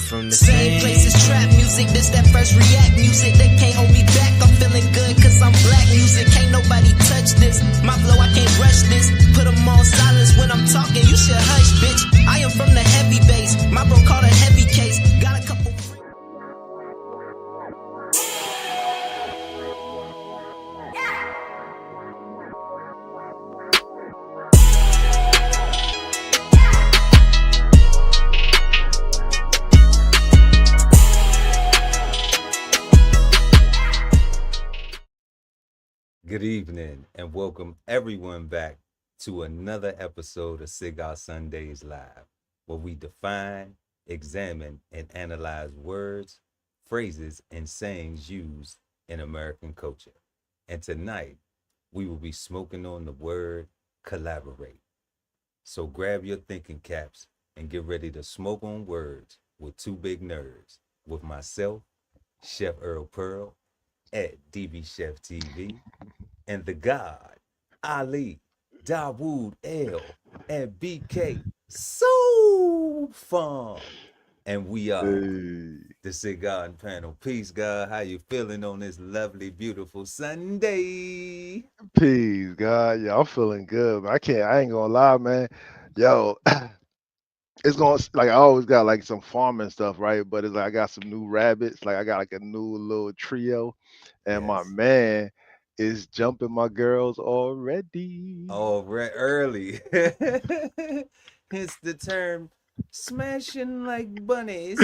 from the same place as trap music. This that first react music. They can't hold me back. I'm feeling good cause I'm black music. Can't nobody touch this. My flow, I can't rush this. Put them on silence when I'm talking. You should hush, bitch. I am from the heavy base. My bro called a heavy case. Got a couple. Good evening and welcome everyone back to another episode of Cigar Sundays Live, where we define, examine, and analyze words, phrases, and sayings used in American culture. And tonight, we will be smoking on the word collaborate. So grab your thinking caps and get ready to smoke on words with two big nerds, with myself, Chef Earl Pearl, at DBCHEFTV, and the God, Ali, Dawood L, and BK So Fun. And we are the Cigarden Panel. Peace, God. How you feeling on this lovely, beautiful Sunday? Peace, God. Yeah, I'm feeling good, man. I ain't gonna lie, man. Yo, it's gonna like I always got like some farming stuff, right? But it's like I got some new rabbits, like I got like a new little trio, and my Yes. man is jumping my girls already. All right, early. Hence the term smashing like bunnies.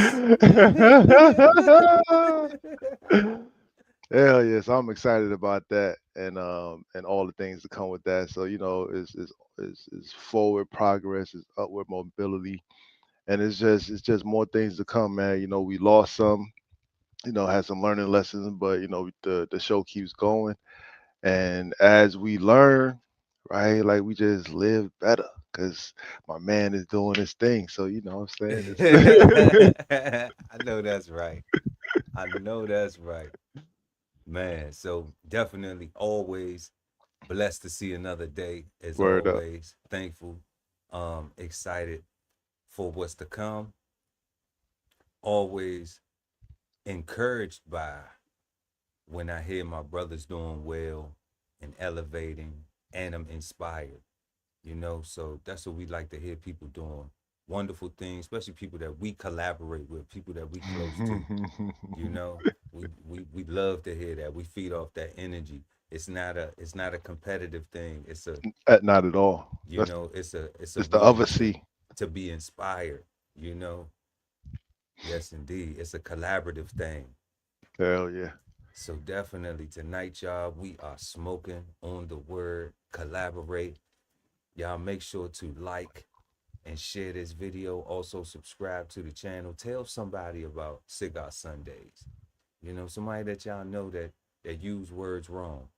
Hell yes, I'm excited about that, and all the things that come with that. So it's forward progress, it's upward mobility, and it's just more things to come, man. We lost some, had some learning lessons, but the show keeps going, and as we learn, right, like we just live better because my man is doing his thing. So you know what I'm saying? I know that's right. I know that's right. Man, so definitely always blessed to see another day, as Word up. always. Thankful, excited for what's to come. Always encouraged by when I hear my brothers doing well and elevating, and I'm inspired, so that's what we like to hear, people doing wonderful things, especially people that we collaborate with, people that we close to, we love to hear that. We feed off that energy. It's not a competitive thing. It's a, Not at all. it's a It's the way other C. to be inspired, you know. Yes, indeed. It's a collaborative thing. Hell yeah. So definitely tonight, y'all, we are smoking on the word collaborate. Y'all make sure to like and share this video. Also subscribe to the channel. Tell somebody about Cigar Sundays. Somebody that y'all know that use words wrong.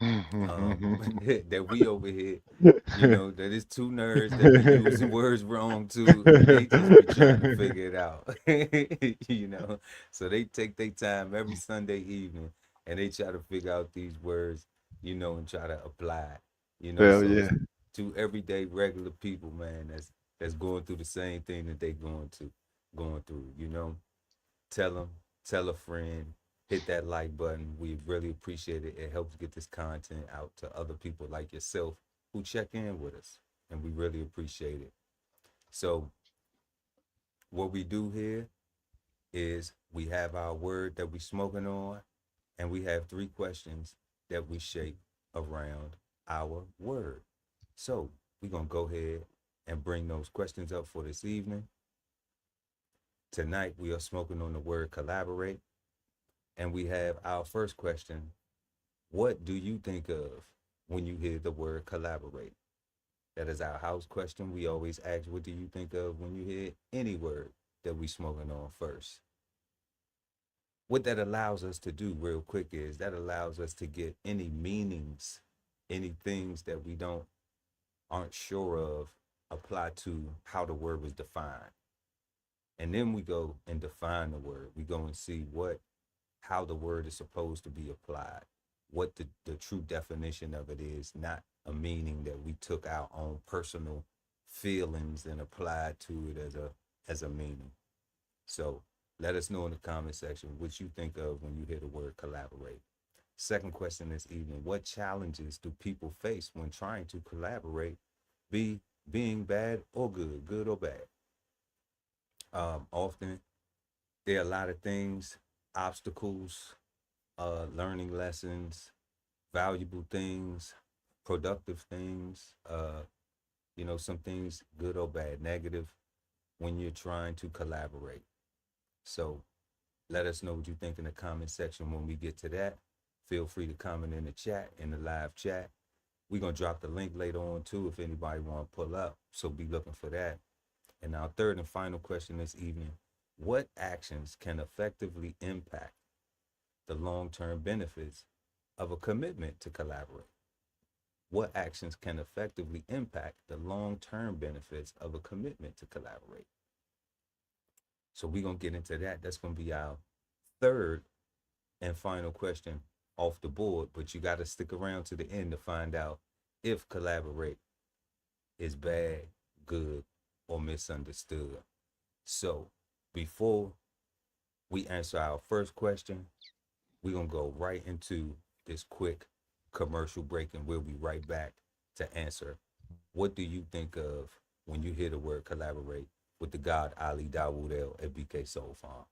That we over here, that it's two nerds that be using words wrong too, and they just be trying to figure it out. So they take their time every Sunday evening and they try to figure out these words, and try to apply it. Hell So yeah. it's two everyday regular people, man, that's going through the same thing that they going through. Tell a friend, hit that like button. We really appreciate it. It helps get this content out to other people like yourself who check in with us, and we really appreciate it. So what we do here is we have our word that we smoking on, and we have 3 questions that we shape around our word. So we're going to go ahead and bring those questions up for this evening. Tonight we are smoking on the word collaborate. And we have our first question. What do you think of when you hear the word collaborate? That is our house question. We always ask, what do you think of when you hear any word that we smoking on first? What that allows us to do real quick is that allows us to get any meanings, any things that we aren't sure of, apply to how the word was defined. And then we go and define the word. We go and see how the word is supposed to be applied, what the true definition of it is, not a meaning that we took our own personal feelings and applied to it as a meaning. So let us know in the comment section what you think of when you hear the word collaborate. Second question this evening: what challenges do people face when trying to collaborate, be being bad or good, good or bad? Often there are a lot of things, obstacles, learning lessons, valuable things, productive things, some things good or bad, negative, when you're trying to collaborate. So let us know what you think in the comment section when we get to that. Feel free to comment in the chat, in the live chat. We're going to drop the link later on too if anybody want to pull up. So be looking for that. And our third and final question this evening: what actions can effectively impact the long-term benefits of a commitment to collaborate? What actions can effectively impact the long-term benefits of a commitment to collaborate? So we're going to get into that. That's going to be our third and final question off the board, but you got to stick around to the end to find out if collaborate is bad, good, or misunderstood. So before we answer our first question, we're going to go right into this quick commercial break, and we'll be right back to answer what do you think of when you hear the word collaborate with the God Ali Dawood El at BK Soul Farm.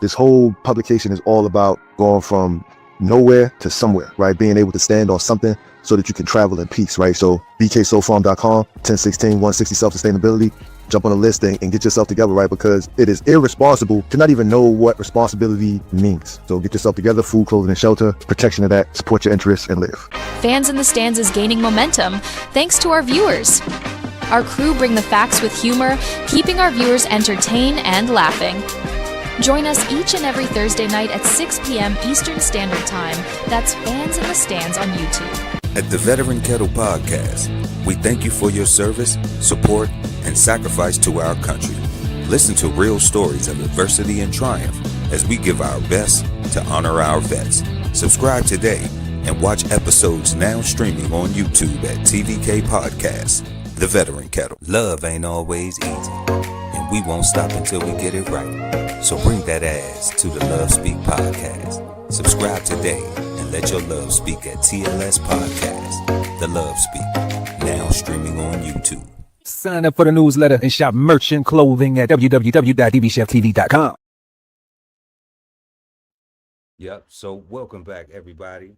This whole publication is all about going from nowhere to somewhere, right? Being able to stand on something so that you can travel in peace, right? So bksoulfarm.com, 1016 160 self-sustainability. Jump on the list and get yourself together, right? Because it is irresponsible to not even know what responsibility means. So get yourself together: food, clothing, and shelter, protection of that, support your interests, and live. Fans in the Stands is gaining momentum thanks to our viewers. Our crew bring the facts with humor, keeping our viewers entertained and laughing. Join us each and every Thursday night at 6 p.m. Eastern Standard Time. That's Fans in the Stands on YouTube. At the Veteran Kettle Podcast, we thank you for your service, support, and sacrifice to our country. Listen to real stories of adversity and triumph as we give our best to honor our vets. Subscribe today and watch episodes now streaming on YouTube at TVK Podcast, The Veteran Kettle. Love ain't always easy, and we won't stop until we get it right. So bring that ass to the Love Speak Podcast. Subscribe today and let your love speak at TLS Podcast, The Love Speak, now streaming on YouTube. Sign up for the newsletter and shop merch and clothing at www.dbcheftv.com. Yep, so welcome back, everybody,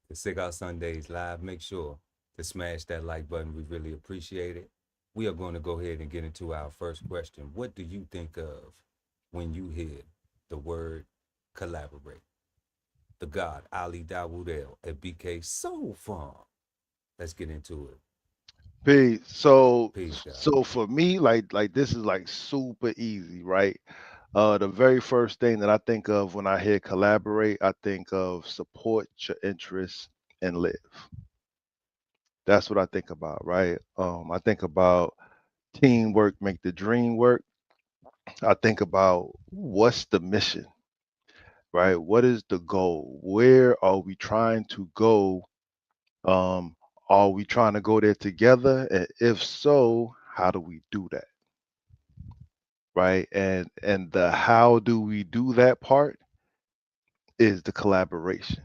to Cigar Sundays Live. Make sure to smash that like button. We really appreciate it. We are going to go ahead and get into our first question. What do you think of when you hear the word collaborate? The God Ali Dawood El at BK Soul Farm. Let's get into it. Peace. So Peace, God. so for me, like this is like super easy, right? The very first thing that I think of when I hear collaborate, I think of support your interests and live. That's what I think about, right? I think about teamwork make the dream work. I think about what's the mission, right? What is the goal? Where are we trying to go? Um, are we trying to go there together? And if so, how do we do that? Right? And the how do we do that part is the collaboration,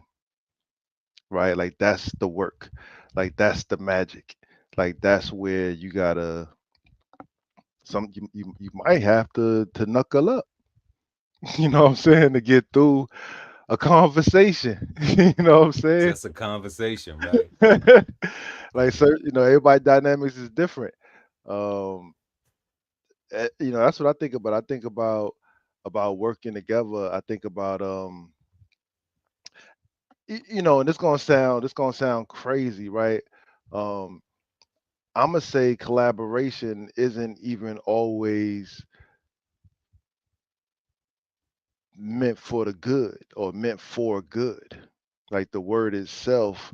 right? Like that's the work. Like that's the magic. Like that's where you gotta you might have to knuckle up, you know what I'm saying, to get through a conversation. You know what I'm saying? Just a conversation, right? Like, sir, everybody dynamics is different. Um, that's what I think about. I think about working together. I think about and it's gonna sound crazy, right? Um, I'm gonna say collaboration isn't even always meant for the good or meant for good. Like the word itself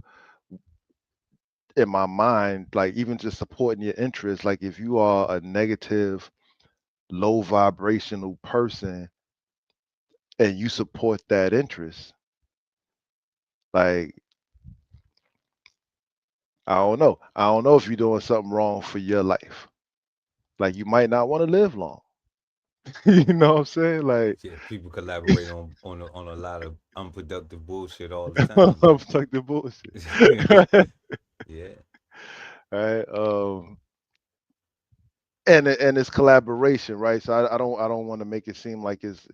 in my mind, like even just supporting your interests, like if you are a negative, low vibrational person and you support that interest, like I don't know. I don't know if you're doing something wrong for your life. Like you might not want to live long. You know what I'm saying? Like Yeah, people collaborate on a lot of unproductive bullshit all the time, man. fuck the bullshit. Right? Yeah. Right? And it's collaboration, right? So I don't want to make it seem like it's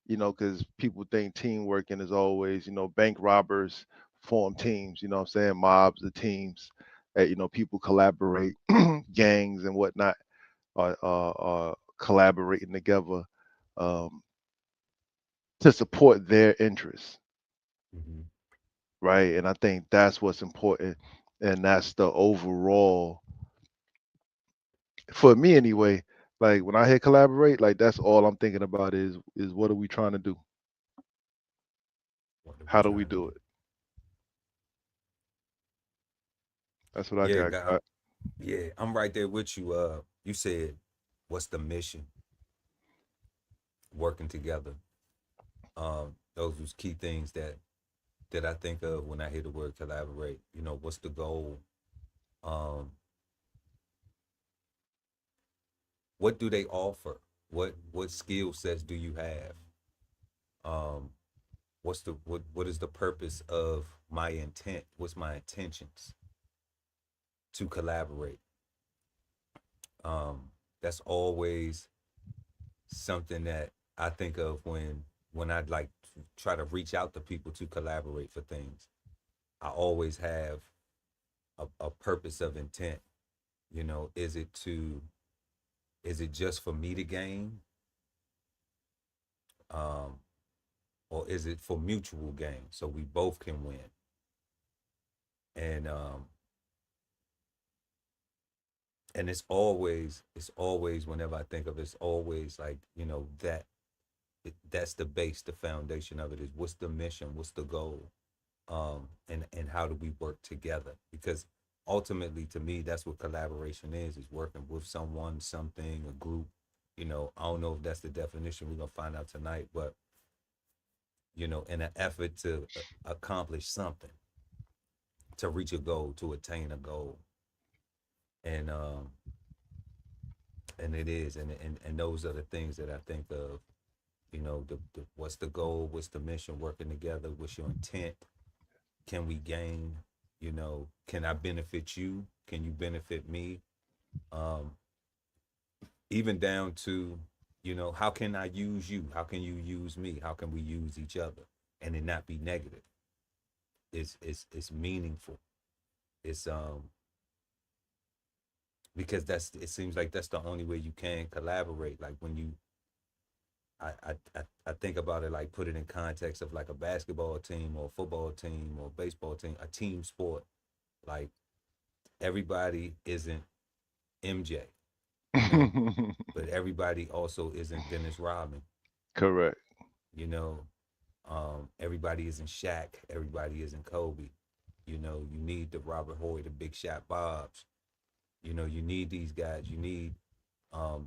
because people think teamworking is always, bank robbers form teams, you know what I'm saying? Mobs are teams. People collaborate, gangs and whatnot are collaborating together um, to support their interests, Hmm. right? And I think that's what's important, and that's the overall, for me anyway. Like when I hear collaborate, like that's all I'm thinking about is what are we trying to do? What are we How do we trying to do do? it? That's what I Yeah, got. God. Yeah, I'm right there with you. You said, what's the mission? Working together. Those was key things that I think of when I hear the word collaborate. What's the goal? Um, what do they offer? What skill sets do you have? Um, what is the purpose of my intent? What's my intentions to collaborate? That's always something that I think of when I'd like to try to reach out to people to collaborate for things. I always have a purpose of intent. Is it just for me to gain, um, or is it for mutual gain so we both can win? And and it's always whenever I think of it, it's always like that's the base, the foundation of it is what's the mission, what's the goal, and how do we work together? Because ultimately, to me, that's what collaboration is working with someone, something, a group. I don't know if that's the definition. We're gonna find out tonight, but in an effort to accomplish something, to reach a goal, to attain a goal, and it is, and those are the things that I think of. What's the goal? What's the mission? Working together. What's your intent? Can we gain? Can I benefit you? Can you benefit me? Um, Even down to, how can I use you? How can you use me? How can we use each other and it not be negative? It's meaningful. It's because it seems like that's the only way you can collaborate. Like when you I think about it, like put it in context of like a basketball team or a football team or a baseball team, a team sport. Like everybody isn't MJ, you know, but everybody also isn't Dennis Rodman, Correct. you know. Everybody isn't Shaq, everybody isn't Kobe. You need the Robert Horry, the Big Shot Bobs. You need these guys. You need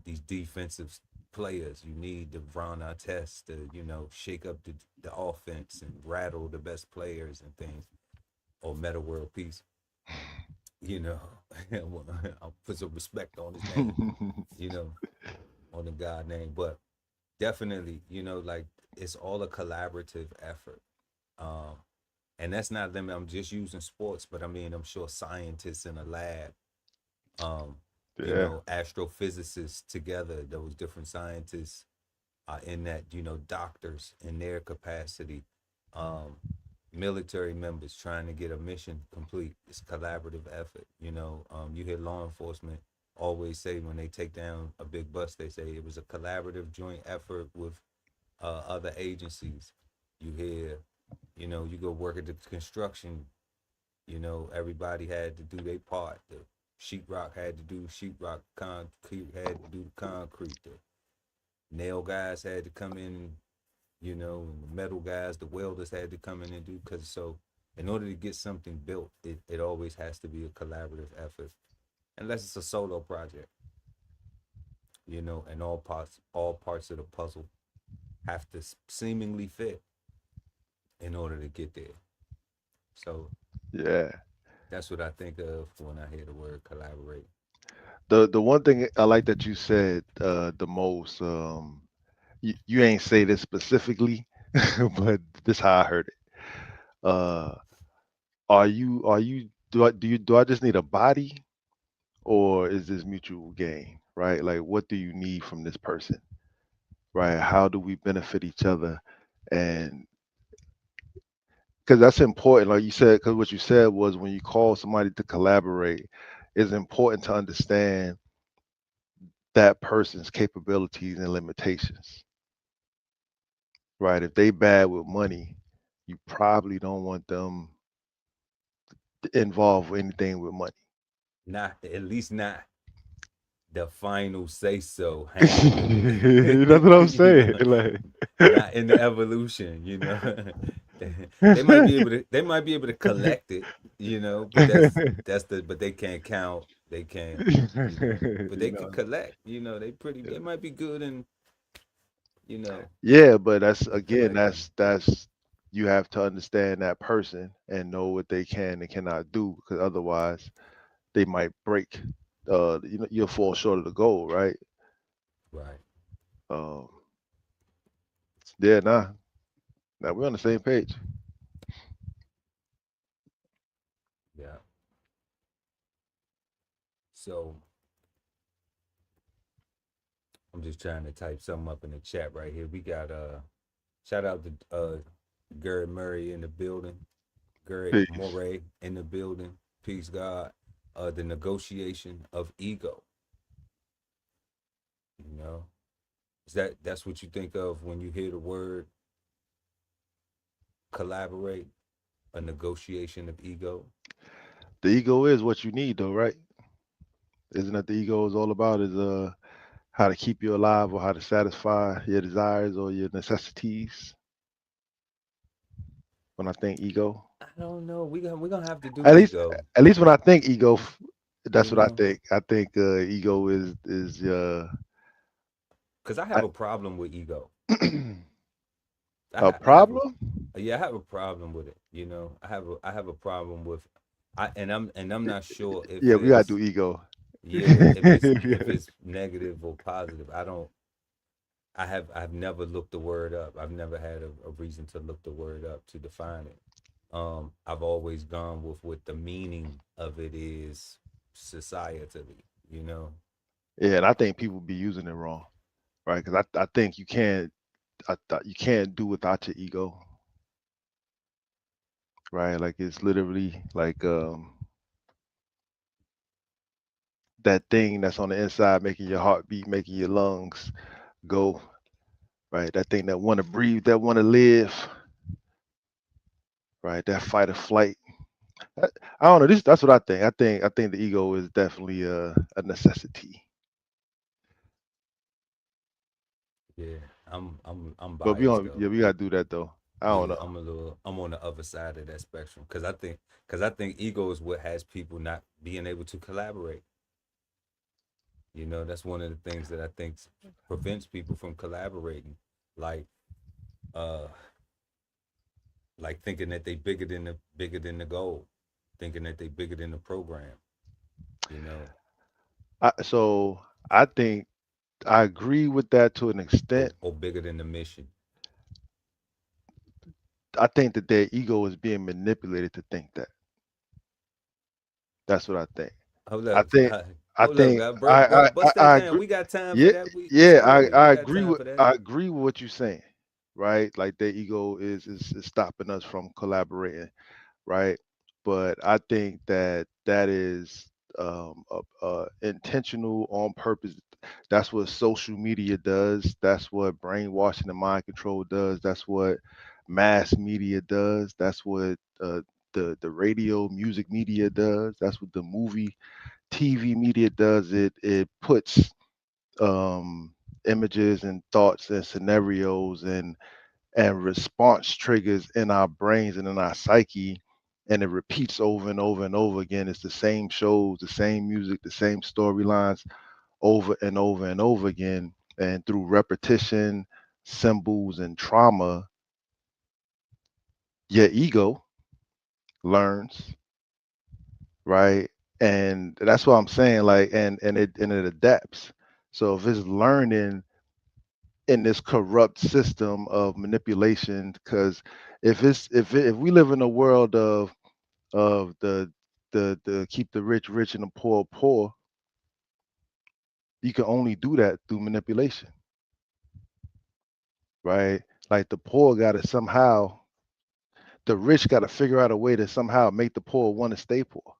these defensive players. You need the Ron Artest to, shake up the offense and rattle the best players and things. Or Meta World Peace, you know. I'll put some respect on his name, you know, on the God name. But definitely, like it's all a collaborative effort. Um, and that's not them. I'm just using sports, but I mean, I'm sure scientists in a lab, um, Yeah. astrophysicists together, those different scientists in that, doctors in their capacity, um, military members trying to get a mission complete. It's collaborative effort. You hear law enforcement always say when they take down a big bus, they say it was a collaborative joint effort with other agencies. You hear, you go work at the construction, everybody had to do their part. The sheetrock had to do sheetrock, concrete had to do the concrete. The nail guys had to come in, and the metal guys, the welders had to come in and do, because so in order to get something built, it always has to be a collaborative effort, unless it's a solo project, and all parts of the puzzle have to seemingly fit in order to get there. So Yeah. that's what I think of when I hear the word collaborate. The one thing I like that you said the most, you ain't say this specifically, but this how I heard it. Uh, are you do I just need a body, or is this mutual gain, right? Like, what do you need from this person, right? How do we benefit each other? And because that's important, like you said, because what you said was when you call somebody to collaborate, it's important to understand that person's capabilities and limitations, right? If they bad with money, you probably don't want them involved with anything with money. Not at least not the final say so hand in That's what I'm it. You saying. know, Like, not in the evolution. You know, they might be able to. They might be able to collect it. You know, but that's the. But they can't count. They can't. You know, but you they can know. collect. You know, they pretty. They might be good in. You know, Yeah, but that's in again, collecting. that's you have to understand that person and know what they can and cannot do, because otherwise they might break. You'll fall short of the goal, right? Right. Um, yeah, nah, nah, we're on the same page. Yeah. So I'm just trying to type something up in the chat right here. We got shout out to Gerd Murray in the building. Gerd Peace. Moray in the building. Peace God. The negotiation of ego. You know, that's what you think of when you hear the word collaborate? A negotiation of ego. The ego is what you need, though, right? Isn't that the ego is all about? Is how to keep you alive or how to satisfy your desires or your necessities? When I think ego, I don't know. We gonna have to do at least ego. at least when I think ego, that's You what I know, think. I think ego is because I I, have a problem with ego. a I have a problem. yeah, I have a problem with it. You know, I have a problem with and I'm not sure if Yeah, we gotta it's do ego. yeah if it's negative or positive. I don't. I've never looked the word up. I've never had a reason to look the word up to define it. I've always gone with what the meaning of it is societally. You know, Yeah, and I think people be using it wrong, right? Because I think you can't you can't do without your ego, right? Like it's literally like that thing that's on the inside making your heart beat, making your lungs go, right? That thing that want to breathe, that want to live, right? That fight or flight. I, I don't know. That's what I think. I think the ego is definitely a necessity. yeah. I'm But biased though. we gotta do that though. I don't Yeah, know. I'm on the other side of that spectrum because I think ego is what has people not being able to collaborate. You know, that's one of the things that I think prevents people from collaborating. Like uh like thinking that they bigger than the goal, thinking that they bigger than the program, you know, So I think I agree with that to an extent. or bigger than the mission. I think that their ego is being manipulated to think that. That's what I think. Hold I up, think I hold up, think guy, bust that I down. agree. We got time for Yeah, that. We yeah, scrolling. We got time for that. I agree with what you're saying, right? Like their ego is stopping us from collaborating, right? But I think that that is intentional on purpose. That's what social media does. That's what brainwashing and mind control does. That's what mass media does. That's what the radio music media does. That's what the movie TV media does. It puts images and thoughts and scenarios and response triggers in our brains and in our psyche, and it repeats over and over and over again. It's the same shows, the same music, the same storylines over and over and over again. And through repetition, symbols, and trauma, your ego learns, right? And that's what I'm saying. Like, and it adapts. So if it's learning in this corrupt system of manipulation, because if we live in a world of the keep the rich rich and the poor poor, you can only do that through manipulation, right? Like the poor got to somehow, the rich got to figure out a way to somehow make the poor want to stay poor,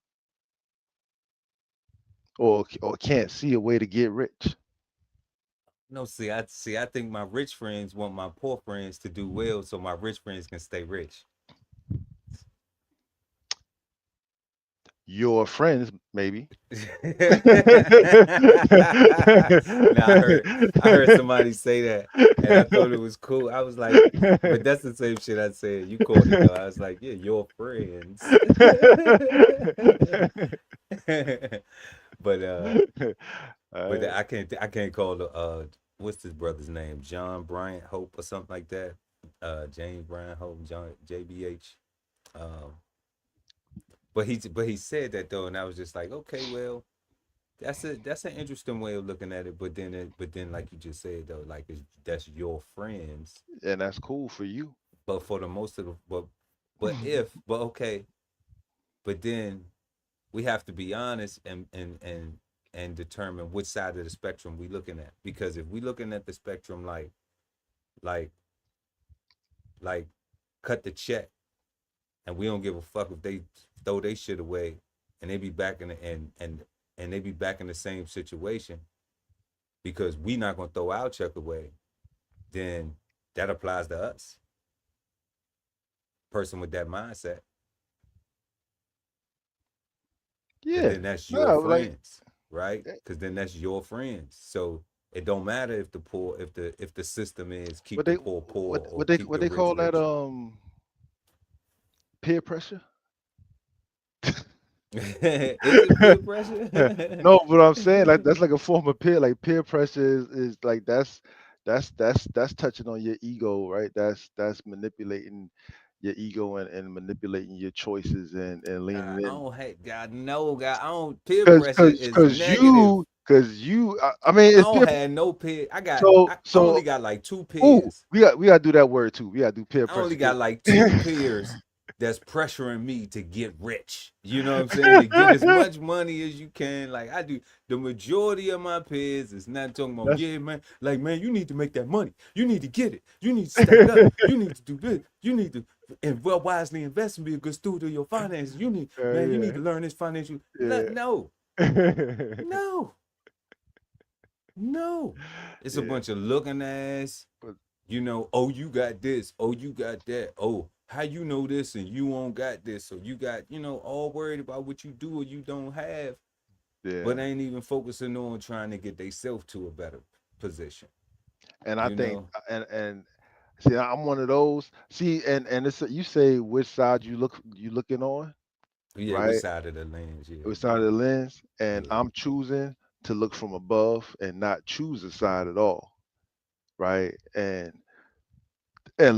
or can't see a way to get rich. No, I think my rich friends want my poor friends to do well, so my rich friends can stay rich. Your friends, maybe. Now I heard somebody say that, and I thought it was cool. I was like, but that's the same shit I said. You called it though. I was like, yeah, your friends. but All right. I can't call the what's his brother's name? John Bryant Hope or something like that. James Bryant Hope, John JBH. Um, but he said that though, and I was just like, okay, well, that's an interesting way of looking at it. But then like you just said though, like that's your friends. And that's cool for you. But for the most of the but okay, but then we have to be honest and determine which side of the spectrum we looking at. Because if we looking at the spectrum like like cut the check and we don't give a fuck if they throw their shit away and they be back in the and they be back in the same situation because we not gonna throw our check away, then that applies to us. Person with that mindset. Cause Yeah. then that's your No, like friends, right? Cause then that's your friends. So it don't matter if the poor if the system is keep what the they poor poor or keep what the they rich call that rich. peer pressure. Is it peer pressure? No, but I'm saying like that's like a form of peer pressure is like that's touching on your ego, right? That's manipulating your ego and manipulating your choices and leaning God, I in. don't hate God. No, God, I don't. Peer Cause pressure cause is cause negative. you cause you I mean I it's don't peer. have no peer. So I so only got like two ooh, peers. we gotta do that word too. We gotta do peer I only pressure. got like two peers that's pressuring me to get rich. You know what I'm saying? To get as much money as you can. Like I do. The majority of my peers is not talking about, That's yeah, man. Like, man, you need to make that money. You need to get it. You need to stack up. You need to do this. You need to and well wisely invest and be a good steward of your finances. You need, man, you need yeah to learn this financial. yeah No, no, no. It's a yeah. bunch of looking ass. But Oh, you got this. Oh, you got that. Oh, how you know this and you won't got this. So you got, all worried about what you do or you don't have, but yeah, ain't even focusing on trying to get themselves to a better position. and I You think know? and see I'm one of those. See, and it's you say which side you looking on, Yeah, which right? side of the lens? Yeah, Which side of the lens, and yeah. I'm choosing to look from above and not choose a side at all, right? And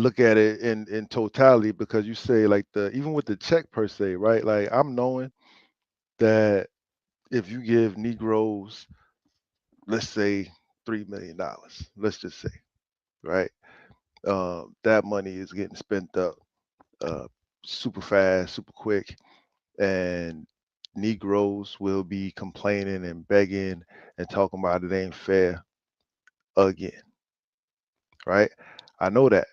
look at it in totality because you say like the even with the check per se, right? Like I'm knowing that if you give Negroes, let's say $3 million, let's just say, right? That money is getting spent up uh, super fast, super quick, and Negroes will be complaining and begging and talking about it ain't fair again, right? I know that.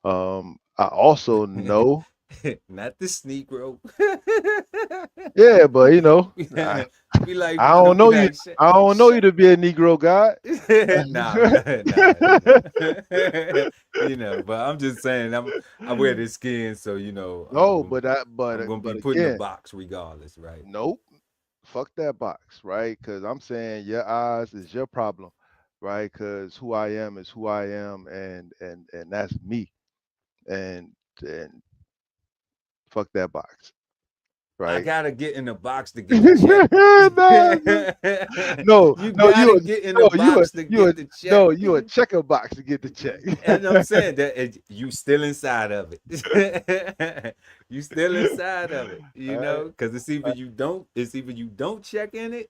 I also know, Not the Negro. yeah, but I, Be like, I don't know you. like, I don't know you shut to be a Negro God. nah, nah. But I'm just saying I wear this skin, so No, but that, I'm gonna be but put in the again, box regardless, right? nope. Fuck that box, right? Because I'm saying your eyes is your problem, right? Because who I am is who I am, and that's me, and fuck that box, I right? gotta get in the box to get the check. No, You no, gotta get in the box to get the check. no, you a checker box to get the check. And I'm saying that you still inside of it. You still inside of it, All right. because it's either you don't check in it,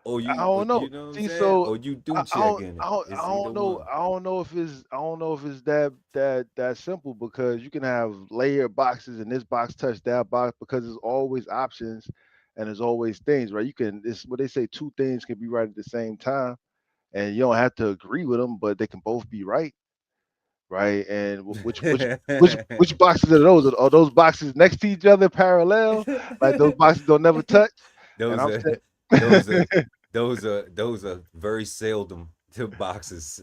or I don't know. you know what I'm See, saying, so or you do check in it. It's either one. I don't know if it's that simple, because you can have layered boxes and this box touch that box, because there's always options and there's always things, right? It's what they say, two things can be right at the same time, and you don't have to agree with them, but they can both be right, right? And which boxes are those? Are those boxes next to each other, parallel? Like those boxes don't never touch? And those I'm are saying, those are those are very seldom to boxes.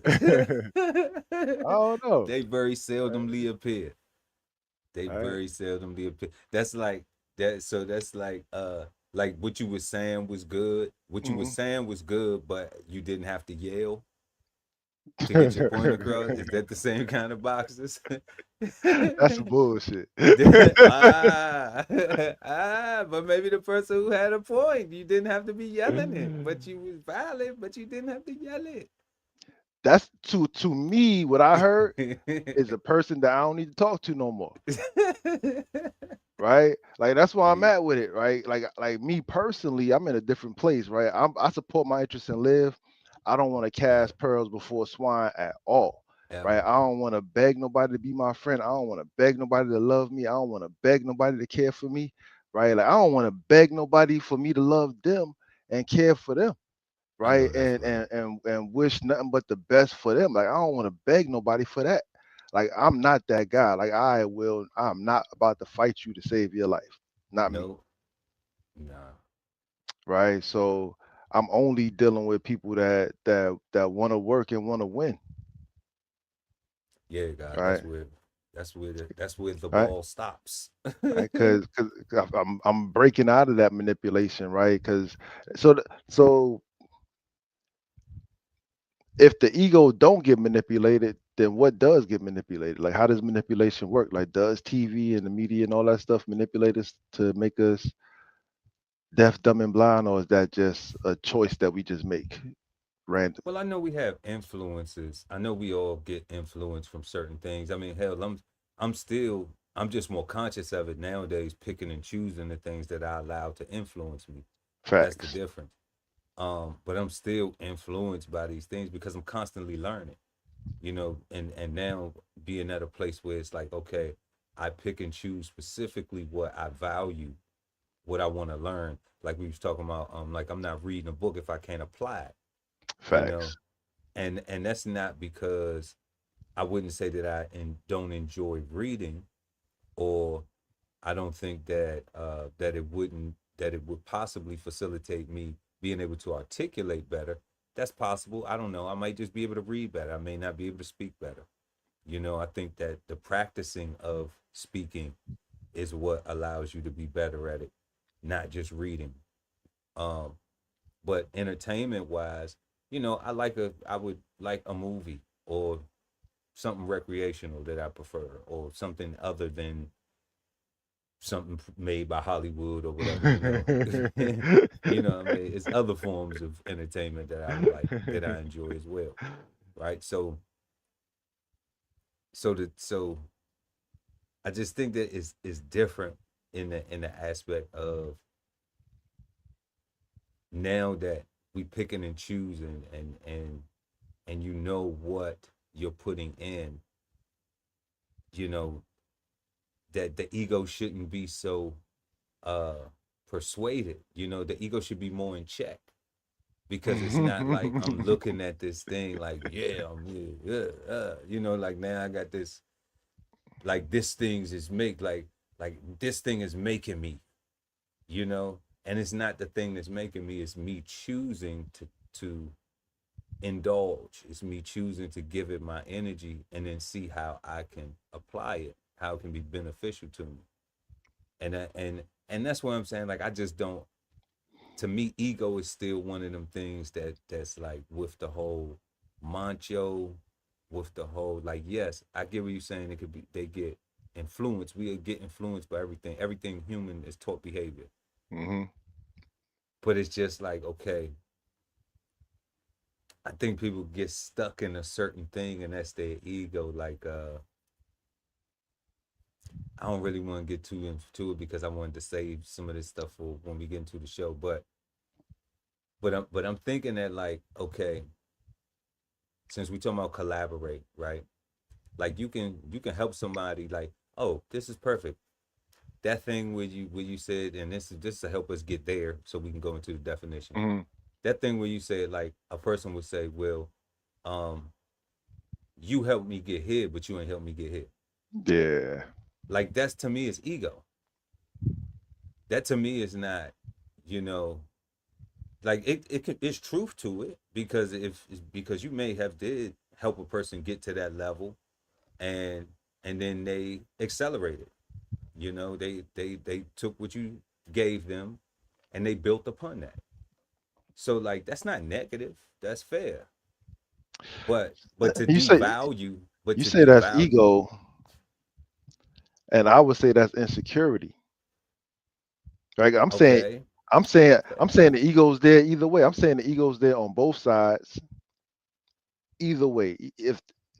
I don't know. They very seldomly appear. They All right. very seldomly appear. That's like that. So that's like what you were saying was good. What you were Mhm. saying was good, but you didn't have to yell to get your point across. Is that the same kind of boxes? That's some bullshit. ah, but maybe the person who had a point, you didn't have to be yelling it, but you was valid, but you didn't have to yell That's to me, what I heard it. is a person that I don't need to talk to no more. Right? Like that's where I'm Yeah, at with it, right? Like me personally, I'm in a different place, right? I support my interests and live. I don't want to yeah, cast pearls before swine at all. Right? ever. I don't want to beg nobody to be my friend. I don't want to beg nobody to love me. I don't want to beg nobody to care for me. Right? Like I don't want to beg nobody for me to love them and care for them. I know Right? that's right. And wish nothing but the best for them. Like I don't want to beg nobody for that. Like I'm not that guy. Like I'm not about to fight you to save your life. Not me. No, nah. Right? So I'm only dealing with people that want to work and want to win. Yeah, God, Right? that's where the Right? ball stops. Right? Because I'm breaking out of that manipulation, right? Because so if the ego don't get manipulated, then what does get manipulated? Like how does manipulation work? Like does TV and the media and all that stuff manipulate us to make us deaf, dumb, and blind, or is that just a choice that we just make random? Well, I know we have influences. I know we all get influence from certain things. I mean, hell, I'm just more conscious of it nowadays, picking and choosing the things that I allow to influence me. That's the Facts. difference. But I'm still influenced by these things because I'm constantly learning, and now being at a place where it's like, okay, I pick and choose specifically what I value, what I want to learn. Like we was talking about, like I'm not reading a book if I can't apply it, you know, Facts. and that's not because I wouldn't say that don't enjoy reading, or I don't think that that it would possibly facilitate me being able to articulate better. That's possible. I don't know. I might just be able to read better. I may not be able to speak better. I think that the practicing of speaking is what allows you to be better at it, not just reading. Um, but entertainment wise, I would like a movie or something recreational that I prefer, or something other than something made by Hollywood or whatever, what I mean? It's other forms of entertainment that I would like, that I enjoy as well. Right. So I just think that is different in the aspect of now that we picking and choosing, and what you're putting in, you know, that the ego shouldn't be so uh persuaded. The ego should be more in check, because it's not like I'm looking at this thing like, yeah, I'm here, like now I got this, like this thing's is make like this thing is making me, and it's not the thing that's making me, it's me choosing to indulge, it's me choosing to give it my energy and then see how I can apply it, how it can be beneficial to me. And that's what I'm saying, like I just don't, to me, ego is still one of them things that's like with the whole mancho, with the whole, like, yes, I get what you're saying. It could be, they get influenced. We get influenced by everything. Everything human is taught behavior. Mm-hmm. But it's just like, okay, I think people get stuck in a certain thing, and that's their ego. Like, I don't really want to get too into it because I wanted to save some of this stuff for when we get into the show. But I'm thinking that, like, okay, since we talking about collaborate, right? Like you can help somebody, like, oh, this is perfect. That thing where you said, and this is to help us get there so we can go into the definition. Mm-hmm. That thing where you said, like, a person would say, well, you helped me get here, but you ain't helped me get here. Yeah. Like, that's, to me, is ego. That to me is not, like, it's truth to it, because because you may have did help a person get to that level, and then they accelerated. They took what you gave them, and they built upon that. So, like, that's not negative. That's fair. But to You say devalue, you say that's ego, and I would say that's insecurity. Right? Okay. I'm saying the ego's there either way. I'm saying the ego's there on both sides. Either way,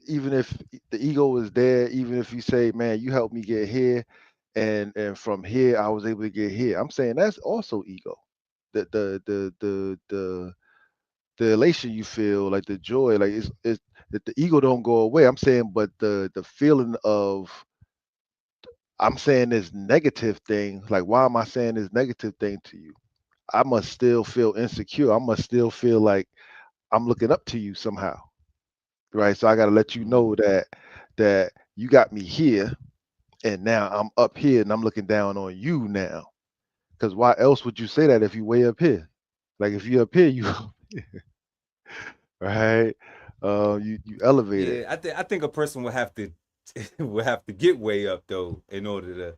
even if the ego is there, even if you say, man, you helped me get here, and from here I was able to get here, I'm saying that's also ego. The elation you feel, like the joy, like it's that the ego don't go away. I'm saying, but the feeling of, I'm saying this negative thing, like, why am I saying this negative thing to you? I must still feel insecure. I must still feel like I'm looking up to you somehow. Right. So I gotta let you know that you got me here, and now I'm up here and I'm looking down on you now. Because why else would you say that if you way up here? Like, if you up here, you right? You elevated. Yeah, I think a person will have to will have to get way up, though, in order to,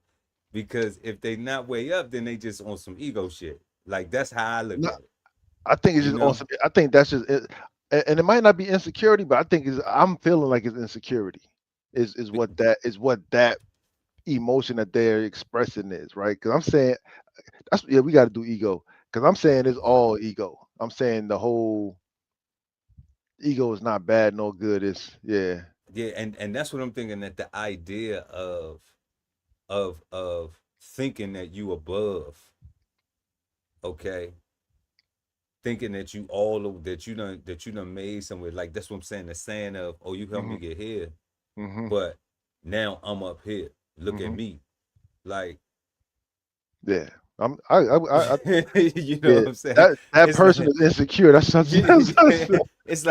because if they not way up, then they just on some ego shit. Like, that's how I look No, at it. I think it's You just know? awesome. I think that's just it. And it might not be insecurity, but I think I'm feeling like it's insecurity. Is what that emotion that they're expressing is, right? Because I'm saying we got to do ego. Because I'm saying it's all ego. I'm saying the whole ego is not bad nor good. It's yeah. Yeah, and that's what I'm thinking, that the idea of thinking that you above, okay, thinking that you all of that you done made somewhere. Like, that's what I'm saying. The saying of, oh, you helped Hmm. me get here, Hmm. but now I'm up here. Look at Hmm. me. Like, Yeah. I you know yeah. what I'm saying? That It's person like, is insecure. That's it's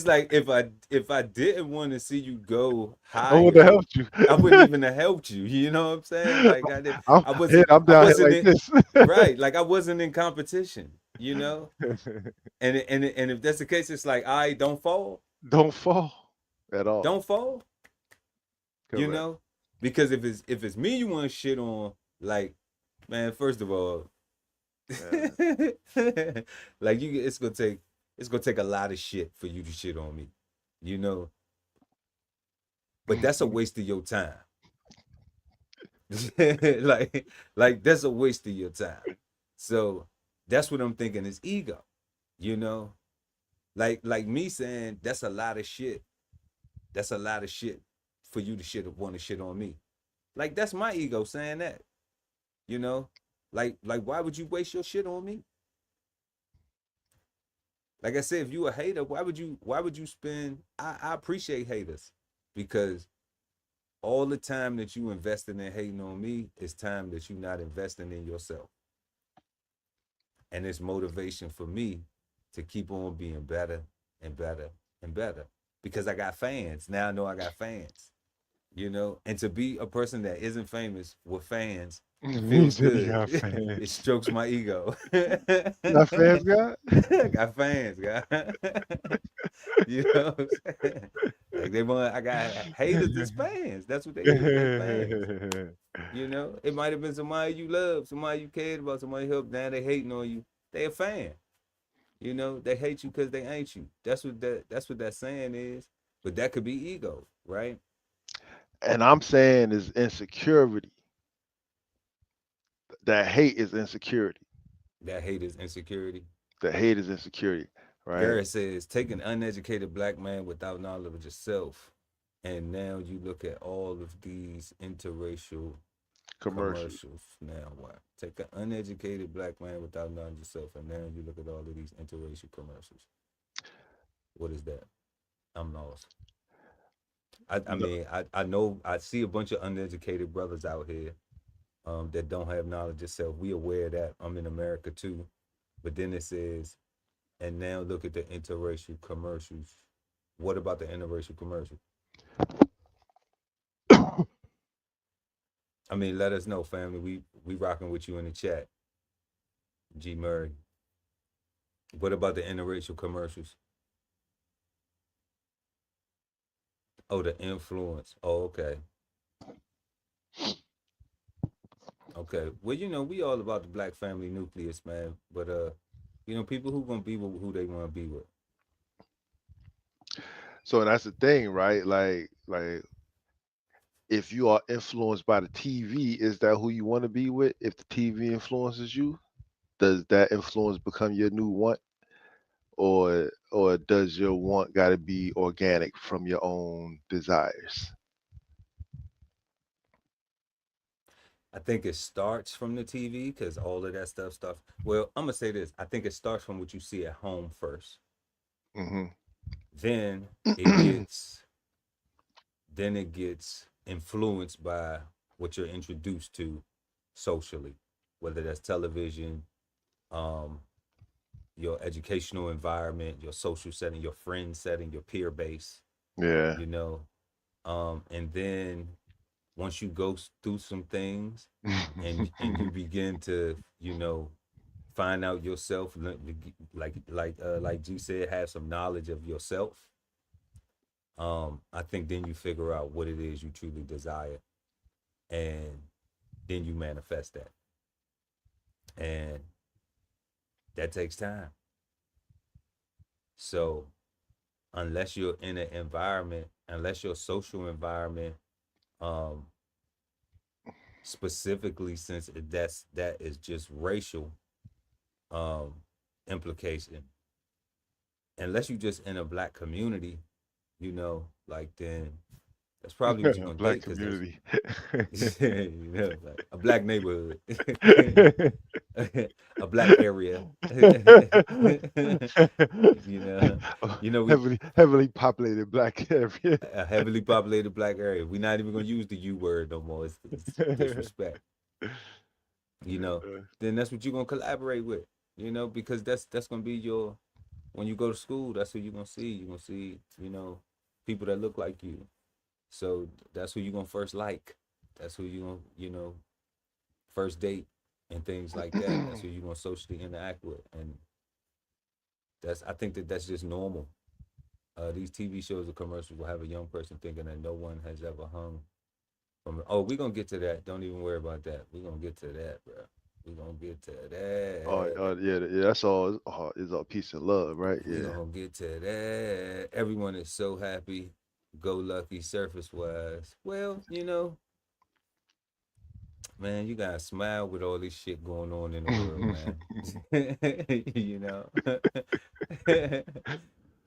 like, if I didn't want to see you go I would have higher, helped you. I wouldn't even have helped you. You know what I'm saying? Like, I did. I'm I here. wasn't. I'm I down here wasn't like in. this. Right. Like, I wasn't in competition. And if that's the case, it's like, I don't fall. Don't fall at all. Don't fall. You Correct. know, because if it's me you want to shit on, like, man, first of all, Yeah. like, it's gonna take a lot of shit for you to shit on me, you know. But that's a waste of your time. like that's a waste of your time. So that's what I'm thinking is ego, you know. Like me saying that's a lot of shit. That's a lot of shit for you to want to shit on me. Like, that's my ego saying that, you know. Like why would you waste your shit on me? Like I said, if you a hater, why would you spend, I appreciate haters, because all the time that you investing in hating on me is time that you not investing in yourself. And it's motivation for me to keep on being better and better and better, because I got fans. Now I know I got fans, you know. And to be a person that isn't famous with fans He feels said he good. got It fans. strokes my ego. You got fans, guy? I got fans, guy. You know what I'm saying? Like, I got haters as fans. That's what they is. They fans. You know, it might have been somebody you love, somebody you cared about, somebody you helped. Now they hating on you. They a fan. You know, they hate you because they ain't you. That's what that saying is. But that could be ego, right? And I'm saying is insecurity. That hate is insecurity. That hate is insecurity. The hate is insecurity, right? Garrett says, take an uneducated black man without knowledge of yourself, and now you look at all of these interracial Commercials. commercials. Now what? Take an uneducated black man without knowledge of yourself, and now you look at all of these interracial commercials. What is that? I'm lost. I No, mean, I know I see a bunch of uneducated brothers out here that don't have knowledge of self. We aware of that. I'm in America too. But then it says, and now look at the interracial commercials. What about the interracial commercial? I mean, let us know, family. We rocking with you in the chat. G Murray. What about the interracial commercials? Oh, the influence. Oh, okay. Okay. Well, we all about the black family nucleus, man. But people who gonna be with who they wanna be with. so that's the thing, right? Like if you are influenced by the TV, is that who you want to be with? If the TV influences you, does that influence become your new want, or does your want got to be organic from your own desires? I think it starts from the TV because all of that stuff starts. Well, I'm gonna say this. I think it starts from what you see at home first. Hmm. Then it gets influenced by what you're introduced to socially, whether that's television, um, your educational environment, your social setting, your friend setting, your peer base, Yeah. you know. And then once you go through some things and you begin to, find out yourself, like G said, have some knowledge of yourself. I think then you figure out what it is you truly desire, and then you manifest that, and that takes time. So unless you're in an environment, unless your social environment, um, specifically since that is just racial um, implication, unless you just in a black community, like then that's probably what you're gonna Black get because there's community. like a black neighborhood, a black area, you know, we Heavily populated black area. a heavily populated black area. We're not even gonna use the U word no more. It's disrespect, you know. Then that's what you're gonna collaborate with, because that's gonna be your when you go to school. That's who you're gonna see. You're gonna see, people that look like you. So that's who you're gonna first like. That's who you gonna, first date and things like that. That's who you're gonna socially interact with, and I think that's just normal. These TV shows or commercials will have a young person thinking that no one has ever hung from. Oh, we're gonna get to that. Don't even worry about that. We're gonna get to that, bro. We're gonna get to Oh, that. yeah, yeah. That's all. It's all peace and love, right? We're Yeah. gonna get to that. Everyone is so happy, go lucky, surface wise. Well, man, you gotta smile with all this shit going on in the world, man.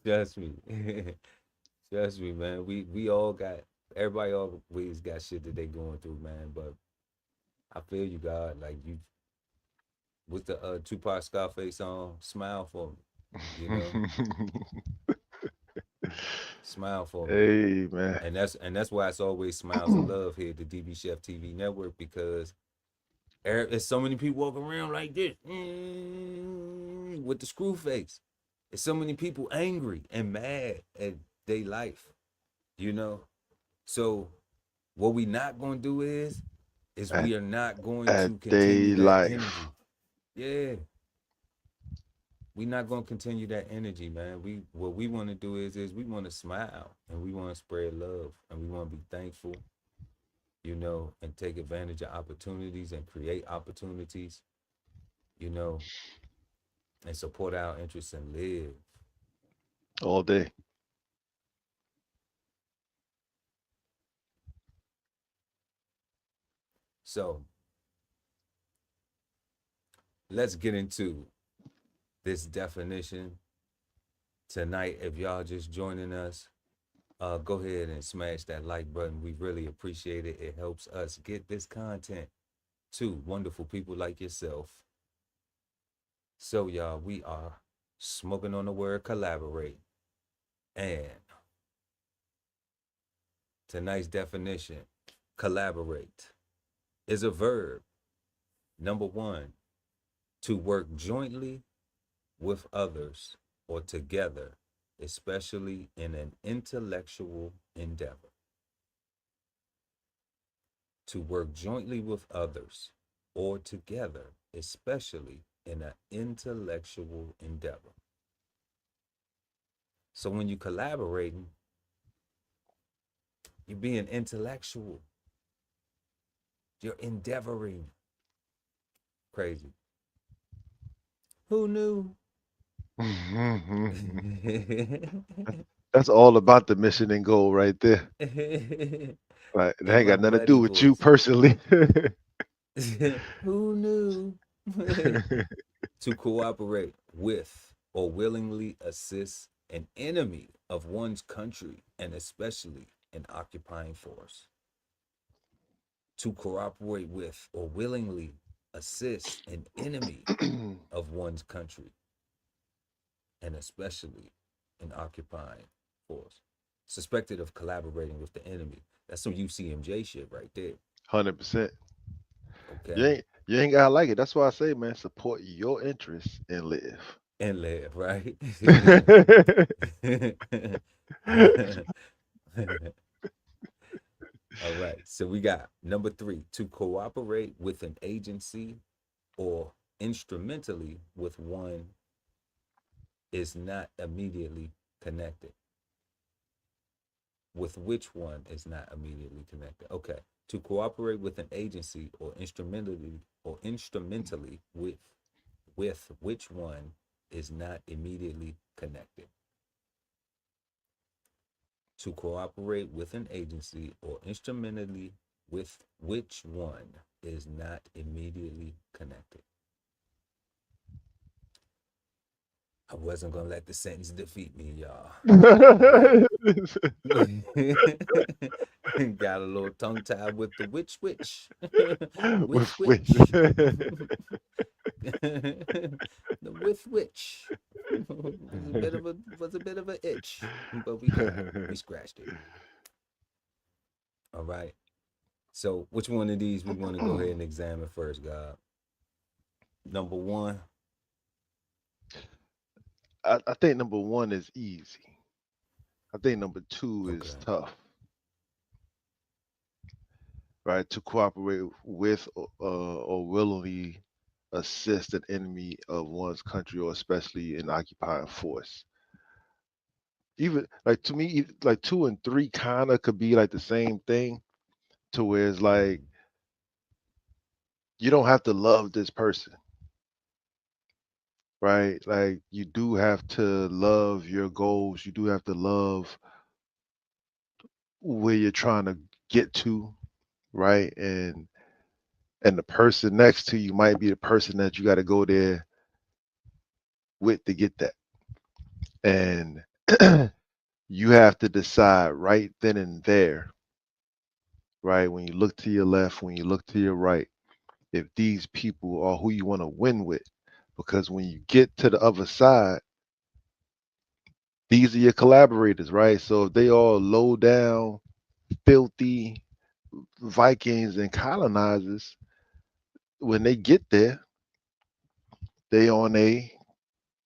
Trust me. Trust me, man. We all got everybody always got shit that they going through, man. But I feel you, God. Like you with the Tupac Scarface song, smile for me. Smile for me. Hey, man. And that's why it's always smiles of love here at the DBCHEFTV network, because there's so many people walking around like this with the screw face. There's so many people angry and mad at their life, So what we not gonna do is At, we are not going at to continue day that energy. life. Yeah. We're not gonna continue that energy, man. What we want to do is we want to smile and we want to spread love and we want to be thankful, and take advantage of opportunities and create opportunities, and support our interests and live. All day. So let's get into this definition tonight. If y'all just joining us, go ahead and smash that like button. We really appreciate it. It helps us get this content to wonderful people like yourself. So, y'all, we are smoking on the word collaborate. And tonight's definition, collaborate, is a verb. Number one, to work jointly with others or together, especially in an intellectual endeavor. To work jointly with others or together, especially in an intellectual endeavor. So when you collaborating, you're being intellectual. You're endeavoring. Crazy. Who knew? That's all about the mission and goal right there. Right. It In ain't my got nothing to do buddy with you voice. personally. Who knew? To cooperate with or willingly assist an enemy of one's country and especially an occupying force. To cooperate with or willingly assist an enemy of one's country and especially an occupying force. Suspected of collaborating with the enemy. That's some UCMJ shit right there. 100%. Okay. You ain't gotta like it. That's why I say, man, support your interests and live. And live, right? All right. So we got number three, to cooperate with an agency or instrumentally with one is not immediately connected. With which one is not immediately connected? Okay. To cooperate with an agency or instrumentally with which one is not immediately connected. To cooperate with an agency or instrumentally with which one is not immediately connected. I wasn't gonna let the sentence defeat me, y'all. Got a little tongue tied with the which. With With which. The with which. Was a bit of an itch, but we got it. We scratched it. All right. So which one of these we want to go ahead and examine first, God? Number one. I think number one is easy. I think number two is Okay. tough. Right, to cooperate with or willingly assist an enemy of one's country or especially an occupying force. Even like to me, like two and three kind of could be like the same thing, to where it's like you don't have to love this person, right? Like you do have to love your goals. You do have to love where you're trying to get to, right? And the person next to you might be the person that you got to go there with to get that. And you have to decide right then and there, right? When you look to your left, when you look to your right, if these people are who you want to win with. Because when you get to the other side, these are your collaborators, right? So if they all low down, filthy Vikings and colonizers, when they get there, they on a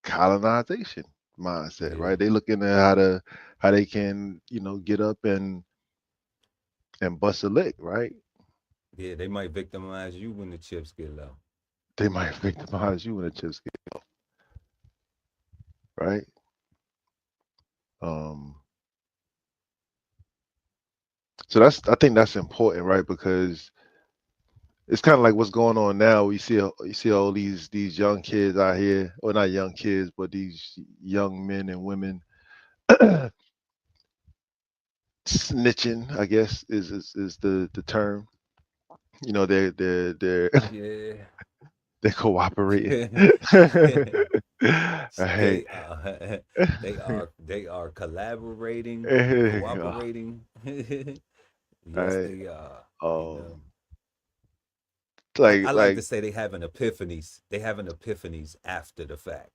colonization mindset, Yeah. right? They looking at how they can, get up and bust a lick, right? Yeah, they might victimize you when the chips get low. They might victimize you when the chips get low, right? Um, so I think that's important, right? Because it's kind of like what's going on now. You see all these young kids out here, or not young kids, but these young men and women snitching, I guess is the term, You know, they're Yeah. they're cooperating. Hey, they they are collaborating, hey, cooperating. Yes, hey, they are. You know, um, I like to like say they having epiphanies. They having epiphanies after the fact.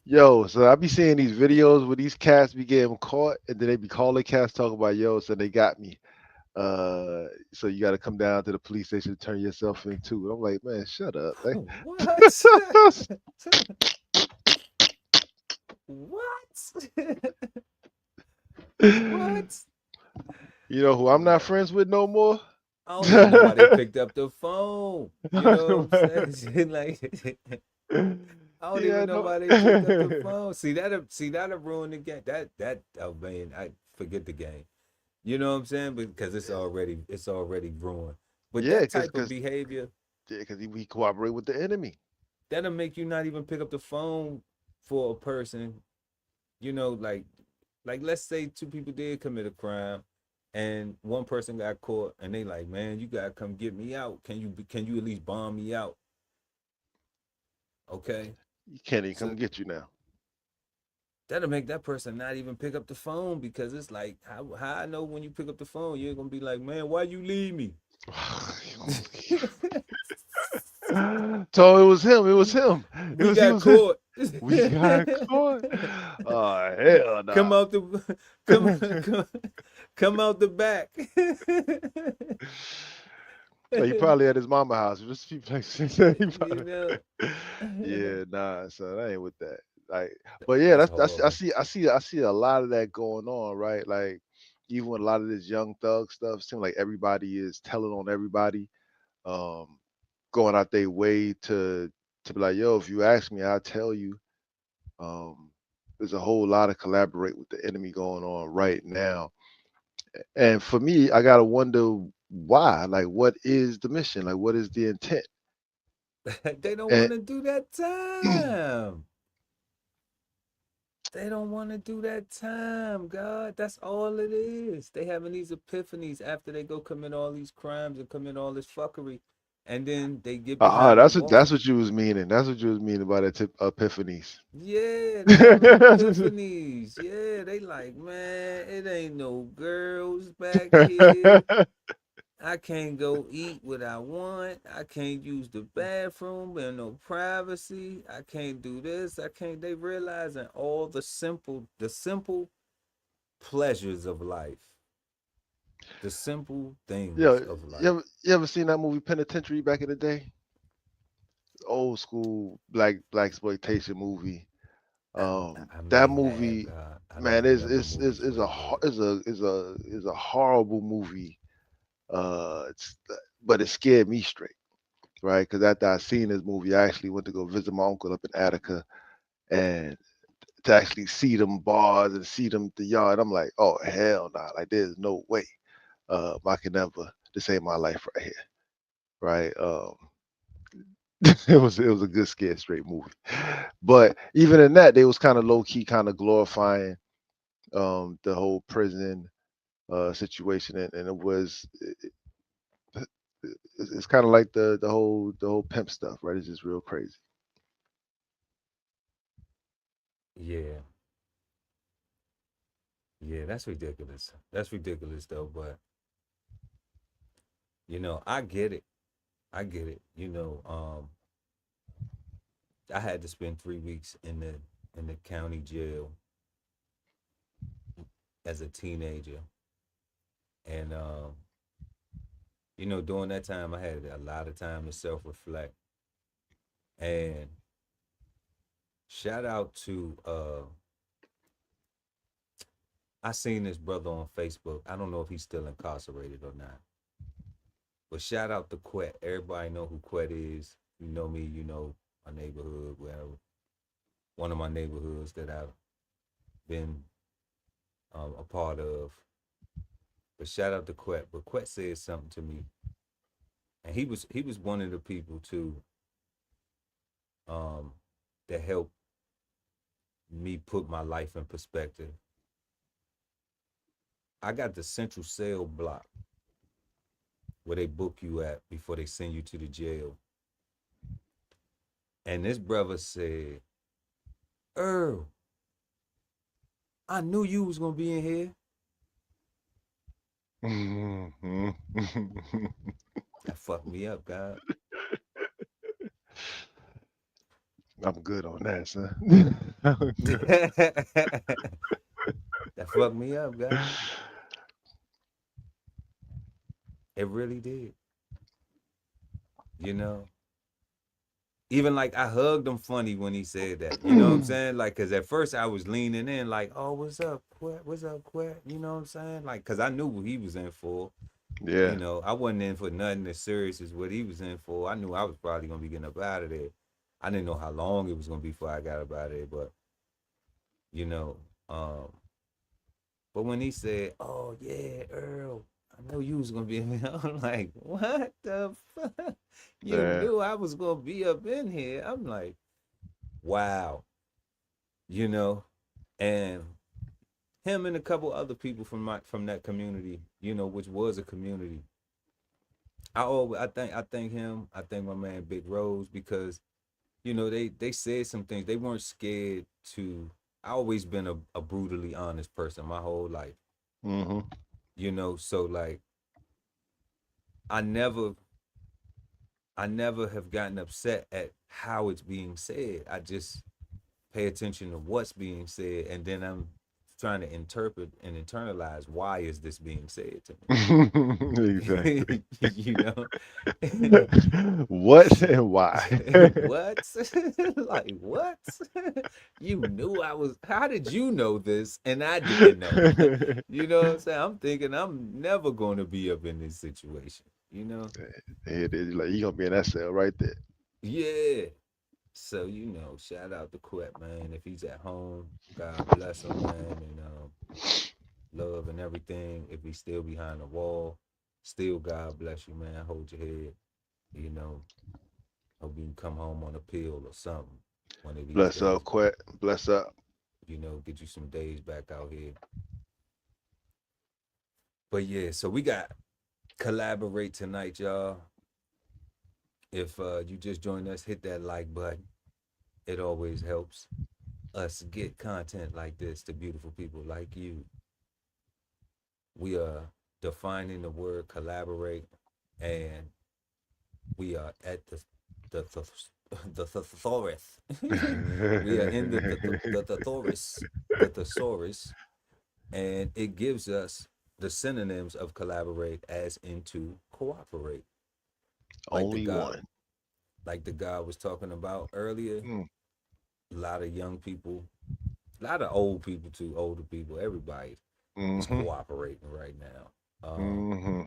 yo. So I be seeing these videos where these cats be getting caught, and then they be calling cats talking about yo, so they got me. So you got to come down to the police station to turn yourself in too. And I'm like, man, shut up. What? What? What? You know who I'm not Yeah. friends with no more? I don't even know why they picked up the phone. You know what I'm saying? Like, I don't Yeah, even know no. why they picked up the phone. See that'll ruin the game. That oh man, I forget the game. You know what I'm saying? Because it's already ruined. But Yeah, that because type of behavior, we cooperate with the enemy. that'll make you not even pick up the phone for a person, like let's say two people did commit a crime and one person got caught and they like, man, you gotta come get me out. Can you at least bomb me out? Okay. You can't even So come get you now. that'll make that person not even pick up the phone because it's like how I know when you pick up the phone, you're gonna be like, man, why you leave me? So it was him. It was him. It We was he got was him. caught. We got caught. Oh hell come nah. out the come come, come out the back. Like, he probably at his mama house. Just people like he you probably, know. yeah, nah, son, I ain't with that. Like, but yeah, That's that's horrible. I see a lot of that going on, right? Like, even with a lot of this young thug stuff, seems like everybody is telling on everybody, um, going out their way to be like, yo, if you ask me, I'll tell you. Um, there's a whole lot of collaborate with the enemy going on right now. And for me, I gotta wonder why. Like, what is the mission? Like, what is the intent? They don't And want to do that time. They don't want to do that time, God. That's all it is. They having these epiphanies after they go commit all these crimes and commit all this fuckery, and then they get behind the that's wall. what you was meaning. That's what you was meaning by that epiphanies. Yeah, they having epiphanies. Yeah, they like, man, it ain't no girls back here. I can't go eat what I want. I can't use the bathroom. There's no privacy. I can't do this. I can't. They realizing all the simple pleasures of life, the simple things Yeah, of life. you ever seen that movie Penitentiary back in the day? Old school black exploitation movie. I That may have. movie, I don't man, remember movies is a real good. is a horrible movie. It's, but it scared me straight, right? Because after I seen this movie, I actually went to go visit my uncle up in Attica, and to actually see them bars and see them the yard, I'm like, oh hell nah, like there's no way. I can never. This ain't my life right here, right? It was a good scared straight movie, but even in that, they was kind of low key, kind of glorifying the whole prison situation, and it was it's kind of like the whole pimp stuff, right? It's just real crazy. Yeah, yeah, that's ridiculous. That's ridiculous though. But I get it. I get it. I had to spend 3 weeks in the county jail as a teenager, and during that time, I had a lot of time to self reflect. And shout out to I seen this brother on Facebook. I don't know if he's still incarcerated or not, but shout out to Quet. Everybody know who Quet is. You know me. You know my neighborhood. Well, one of my neighborhoods that I've been a part of. But shout out to Quet. But Quet said something to me, and he was one of the people too um, that helped me put my life in perspective. I got the central cell block where they book you at before they send you to the jail. And this brother said, Earl, I knew you was gonna be in here. That fucked me up, God. I'm good on that, son. That fucked me up, God. It really did. You know, even like I hugged him funny when he said that. You know what I'm saying? Like, cause at first I was leaning in, like, "Oh, what's up, Quet? What's up, Quet?" You know what I'm saying? Like, cause I knew what he was in for. Yeah. You know, I wasn't in for nothing as serious as what he was in for. I knew I was probably gonna be getting up out of there. I didn't know how long it was gonna be before I got up out of there, but you know, but when he said, "Oh yeah, Earl, I know you was gonna be in here," I'm like, "What the fuck? You Yeah. knew I was gonna be up in here?" I'm like, "Wow," you know, and him and a couple other people from that community, you know, which was a community. I thank him. I thank my man Big Rose because you know they said some things. They weren't scared to. I always been a brutally honest person my whole life. Mm-hmm. You know, so like I never have gotten upset at how it's being said. I just pay attention to what's being said, and then I'm trying to interpret and internalize why is this being said to Exactly. me. You know, What and why? what? Like what? You knew I was. How did you know this and I didn't know? You know what I'm saying? I'm thinking I'm never going to be up in this situation. You know? It is like you gonna be in that cell right there. Yeah. So you know, shout out to Quet, man. If he's at home, God bless him, man, and love and everything. If he's still behind the wall, still God bless you, man. Hold your head. You know, hope you can come home on a pill or something one of these Bless days. up, Quet. Bless up. You know, get you some days back out here. But yeah, so we got collaborate tonight, y'all. If you just joined us, hit that like button. It always helps us get content like this to beautiful people like you. We are defining the word collaborate, and we are at the thesaurus. We are in the thesaurus, and it gives us the synonyms of collaborate as into cooperate. Like Only one. the guy was talking about earlier. Mm. A lot of young people, a lot of old people too, older people, everybody is Mm-hmm. cooperating right now. Mm-hmm.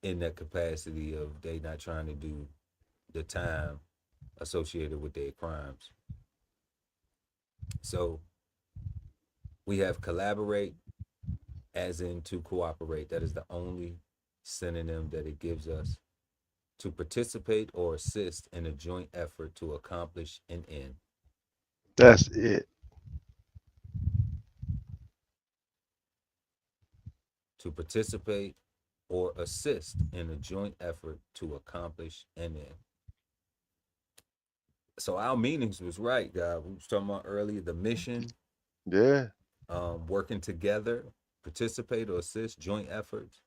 In that capacity of they not trying to do the time associated with their crimes. So we have collaborate as in to cooperate. That is the only synonym that it gives us. To participate or assist in a joint effort to accomplish an end. That's it. To participate or assist in a joint effort to accomplish an end. So our meanings was right, guys. We was talking about earlier the mission, Yeah. working together, participate or assist, joint efforts,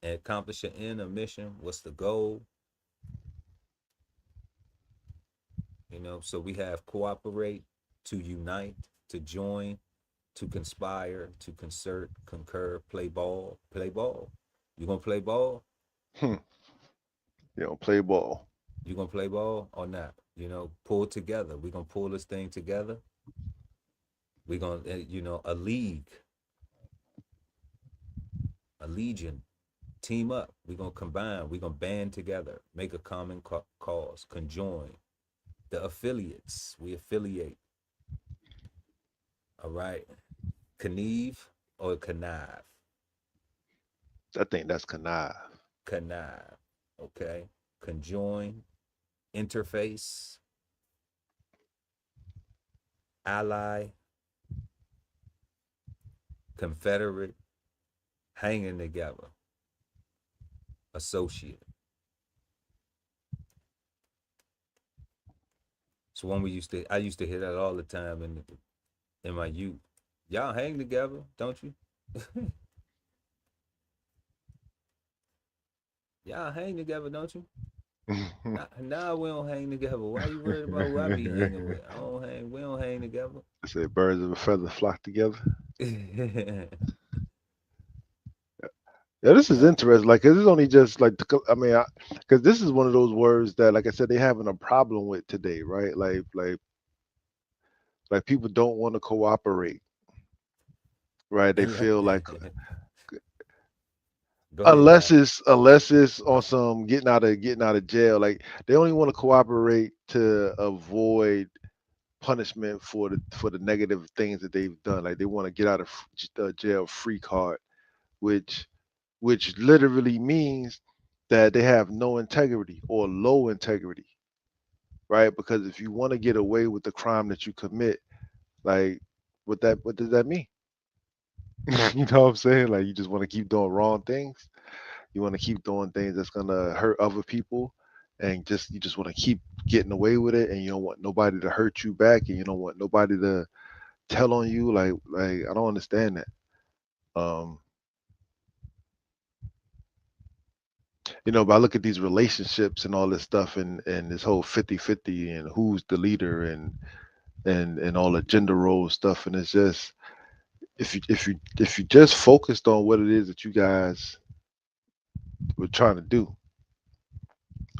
and accomplish an end, a mission. What's the goal? You know, so we have cooperate, to unite, to join, to conspire, to concert, concur, play ball, play ball. You gonna play ball? You don't play ball. You gonna play ball or not? You know, pull together. We gonna pull this thing together. We gonna, you know, a league, a legion, team up. We gonna combine. We gonna band together, make a common cause, conjoin. The affiliates, we affiliate. All right, connive or connive. I think that's connive. Connive. Okay, conjoin, interface, ally, confederate, hanging together. associate. So when I used to hear that all the time in my youth. Y'all hang together, don't you? Y'all hang together, don't you? Nah, we don't hang together. Why you worried about who I be hanging with? I don't hang. We don't hang together. I say birds of a feather flock together. Yeah, this is Yeah. interesting. Like, 'cause this is only just like, I mean, because this is one of those words that, like I said, they having a problem with today, right? Like people don't want to cooperate, right? They feel like Go ahead, Doc. unless it's on some getting out of jail, like they only want to cooperate to avoid punishment for the negative things that they've done. Like they want to get out of jail free card, which literally means that they have no integrity or low integrity, right? Because if you want to get away with the crime that you commit, like what does that mean? You know what I'm saying? Like you just want to keep doing wrong things. You want to keep doing things that's gonna hurt other people, and you just want to keep getting away with it, and you don't want nobody to hurt you back, and you don't want nobody to tell on you. Like I don't understand that. Um, but I look at these relationships and all this stuff, and this whole 50-50 and who's the leader and all the gender role stuff, and it's just if you just focused on what it is that you guys were trying to do,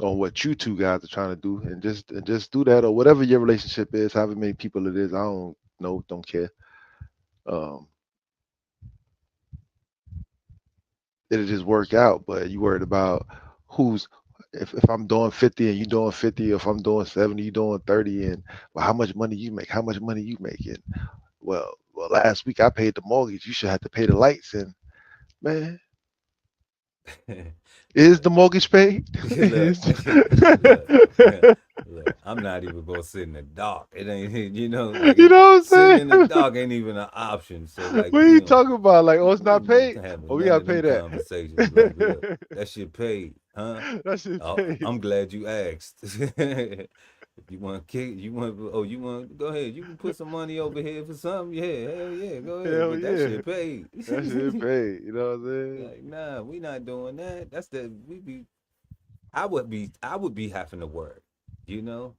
on what you two guys are trying to do, and just do that, or whatever your relationship is, however many people it is, I don't know, don't care. Um, it'll just work out. But you worried about who's if I'm doing 50 and you doing 50, or if I'm doing 70, you doing 30, and well, how much money you make, how much money you making? Well, last week I paid the mortgage. You should have to pay the lights, and man, is the mortgage paid? Look, Is- look, look. I'm not even gonna sit in the dark. It ain't, you know what I'm sitting in the saying? dark ain't even an option. So like, What are you talking about? Like, oh, it's we not ain't paid. having Oh, we none gotta of pay them that. conversations. Like, look, that shit paid, huh? That shit Oh, paid. I'm glad you asked. If you want to kick, you want go ahead. You can put some money over here for something. Yeah, hell yeah, go ahead. Hell But that yeah, shit paid. that shit paid. You know what I'm saying? Like, nah, we not doing that. That's the we be. I would be having to worry. You know,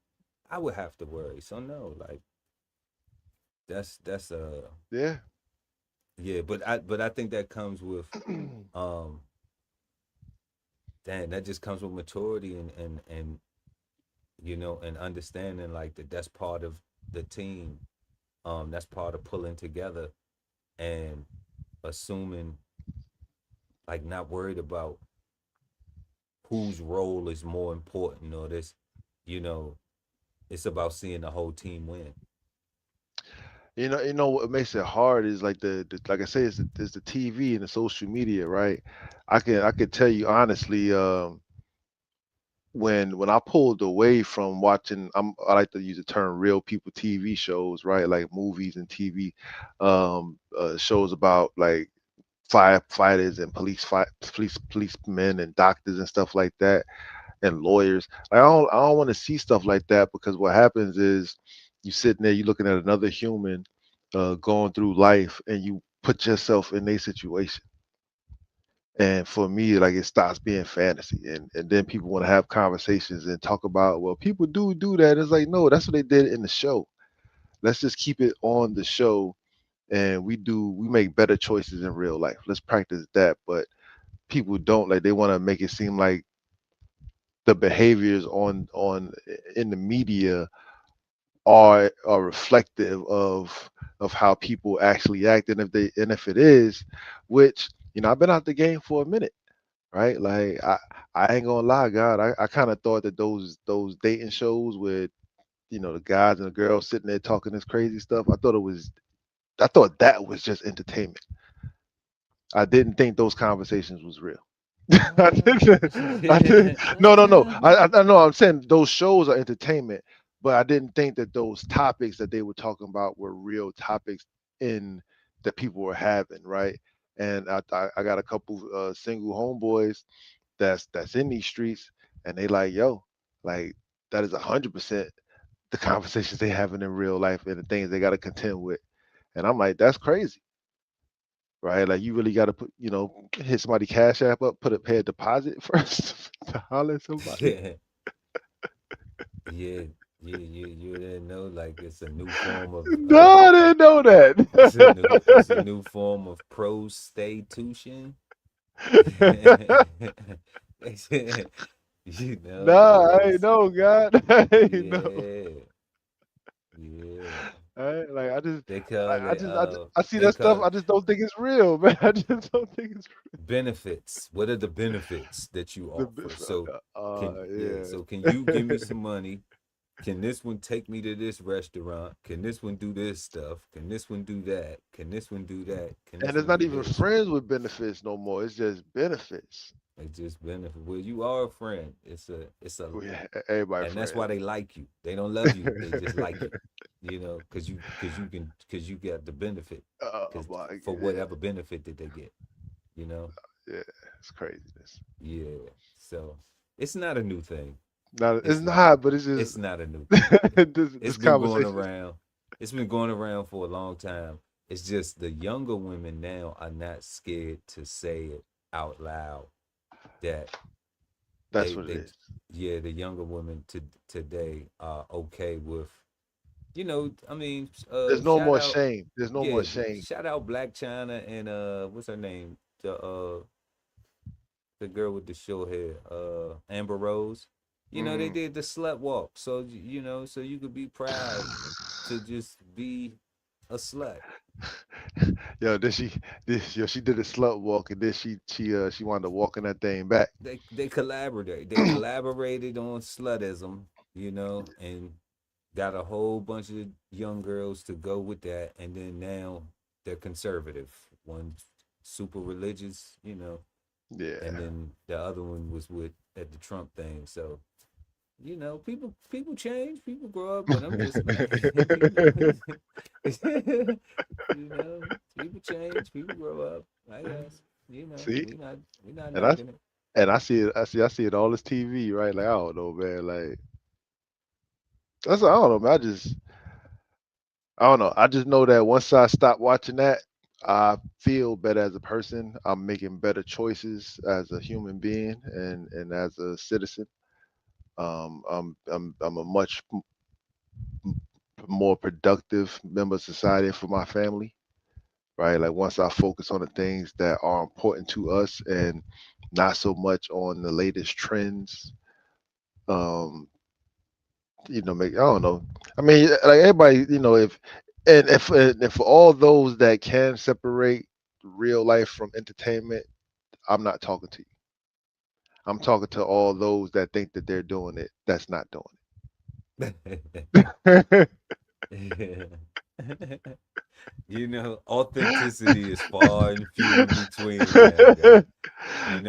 I would have to worry. So no, like that's Yeah. yeah. But I think that comes with um, damn, that just comes with maturity and and understanding like that's part of the team. That's part of pulling together and assuming like not worried about whose role is more important or this, you know, it's about seeing the whole team win. What makes it hard is like like I say, it's the TV and the social media, right? I can tell you honestly, when I pulled away from watching, I like to use the term real people TV shows, right? Like movies and TV shows about like firefighters and policemen and doctors and stuff like that, and lawyers. Like, I don't want to see stuff like that, because what happens is you sitting there, you looking at another human going through life, and you put yourself in their situation. And for me, like, it stops being fantasy, and then people want to have conversations and talk about, well, people do that. It's like, no, that's what they did in the show. Let's just keep it on the show, and we make better choices in real life. Let's practice that. But people don't, like, they want to make it seem like the behaviors on in the media are reflective of how people actually act, and if it is, which, I've been out the game for a minute, right? Like, I ain't gonna lie, God, I kind of thought that those dating shows with, the guys and the girls sitting there talking this crazy stuff, I thought that was just entertainment. I didn't think those conversations was real. I didn't. I didn't. No, no, no. I know. I'm saying those shows are entertainment, but I didn't think that those topics that they were talking about were real topics in that people were having, right? And I got a couple single homeboys that's in these streets, and they like, yo, like that is 100% the conversations they having in real life and the things they got to contend with. And I'm like, that's crazy, right? Like you really got to put, hit somebody cash app up, pay a deposit first to holler at somebody. Yeah, yeah, you didn't know, like, it's a new form of No, I didn't know it's a that. new form of prostitution. You know, Nah, I ain't because know, God. I ain't know. yeah, yeah, Like they call it I see they that stuff. call I just don't think it's real, man. I just don't think it's benefits. What are the benefits that you real. offer? So Yeah. so can you give me some money? Can this one take me to this restaurant? Can this one do this stuff? Can this one do that? Can this one do that? Can And this it's one not do even this? friends with benefits no more. It's just benefits. It just benefit. Well, you are a friend. It's a, Everybody and that's why friends. they like you. They don't love you. They just like you. You know, because you got the benefit. Oh Because my, for yeah, whatever benefit that they get, you know. yeah, it's craziness. Yeah. So it's not a new thing. Not, it's It's not. not, but it's just It's not a new thing. this It's been going conversation. around. It's been going around for a long time. It's just the younger women now are not scared to say it out loud that That's they what it they is. yeah, the younger women today are okay with, I mean, There's no shout more out, shame. There's no more yeah, shame. shout out Black China and what's her name, the girl with the short hair, Amber Rose. They Mm. did the slut walk, so so you could be proud to just be a slut. Yo, she did a slut walk, and then she wound up walking that thing back. They collaborated. They collaborated on slutism, and got a whole bunch of young girls to go with that, and then now they're conservative. One super religious, and Yeah. then the other one was with at the Trump thing. So people change, people grow up, but I'm just like, people change, people grow up. I guess See, we not and I knocking it. and I see it. I see it all this TV, right? Like I don't know, man. Like I don't know, man. I don't know. I just know that once I stop watching that, I feel better as a person. I'm making better choices as a human being and as a citizen. I'm a much more productive member of society for my family, right? Like once I focus on the things that are important to us and not so much on the latest trends. Um, I don't know. I mean, like everybody, if for all those that can separate real life from entertainment, I'm not talking to you. I'm talking to all those that think that they're doing it. That's not doing it. Authenticity is far and few in between now, guy.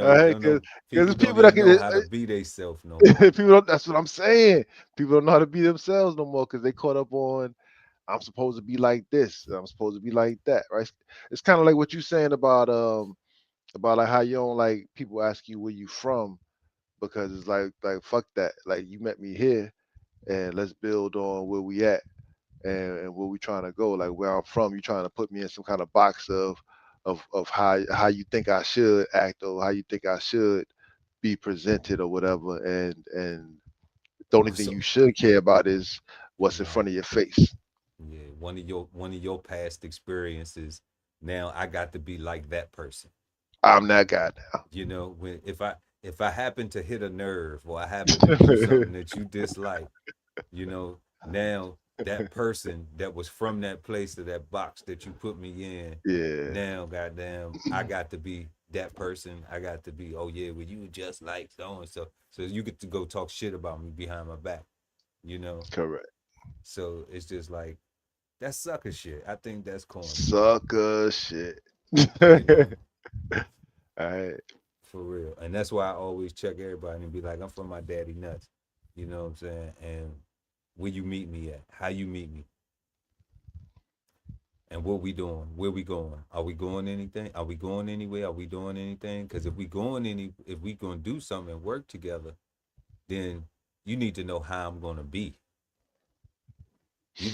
All right, Don't know, because people the don't people that even know can, how to be themselves no more. people don't. That's what I'm saying. People don't know how to be themselves no more because they caught up on. I'm supposed to be like this. I'm supposed to be like that. Right? It's kind of like what you're saying about like how you don't like people ask you where you from because it's like fuck that. Like you met me here and let's build on where we at and where we trying to go. Like where I'm from, you trying to put me in some kind of box of how you think I should act or how you think I should be presented or whatever. And the only thing you So should care about is what's in front right, of your face. yeah, one of your past experiences. Now I got to be like that person. I'm that guy When if I happen to hit a nerve or I happen to do now. something that you dislike, now that person that was from that place or that box that you put me in, Yeah, now goddamn, I got to be that person. I got to be, oh yeah, well you just like so and so. So you get to go talk shit about me behind my back, you know. correct. So it's just like that's sucker shit. I think that's corny, Sucker shit. you know, All right. for real. And that's why I always check everybody and be like, I'm from my daddy nuts. You know what I'm saying? And where you meet me at, how you meet me. And what we doing? Where we going? Are we going anything? Are we going anywhere? Are we doing anything? Because if we gonna do something and work together, then you need to know how I'm gonna be. You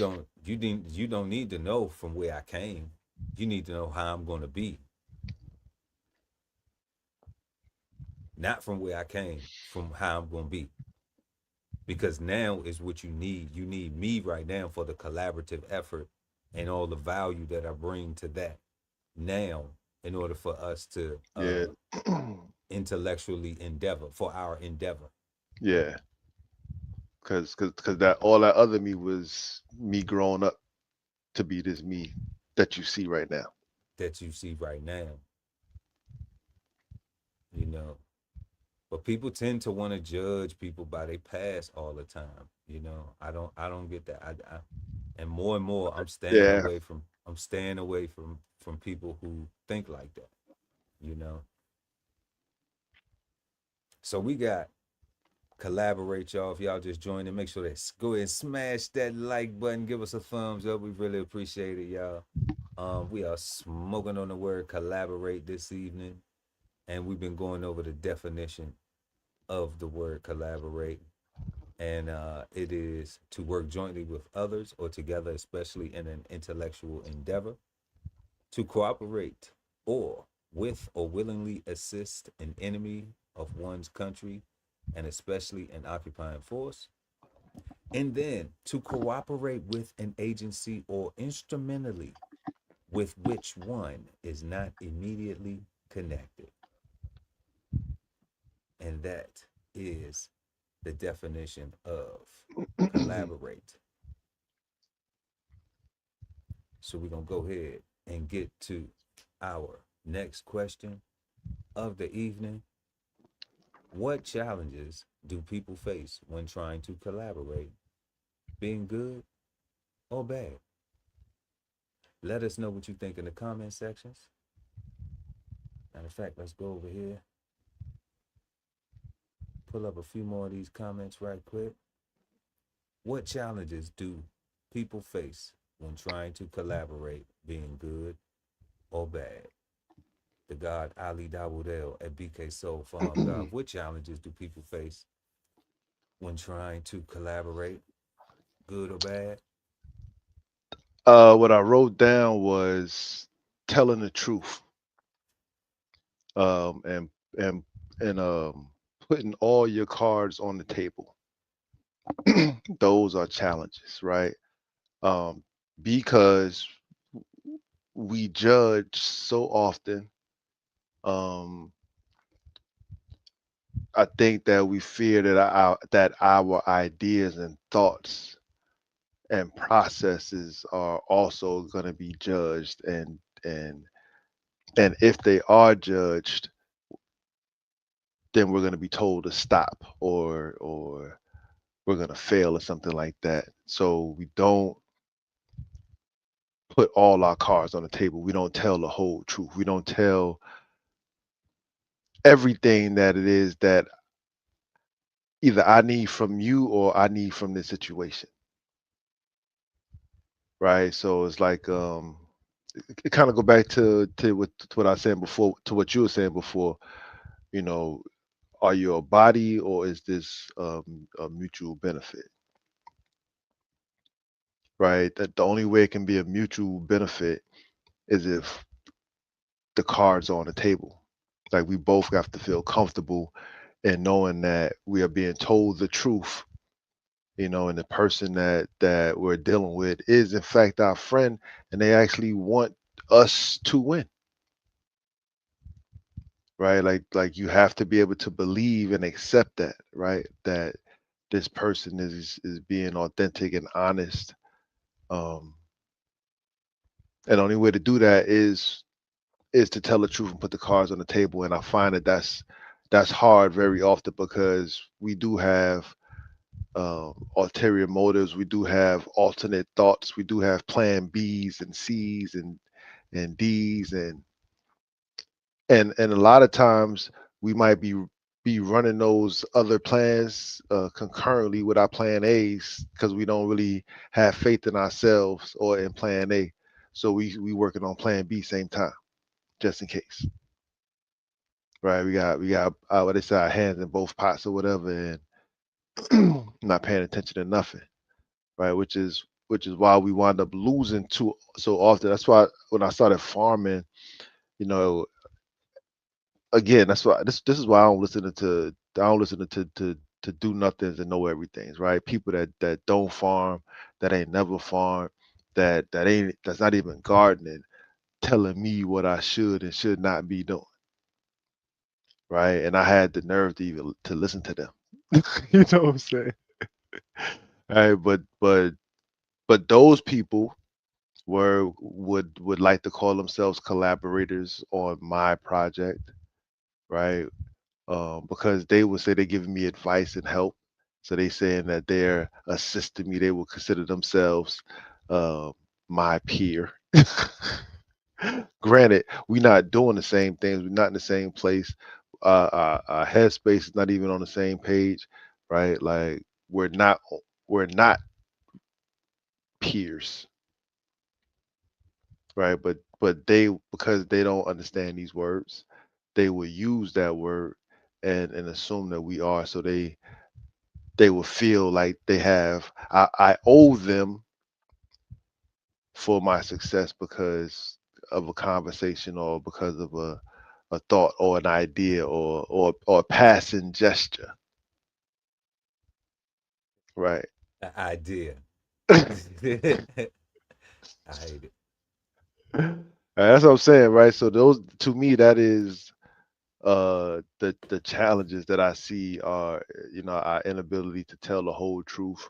don't need to know from where I came. You need to know how I'm gonna be. Not from where I came, from how I'm gonna be. Because now is what you need. You need me right now for the collaborative effort and all the value that I bring to that now in order for us to Yeah. intellectually endeavor for our endeavor Yeah. Cause that all that other me was me growing up to be this me that you see right now. that you see right now, you know. But people tend to want to judge people by their past all the time, you know. I don't get that. And more Yeah. I'm staying away from people who think like that, you know. So we got collaborate, y'all. If y'all just joined in, make sure that go ahead and smash that like button, give us a thumbs up. We really appreciate it, y'all. We are smoking on the word collaborate this evening, and we've been going over the definition of the word collaborate. And it is to work jointly with others or together, especially in an intellectual endeavor, to cooperate or with or willingly assist an enemy of one's country and especially an occupying force, and then to cooperate with an agency or instrumentally with which one is not immediately connected. And that is the definition of collaborate. So we're going to go ahead and get to our next question of the evening. What challenges do people face when trying to collaborate, being good or bad? Let us know what you think in the comment sections. Matter of fact, let's go over here. Pull up a few more of these comments right quick. What challenges do people face when trying to collaborate, being good or bad? The God Ali Dawudel at BK Soul Farm. God, what challenges do people face when trying to collaborate, good or bad? What I wrote down was telling the truth. Um, and and and putting all your cards on the table. Those are challenges, right? Um, because we judge so often. Um, I think that we fear that our ideas and thoughts and processes are also going to be judged, and if they are judged, then we're going to be told to stop, or we're going to fail or something like that. So we don't put all our cards on the table. We don't tell the whole truth. We don't tell everything that it is that either I need from you or I need from this situation. Right. So it's like it kind of go back to what I was saying before, to what you were saying before, you know, are you a body or is this a mutual benefit? Right. That the only way it can be a mutual benefit is if the cards are on the table. Like we both have to feel comfortable in knowing that we are being told the truth, and the person that we're dealing with is in fact our friend, and they actually want us to win, right? Like you have to be able to believe and accept that, right? That this person is being authentic and honest. Um, and the only way to do that is to tell the truth and put the cards on the table. And I find that that's hard very often because we do have ulterior motives. We do have alternate thoughts. We do have plan B's and C's and D's and a lot of times we might be running those other plans concurrently with our plan A's because we don't really have faith in ourselves or in plan A. So we working on plan B same time, just in case. Right. We got what they say, our hands in both pots or whatever, and not paying attention to nothing. Right. Which is why we wind up losing too so often. That's why when I started farming, you know, again, that's why this is why I don't listen to do nothings and know everything's right. People that don't farm, that ain't never farmed, that's not even gardening, telling me what I should and should not be doing. Right. And I had the nerve to even to listen to them. You know what I'm saying? Right. But those people would like to call themselves collaborators on my project, right? Because they would say they're giving me advice and help. So they saying that they're assisting me. They will consider themselves uh, my peer. Granted, we're not doing the same things. We're not in the same place. Our headspace is not even on the same page, right? Like we're not peers, right? But they because they don't understand these words, they will use that word and assume that we are. So they will feel like I owe them for my success because of a conversation or because of a thought or an idea or a passing gesture, right? An idea. I hate it. That's what I'm saying, right? So those to me that is the challenges that I see are our inability to tell the whole truth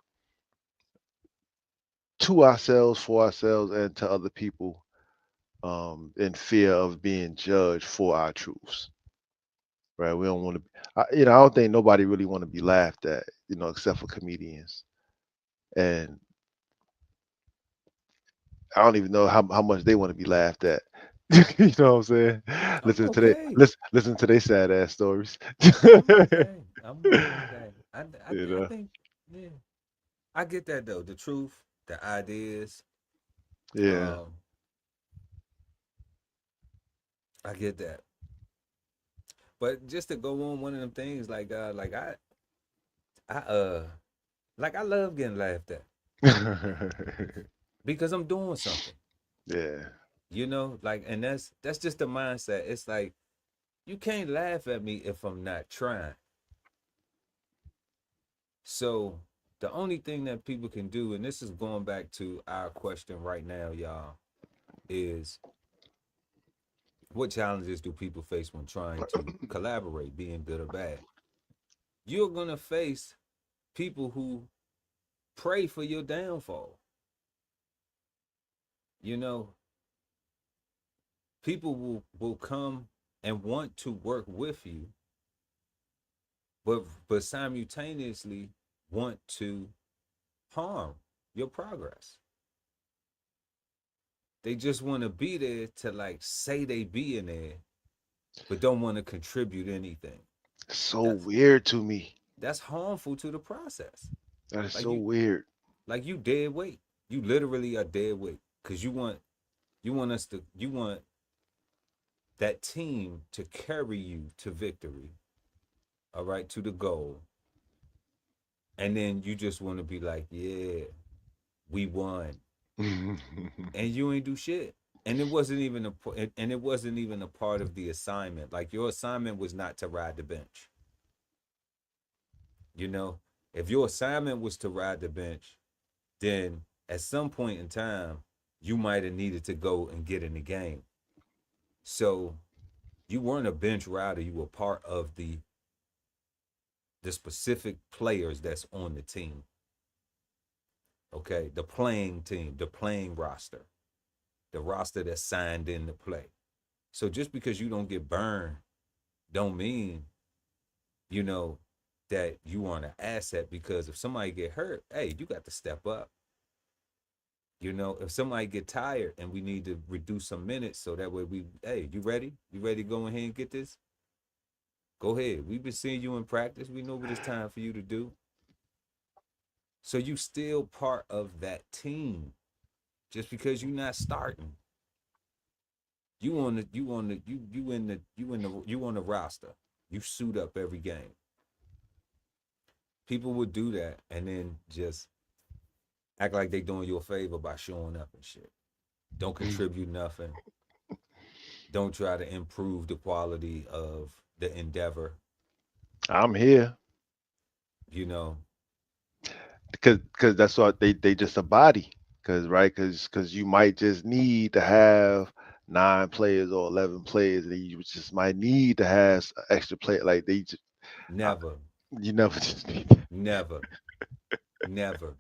to ourselves, for ourselves, and to other people, in fear of being judged for our truths. Right? We don't want to. I don't think nobody really want to be laughed at, except for comedians. And I don't even know how much they want to be laughed at. You know what I'm saying? I'm okay. Listen to their sad ass stories. I'm okay. I'm okay. I You think, yeah, I get that though. The truth, the ideas. Yeah. Um, I get that. But just to go on one of them things, I like I love getting laughed at because I'm doing something. Yeah. Like, and that's just the mindset. It's like you can't laugh at me if I'm not trying. So the only thing that people can do, and this is going back to our question right now, y'all, is what challenges do people face when trying to collaborate, being good or bad? You're gonna face people who pray for your downfall. You know, people will come and want to work with you, but simultaneously want to harm your progress. They just want to be there to like say they be in there, but don't want to contribute anything. So That's weird to me. that's harmful to the process. That is Like so you weird. like you dead weight. You literally are dead weight because you want that team to carry you to victory, all right, to the goal. And then you just want to be like, yeah, we won. And you ain't do shit. And it wasn't even a part of the assignment. Like your assignment was not to ride the bench. You know, if your assignment was to ride the bench, then at some point in time, you might have needed to go and get in the game. So you weren't a bench rider, you were part of the specific players that's on the team. Okay. The playing team, the playing roster, the roster that's signed in to play. So just because you don't get burned, don't mean, you know, that you aren't an asset because if somebody get hurt, hey, you got to step up. If somebody get tired and we need to reduce some minutes so that way hey, you ready? You ready to go ahead and get this? Go ahead. We've been seeing you in practice. We know what it's time for you to do. So you still part of that team. Just because you're not starting, you on the roster. You suit up every game. People would do that and then just act like they doing you a favor by showing up and shit. Don't contribute nothing. Don't try to improve the quality of the endeavor. I'm here You know, because that's what they just a body. Because you might just need to have 9 players or 11 players, and you just might need to have extra player. Like they just, never, you never just need never, never,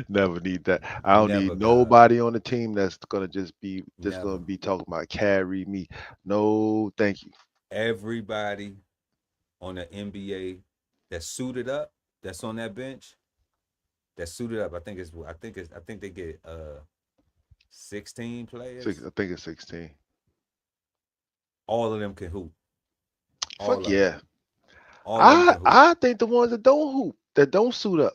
never need that. I don't never, need God, nobody on the team that's gonna never. talking about carry me. No, thank you. Everybody on the NBA that's suited up, that's on that bench, that's suited up. I think they get 16 players. I think it's 16. All of them can hoop. All Fuck of them. yeah. All of them can hoop. I think the ones that don't hoop, that don't suit up,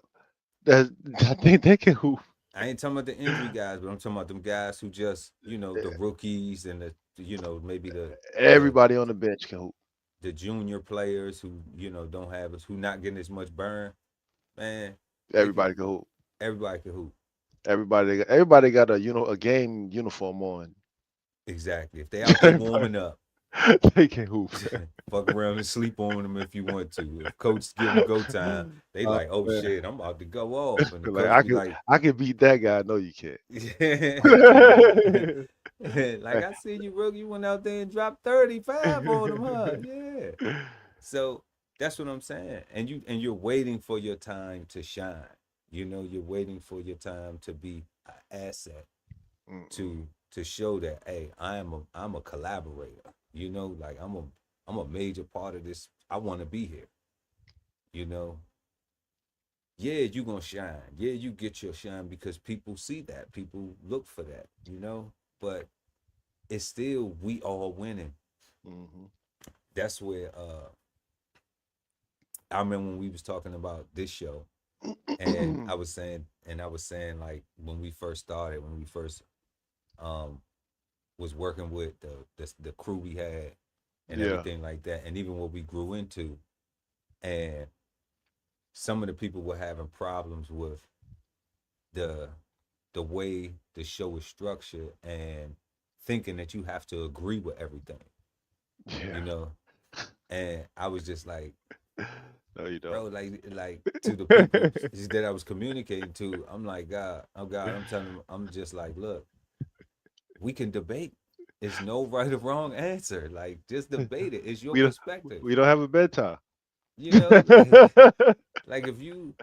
that I think they can hoop. I ain't talking about the injury guys, but I'm talking about them guys who just, the rookies and maybe Everybody on the bench can hoop. the junior players who, don't have us, who not getting as much burn. Man, Everybody can hoop. everybody can hoop. Everybody got a game uniform on. Exactly. If they out there warming up, They can hoop. fuck around and sleep on them if you want to. If coach give them go time, they like, oh man. shit, I'm about to go off. And the Like coach I can beat that guy. No, you can't. like I see you, rookie. You went out there and dropped 35 on them, huh? Yeah. So that's what I'm saying. And you're waiting for your time to shine. You're waiting for your time to be an asset to show that, hey, I'm a collaborator. Like I'm a major part of this. I want to be here. Yeah, you gonna shine. Yeah, you get your shine because people see that. People look for that. But it's still we all winning. Mm-hmm. That's where I remember when we was talking about this show, and I was saying like when we first started, when we first was working with the crew we had and everything like that, and even what we grew into, and some of the people were having problems with the way the show is structured and thinking that you have to agree with everything. Yeah. And I was just like, No, you don't. bro, like to the people that I was communicating to, I'm like, God, I'm telling them, I'm just like, look, we can debate. It's no right or wrong answer. Like, just debate it. It's your perspective. We don't have a bedtime. Like if you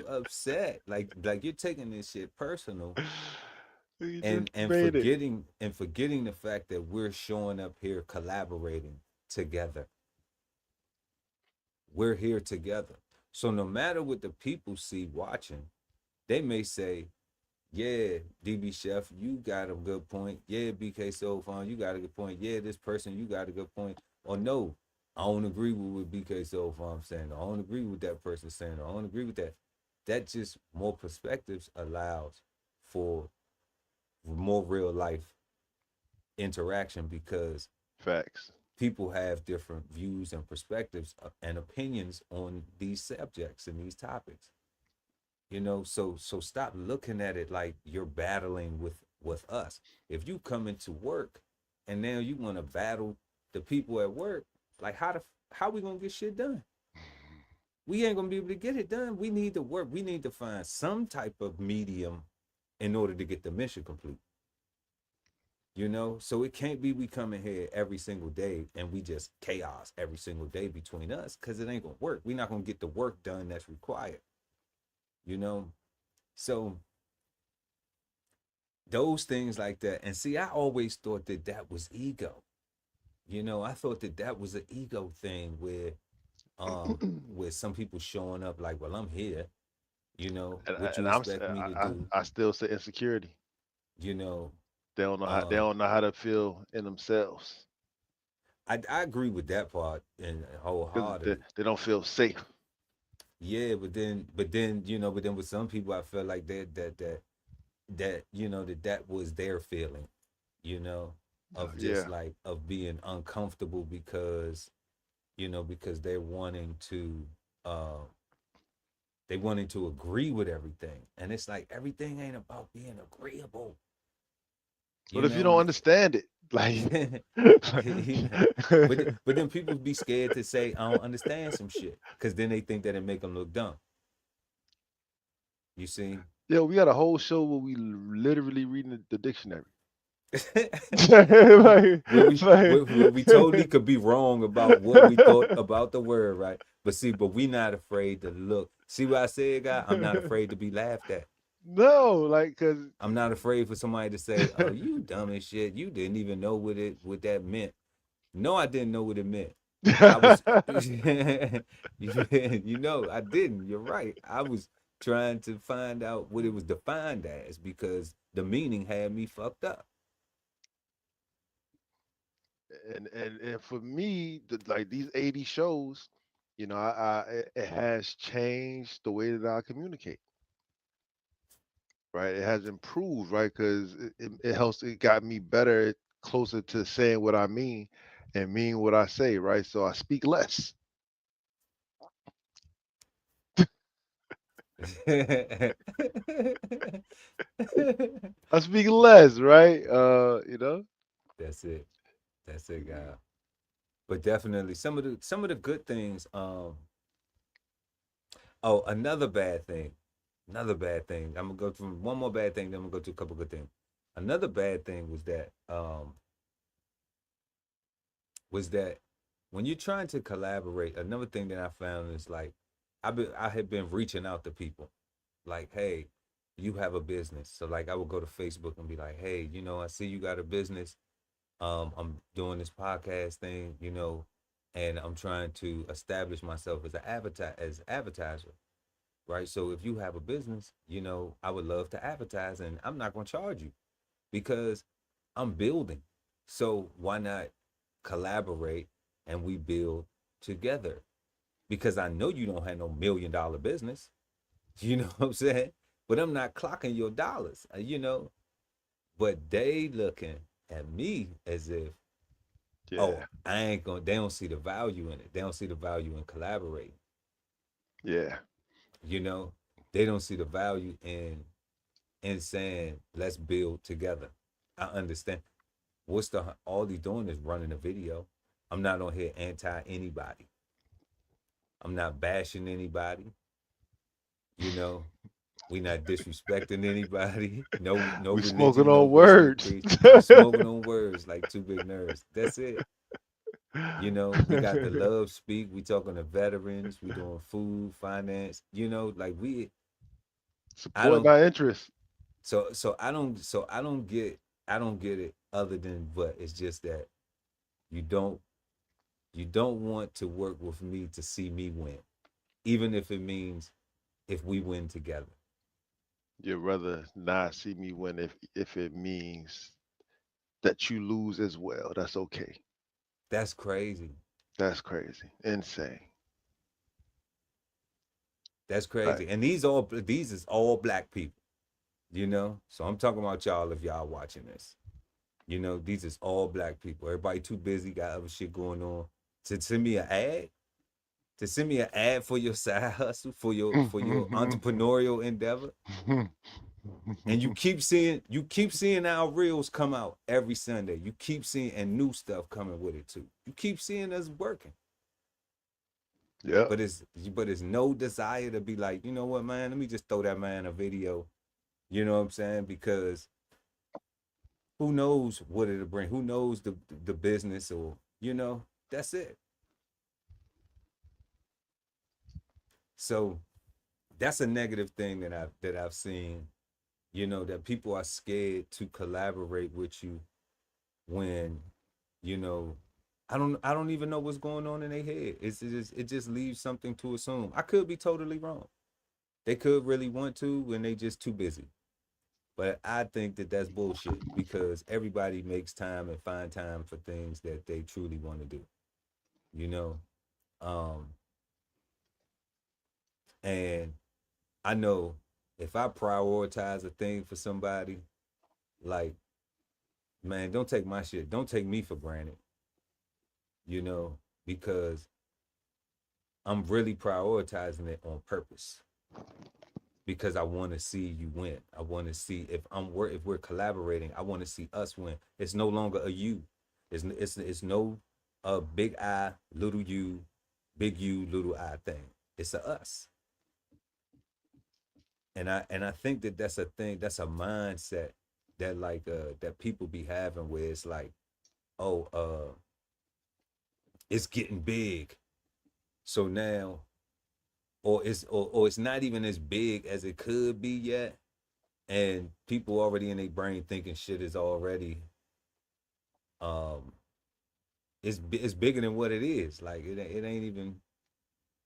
upset, like you're taking this shit personal, and forgetting the fact that we're showing up here collaborating together. We're here together. So no matter what the people see watching, they may say, yeah, DB Chef, you got a good point. Yeah, BK Soul Farm, you got a good point. Yeah, this person, you got a good point. Or no, I don't agree with what BK Soul Farm saying. I don't agree with that person saying. I don't agree with that. That just more perspectives allows for more real life interaction because facts. People have different views and perspectives and opinions on these subjects and these topics. So stop looking at it like you're battling with us. If you come into work and now you want to battle the people at work, like how we gonna get shit done? We ain't gonna be able to get it done. We need to work. We need to find some type of medium in order to get the mission complete. So it can't be we come in here every single day and we just chaos every single day between us, because it ain't gonna work. We're not gonna get the work done that's required. So those things like that. And see, I always thought that was ego. I thought that was an ego thing where some people showing up like, well, I'm here, what you expect me to do. I still say insecurity. They don't know how to feel in themselves. I agree with that part and wholeheartedly. They don't feel safe. Yeah, but then with some people, I feel like that that, you know, that was their feeling, you know, of just Yeah. like of being uncomfortable because, you know, because they wanting to agree with everything. And it's like everything ain't about being agreeable. But You if you know, don't understand it, like, you know, but then people be scared to say I don't understand some shit because then they think that it make them look dumb. You see, yeah, we got a whole show where we literally reading the dictionary. like, where we totally could be wrong about what we thought about the word, right? But see, but we not afraid to look. See what I said, guy? I'm not afraid to be laughed at. no, like, cause I'm not afraid for somebody to say, "Oh, you dumb as shit. You didn't even know what that meant." No, I didn't know what it meant. I was, you know, I didn't. You're right. I was trying to find out what it was defined as because the meaning had me fucked up. and for me, like these 80 shows, it has changed the way that I communicate. Right, it has improved, right? Because it helps. It got me better, closer to saying what I mean, and mean what I say. Right, so I speak less. I speak less, right? That's it. That's it, guy. But definitely some of the good things. Oh, another bad thing. Another bad thing. I'm gonna go from one more bad thing, then I'm gonna go to a couple good things. Another bad thing was that when you're trying to collaborate, another thing that I found is like I had been reaching out to people like, hey, you have a business. So like I would go to Facebook and be like, hey, you know, I see you got a business. I'm doing this podcast thing, you know, and I'm trying to establish myself as as advertiser, right? So if you have a business, you know, I would love to advertise, and I'm not going to charge you because I'm building. So why not collaborate and we build together? Because I know you don't have no $1 million business, you know what I'm saying? But I'm not clocking your dollars, you know. But they looking at me as if, oh, Yeah, I ain't gonna. They don't see the value in it. They don't see the value in collaborating. yeah, You know, they don't see the value in saying let's build together. I understand. What's the all he's doing is running a video. I'm not on here anti anybody. I'm not bashing anybody. You know, we not disrespecting anybody. No we smoking religion, no on race, no words. creed. We smoking on words like two big nerds. That's it. You know, we got the love speak. We talking to veterans. We doing food, finance. You know, like I Supporting don't. our interests. I don't get it. Other than, but it's just that you don't you don't want to work with me to see me win, even if it means if we win together. You'd rather not see me win if it means that you lose as well. That's okay. That's crazy. That's crazy. Insane. That's Like, crazy. And these is all black people. You know, so I'm talking about y'all if y'all watching this. You know, these is all black people. Everybody too busy, got other shit going on. To send me an ad, to send me an ad for your side hustle, for your entrepreneurial endeavor. And you keep seeing our reels come out every Sunday. You keep seeing and new stuff coming with it too. You keep seeing us working. yeah. But it's no desire to be like, you know what, man, let me just throw that man a video. You know what I'm saying? Because who knows what it'll bring? Who knows the business or that's it. So that's a negative thing that I've seen, that people are scared to collaborate with you when, you know, I don't even know what's going on in their head. It just leaves something to assume. I could be totally wrong. They could really want to when they just too busy. But I think that that's bullshit because everybody makes time and find time for things that they truly want to do, you know? Um, and I know if I prioritize a thing for somebody, like, man, don't take my shit. Don't take me for granted, you know, because I'm really prioritizing it on purpose. Because I want to see you win. I want to see if we're collaborating. I want to see us win. It's no longer a you. It's no big I, little you, big you, little I thing. It's a us. And I think that that's a thing. That's a mindset that that people be having where it's like, oh, it's getting big. So now, or it's not even as big as it could be yet, and people already in their brain thinking shit is already it's bigger than what it is. Like it ain't even.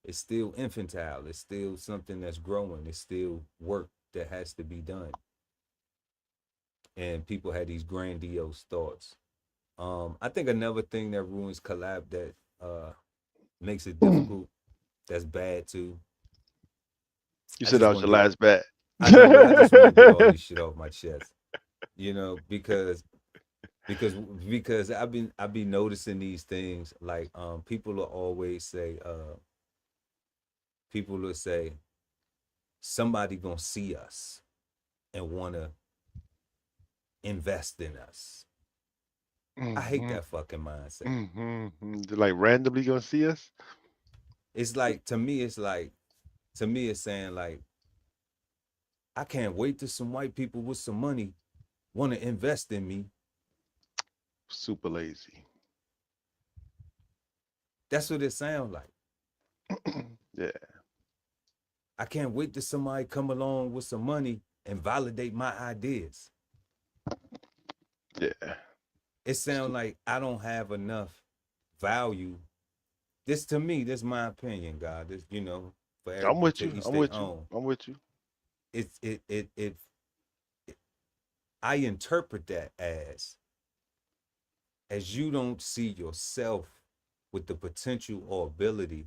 It's still infantile. It's still something that's growing. It's still work that has to be done. And people had these grandiose thoughts. I think another thing that ruins collab that makes it difficult, that's bad too. You said that was your last bet. I know, but I just want to get all this shit off my chest. You know, because I've been noticing these things. Like people will always say, somebody gonna see us and wanna invest in us. I hate that fucking mindset. They're like randomly gonna see us. It's like to me it's saying like, I can't wait till some white people with some money want to invest in me. Super lazy. That's what it sounds like. Yeah. I can't wait till somebody come along with some money and validate my ideas. Yeah. It sounds like I don't have enough value. This to me, this is my opinion, God. This, you know, for I'm with you. each I'm their with own. you. I'm with you. I interpret that as you don't see yourself with the potential or ability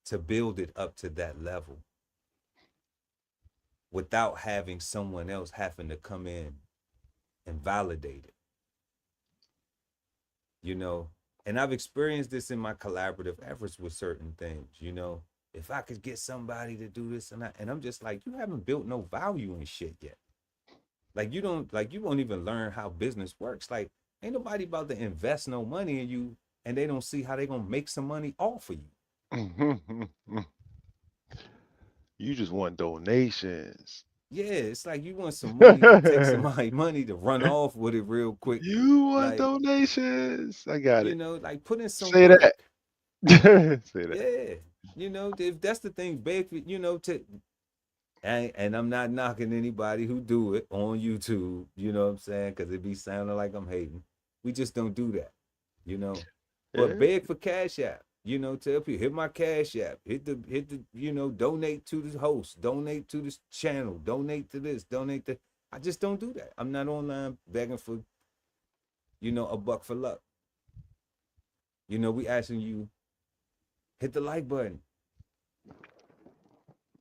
to build it up to that level without having someone else having to come in and validate it. You know, and I've experienced this in my collaborative efforts with certain things, you know. If I could get somebody to do this and I'm just like, you haven't built no value in shit yet. Like you won't even learn how business works. Like ain't nobody about to invest no money in you and they don't see how they gonna make some money off of you. You just want donations. Yeah, it's like you want some money to take somebody's money to run off with it real quick. You want like, donations. I got it. You know, like put in some Say work. That. Say that. Yeah. You know, if that's the thing, big, you know, and I'm not knocking anybody who do it on YouTube, you know what I'm saying? Because it be sounding like I'm hating. We just don't do that, you know. But Yeah. beg for Cash App, you know, tell people, hit my Cash App, hit the, you know, donate to the host, donate to this channel, donate to this, donate to. I just don't do that. I'm not online begging for, you know, a buck for luck. You know, we asking you, hit the like button.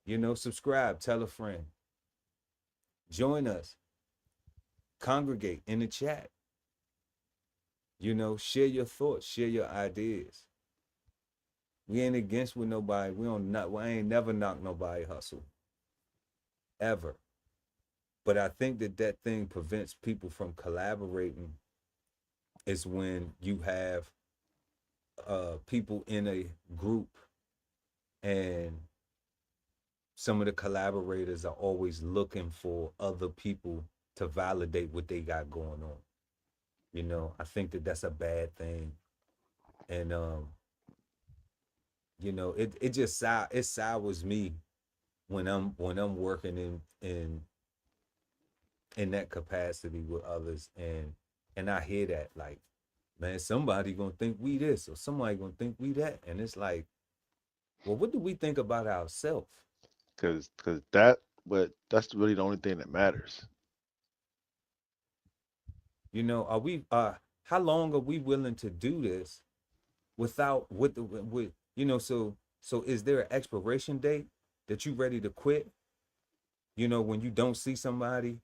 You know, subscribe, tell a friend. Join us. Congregate in the chat. You know, share your thoughts, share your ideas. We ain't against with nobody. We ain't never knock nobody hustle. Ever. But I think that thing prevents people from collaborating is when you have people in a group and some of the collaborators are always looking for other people to validate what they got going on. You know, I think that's a bad thing. And you know, it sours me when I'm working in that capacity with others and I hear that like, man, somebody gonna think we this or somebody gonna think we that. And it's like, well, what do we think about ourselves? Cause that's really the only thing that matters. You know, are we how long are we willing to do this without with you know, so is there an expiration date that you ready to quit? You know, when you don't see somebody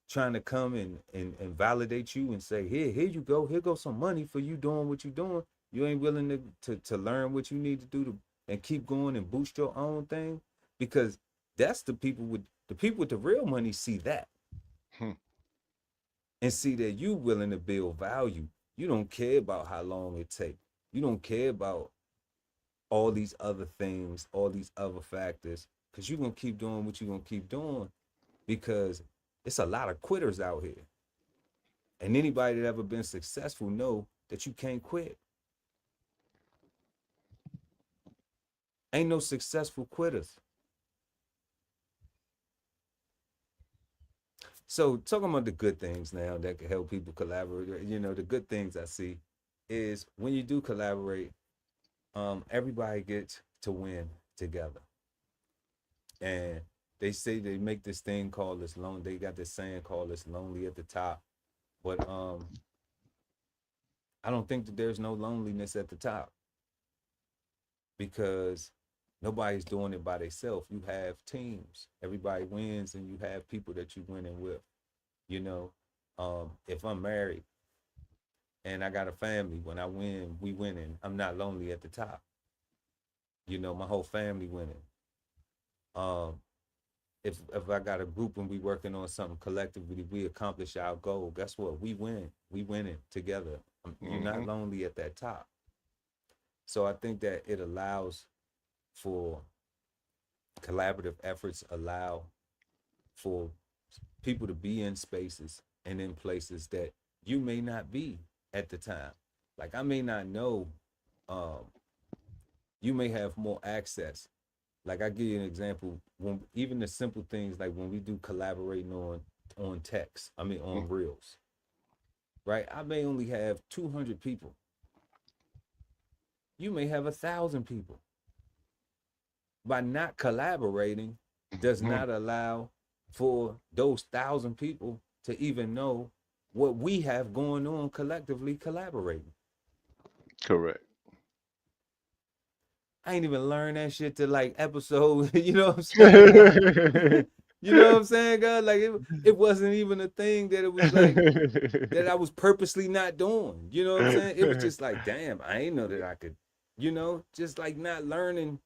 trying to come and validate you and say, here you go, here goes some money for you doing what you're doing. You ain't willing to learn what you need to do and keep going and boost your own thing, because that's the people with the real money see that and see that you willing to build value. You don't care about how long it takes. You don't care about all these other things, all these other factors, because you're gonna keep doing what you're gonna keep doing, because it's a lot of quitters out here. And anybody that ever been successful know that you can't quit. Ain't no successful quitters. So talking about the good things now that can help people collaborate, you know, the good things I see is when you do collaborate, everybody gets to win together. And they say they make this thing called this lone. They got this saying called "it's lonely at the top," but I don't think that there's no loneliness at the top, because nobody's doing it by themselves. You have teams. Everybody wins, and you have people that you winning with. You know, if I'm married and I got a family, when I win, we winning. I'm not lonely at the top. You know, my whole family winning. If I got a group and we working on something collectively, we accomplish our goal. Guess what? We win. We winning together. You're not lonely at that top. So I think that it allows for collaborative efforts, allow for people to be in spaces and in places that you may not be at the time. Like I may not know, you may have more access. Like I give you an example, when even the simple things like when we do collaborating on text, on reels, right? I may only have 200 people. You may have 1,000 people. By not collaborating does not allow for those 1,000 people to even know what we have going on collectively collaborating. Correct. I ain't even learned that shit to like episode, you know what I'm saying? You know what I'm saying, God? Like it wasn't even a thing that it was like that I was purposely not doing. You know what I'm saying? It was just like, damn, I ain't know that I could, you know, just like not learning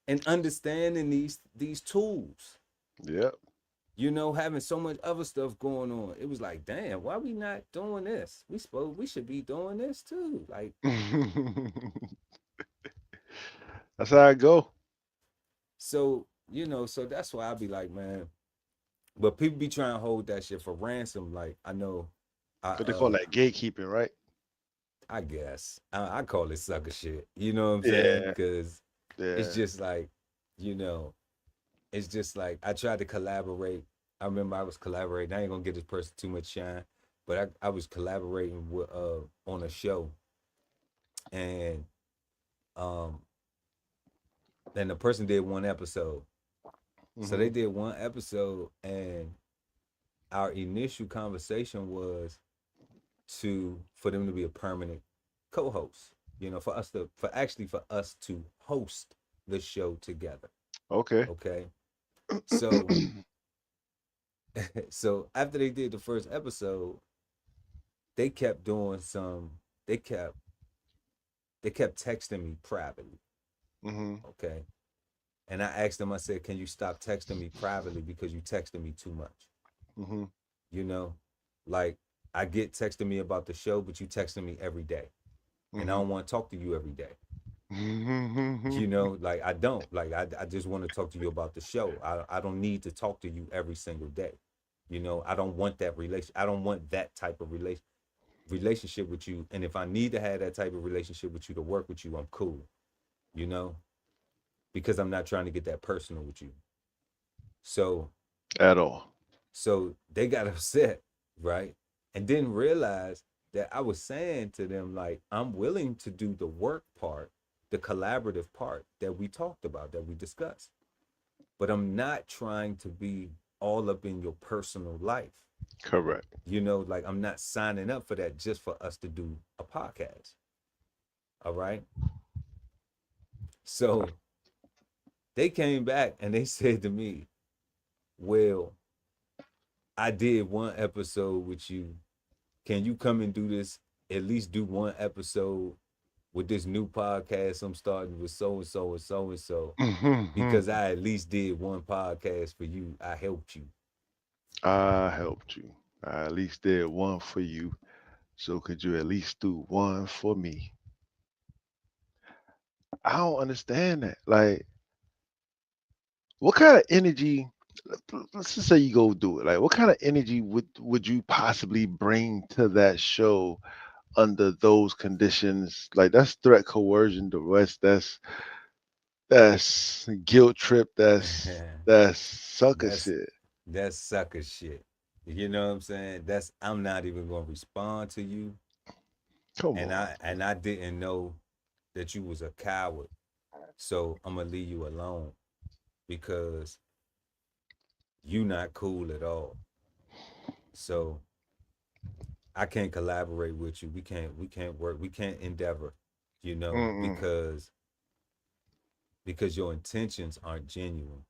and understanding these tools. Yep. You know, having so much other stuff going on. It was like, damn, why we not doing this? We should be doing this too. Like That's how I go. so, you know, so that's why I be like, man. But people be trying to hold that shit for ransom. Like, I know But they call that gatekeeping, right? I guess. I call it sucker shit. You know what I'm saying? Yeah. Because Yeah. it's just like, you know, it's just like I tried to collaborate. I remember I was collaborating. I ain't gonna give this person too much shine, but I was collaborating with on a show, and the person did one episode. So they did one episode, and our initial conversation was for them to be a permanent co-host. You know, for us to host the show together. Okay. Okay. So so after they did the first episode, they kept texting me privately. Okay. And I asked them, I said, can you stop texting me privately because you texting me too much? You know, like I get texting me about the show, but you texting me every day. And I don't want to talk to you every day. You know, like I don't. Like I just want to talk to you about the show. I don't need to talk to you every single day. You know, I don't want that I don't want that type of relationship with you. And if I need to have that type of relationship with you to work with you, I'm cool. You know? Because I'm not trying to get that personal with you. So At all. So they got upset, right? And didn't realize that I was saying to them, like, I'm willing to do the work part, the collaborative part that we talked about, that we discussed. But I'm not trying to be all up in your personal life. Correct. You know, like I'm not signing up for that just for us to do a podcast. All right. So they came back and they said to me, well, I did one episode with you. Can you come and do this? At least do one episode with this new podcast I'm starting with so and so and so and so. Because I at least did one podcast for you. I helped you. I helped you. I at least did one for you. So could you at least do one for me? I don't understand that. Like, what kind of energy? Let's just say you go do it. Like, what kind of energy would you possibly bring to that show under those conditions? Like, that's threat, coercion, duress. That's guilt trip. That's sucker That's shit. that's sucker shit. You know what I'm saying? I'm not even gonna respond to you. Come And on. I didn't know that you was a coward. So I'm gonna leave you alone because you not cool at all. So I can't collaborate with you. We can't work. We can't endeavor, Mm-mm. because your intentions aren't genuine.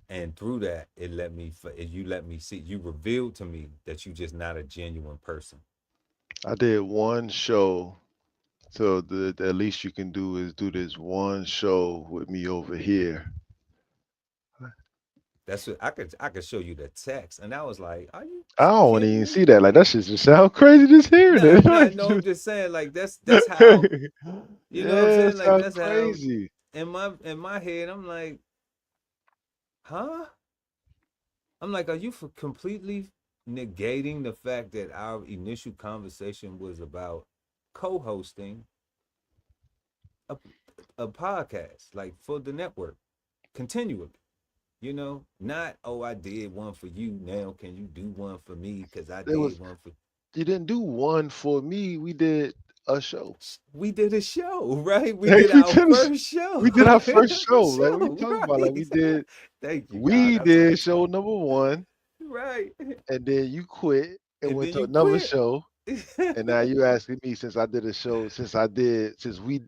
And through that, you let me see, you revealed to me that you just not a genuine person. I did one show. So the least you can do is do this one show with me over here. That's what I could show you the text, and I was like, "Are you I don't want to kidding even me?" see that. Like that shit just sound crazy just hearing Nah, it. nah, Like, no. I'm just saying, like that's how you know what I'm yeah, it saying. Like sounds that's how crazy. in my head, I'm like, huh? I'm like, are you for completely negating the fact that our initial conversation was about co-hosting a, a podcast, like for the network, continually? Not, oh, I did one for you. Now can you do one for me? Because I There did was one for. You didn't do one for me. We did a show. We did a show, right? We Like did we our did, first show. we did our first show. Like what you Show, talking about? Like right? Thank you, God. we I'm so did show sorry. number one, Right. and then you quit and And went then to you another quit. show, and now you asking me since I did a show, since we,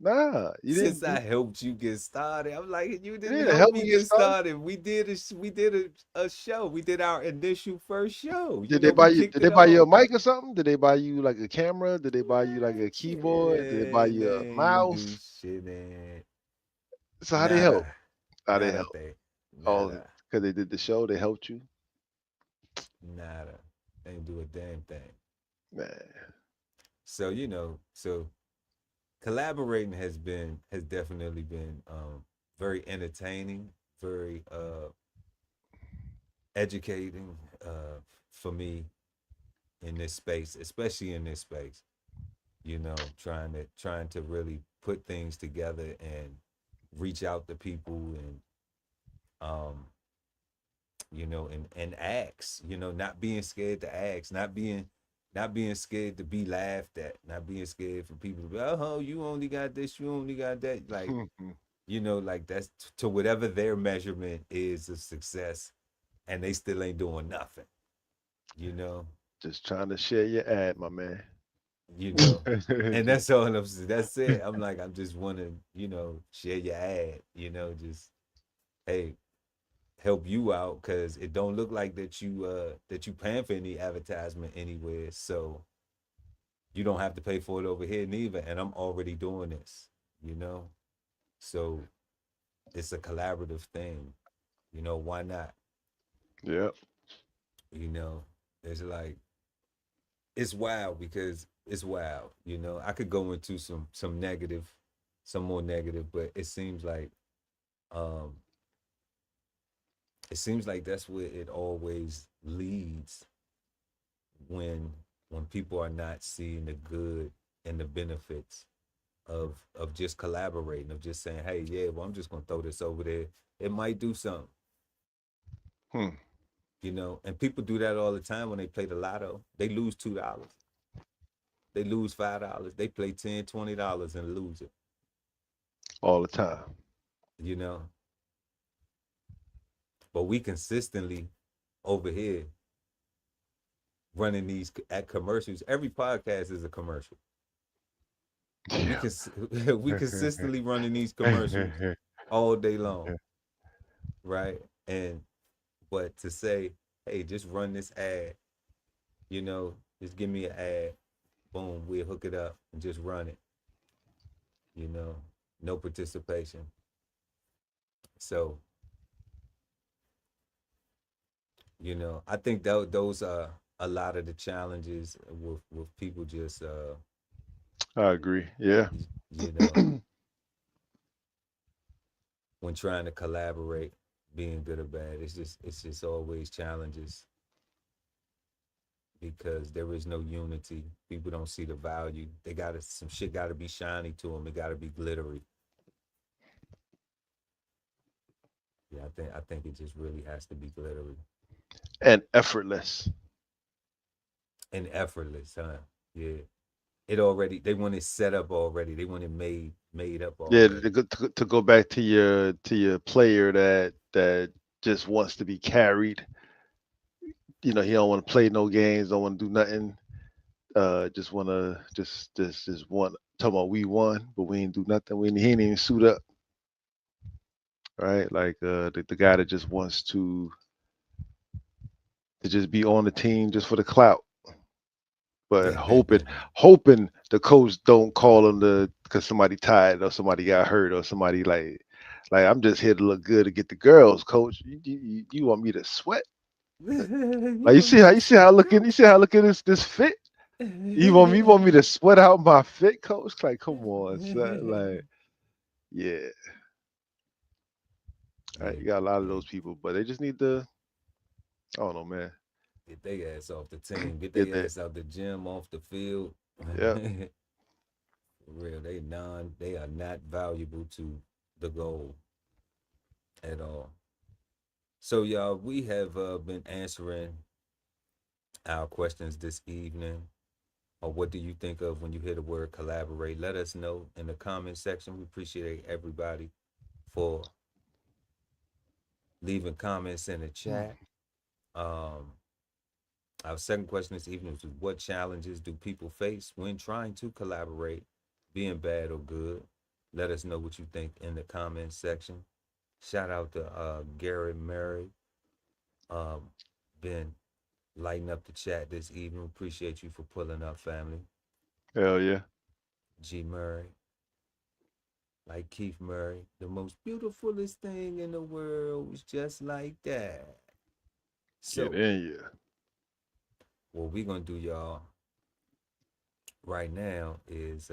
nah, you Since didn't do, I helped you get started, I'm like, you you didn't didn't help help me me get get started. started. We did a show. We did our initial first show. Did they We buy you? kicked Did they it buy you off. a mic or something? Did they buy you like a camera? Did they buy you like a keyboard? Did they buy Shit, you a they ain't do mouse? shit, man. So how they help? Nada. How they Not a help? thing. Oh, Nada. because they did the show, they helped you. Nada. They ain't do a damn thing. Man, So, so collaborating has definitely been very entertaining, very educating for me in this space, especially in this space. Trying to really put things together and reach out to people and um and ask, not being scared to ask, not being scared to be laughed at, not being scared for people to be, oh, you only got this, you only got that. Like, like that's to whatever their measurement is of success, and they still ain't doing nothing, you know, just trying to share your ad, my man. you know. And that's all I'm saying. That's it. I'm like, I'm just wanna, share your ad, just hey, help you out because it don't look like that you paying for any advertisement anywhere. So you don't have to pay for it over here neither. And I'm already doing this, you know? So it's a collaborative thing. Why not? Yep. You know, it's like it's wild because it's wild. I could go into some negative, some more negative, but um it seems like that's where it always leads when people are not seeing the good and the benefits of just collaborating, of just saying, hey, yeah, well, I'm just gonna throw this over there. It might do something, Hmm. and people do that all the time when they play the lotto. They lose $2. They lose $5. They play $10, $20 and lose it, All the time. you know. But we consistently over here running these at commercials. Every podcast is a commercial. We Yeah. can we consistently running these commercials all day long, right? And But to say, hey, just run this ad, just give me an ad, boom, we'll hook it up and just run it. No participation. So, I think those are a lot of the challenges with people just I agree. Yeah. When trying to collaborate, being good or bad, it's just always challenges because there is no unity. People don't see the value. Some shit gotta be shiny to them. It gotta be glittery. Yeah, I think it just really has to be glittery And effortless. and effortless, huh? Yeah. They want it set up already. They want it made up Yeah, already. to go back to your player that just wants to be carried. He don't want to play no games, don't want to do nothing. Just wanna just want talking about we won, but we ain't do nothing. He ain't even suit up, right? Like the guy that just wants to just be on the team just for the clout, but hoping the coach don't call him because somebody tired or somebody got hurt or somebody like I'm just here to look good to get the girls, coach. You want me to sweat? Like you see how I look in this fit? You want me to sweat out my fit, coach? Like, come on, son. Like, yeah. Right, you got a lot of those people, but they just need to. I don't know, man. Get their ass off the team. Get Get their that. ass out the gym, off the field. Yeah. For real, they are not valuable to the goal at all. So y'all, we have been answering our questions this evening. Or what do you think of when you hear the word collaborate? Let us know in the comment section. We appreciate everybody for leaving comments in the chat. Our second question this evening is, what challenges do people face when trying to collaborate, being bad or good? Let us know what you think in the comment section. Shout out to Gary Murray. Been lighting up the chat this evening. Appreciate you for pulling up, family. Hell yeah. G Murray. Like Keith Murray, the most beautifulest thing in the world was just like that. So, Get in here. what we gonna do, y'all, right now is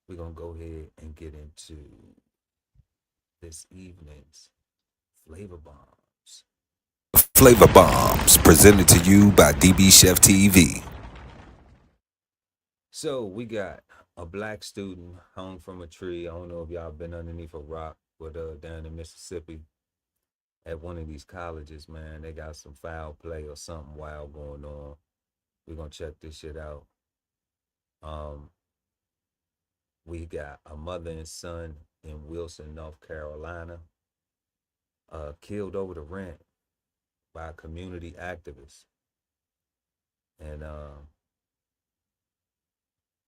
we're gonna go ahead and get into this evening's Flavor Bombs. Flavor Bombs, presented to you by DBCHEFTV. So we got a black student hung from a tree. I don't know if y'all been underneath a rock, but down in Mississippi at one of these colleges, man, they got some foul play or something wild going on. We're gonna check this shit out. We got a mother and son in Wilson, North Carolina, killed over the rent by a community activist. And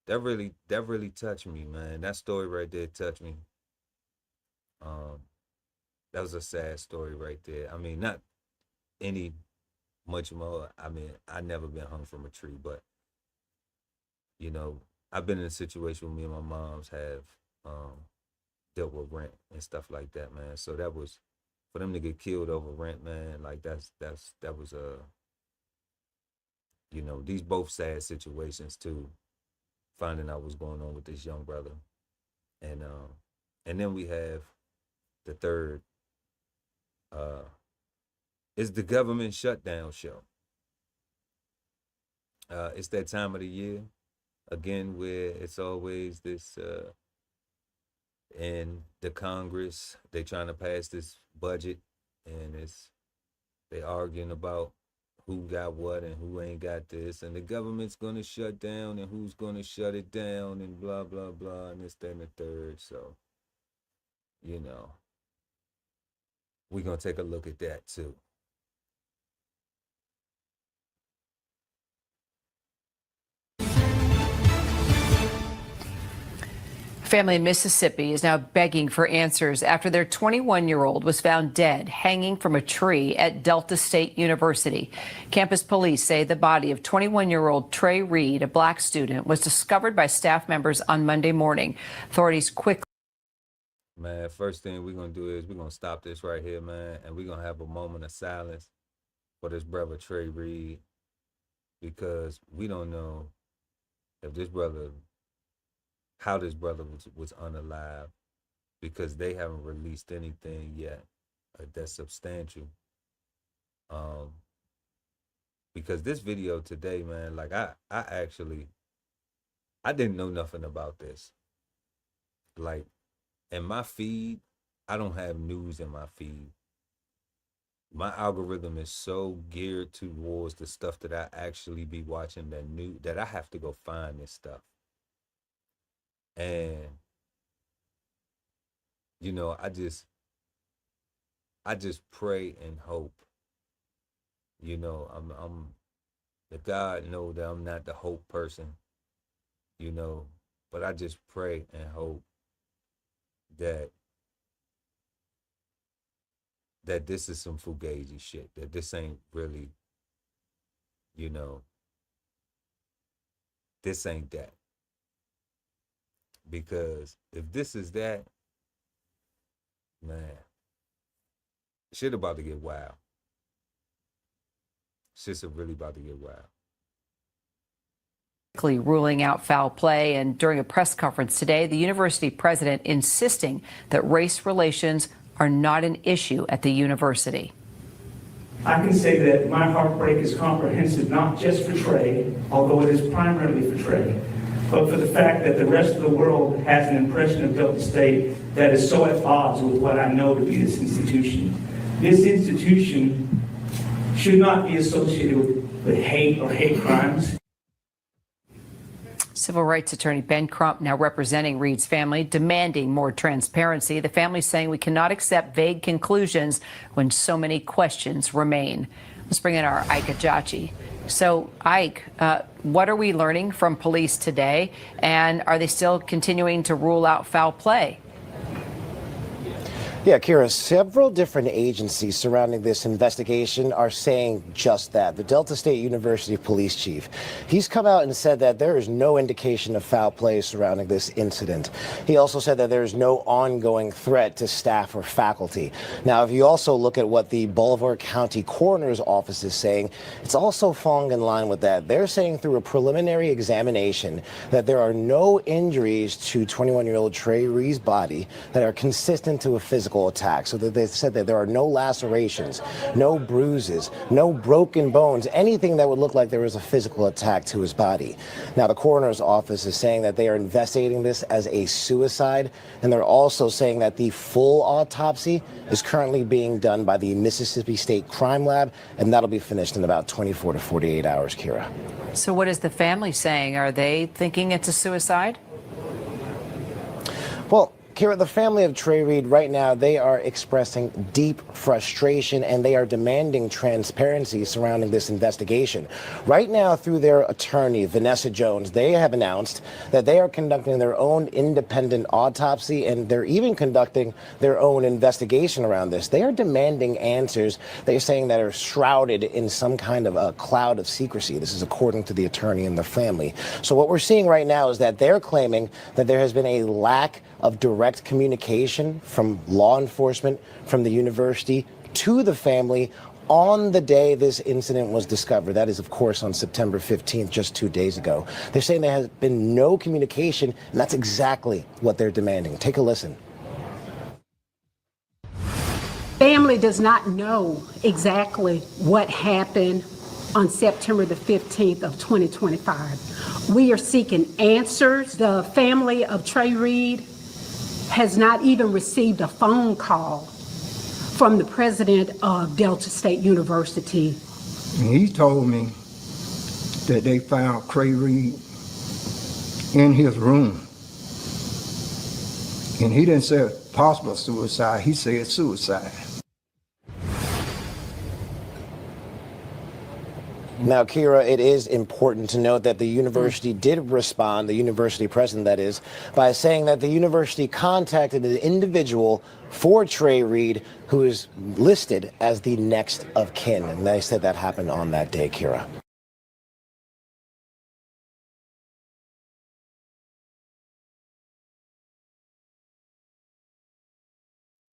that really touched me, man. That story right there touched me. That was a sad story right there. I mean, not any much more. I mean, I never been hung from a tree, but I've been in a situation where me and my moms have dealt with rent and stuff like that, man. So that was, for them to get killed over rent, man, like that was these both sad situations too. Finding out what's going on with this young brother. And then we have the third, is the government shutdown show. It's that time of the year, again, where it's always this, in the Congress, they trying to pass this budget, and they arguing about who got what and who ain't got this, and the government's gonna shut down, and who's gonna shut it down, and blah, blah, blah, and this, that, and the third. So, we're gonna take a look at that too. Family in Mississippi is now begging for answers after their 21-year-old was found dead hanging from a tree at Delta State University. Campus police say the body of 21-year-old Trey Reed, a black student, was discovered by staff members on Monday morning. Authorities quickly. Man, first thing we're going to do is we're going to stop this right here, man, and we're going to have a moment of silence for this brother Trey Reed, because we don't know if this brother, how this brother was unalive, because they haven't released anything yet that's substantial. Because this video today, man, like I didn't know nothing about this. Like, in my feed, I don't have news in my feed. My algorithm is so geared towards the stuff that I actually be watching that I have to go find this stuff. And, you know, I just pray and hope. You know, I'm the God know that I'm not the hope person, you know, but I just pray and hope that this is some fugazi shit, that this ain't really, you know, this ain't that. Because if this is that, man, shit about to get wild. Shit's really about to get wild. Ruling out foul play, and during a press conference today, the university president insisting that race relations are not an issue at the university. I can say that my heartbreak is comprehensive, not just for Trey, although it is primarily for Trey, but for the fact that the rest of the world has an impression of Delta State that is so at odds with what I know to be this institution. This institution should not be associated with hate or hate crimes. Civil rights attorney Ben Crump, now representing Reed's family, demanding more transparency. The family saying we cannot accept vague conclusions when so many questions remain. Let's bring in our Ike Ajachi. So, Ike, what are we learning from police today? And are they still continuing to rule out foul play? Yeah, Kira, several different agencies surrounding this investigation are saying just that. The Delta State University police chief, he's come out and said that there is no indication of foul play surrounding this incident. He also said that there is no ongoing threat to staff or faculty. Now, if you also look at what the Bolivar County Coroner's Office is saying, it's also falling in line with that. They're saying through a preliminary examination that there are no injuries to 21-year-old Trey Reed's body that are consistent to a physical attack. So that they said that there are no lacerations, no bruises, no broken bones, anything that would look like there was a physical attack to his body. Now, the coroner's office is saying that they are investigating this as a suicide, and they're also saying that the full autopsy is currently being done by the Mississippi State Crime Lab, and that'll be finished in about 24 to 48 hours, Kira. So what is the family saying? Are they thinking it's a suicide? Well, Kira, the family of Trey Reed right now, they are expressing deep frustration and they are demanding transparency surrounding this investigation. Right now, through their attorney, Vanessa Jones, they have announced that they are conducting their own independent autopsy and they're even conducting their own investigation around this. They are demanding answers, they're saying, that are shrouded in some kind of a cloud of secrecy. This is according to the attorney and the family. So what we're seeing right now is that they're claiming that there has been a lack of direct communication from law enforcement, from the university to the family on the day this incident was discovered. That is, of course, on September 15th, just 2 days ago. They're saying there has been no communication, and that's exactly what they're demanding. Take a listen. Family does not know exactly what happened on September the 15th of 2025. We are seeking answers. The family of Trey Reed has not even received a phone call from the president of Delta State University. He told me that they found Trey Reed in his room. And he didn't say possible suicide, he said suicide. Now, Kira, it is important to note that the university did respond, the university president that is, by saying that the university contacted an individual for Trey Reed who is listed as the next of kin. And they said that happened on that day, Kira.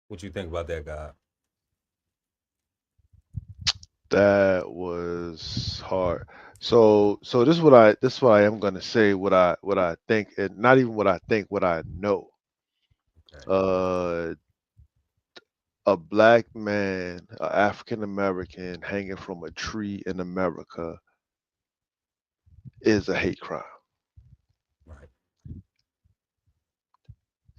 What you think about that, guy? That was hard. So this is what I am gonna say. What I think, and not even what I think. What I know. Okay. A black man, an African American, hanging from a tree in America is a hate crime. Right.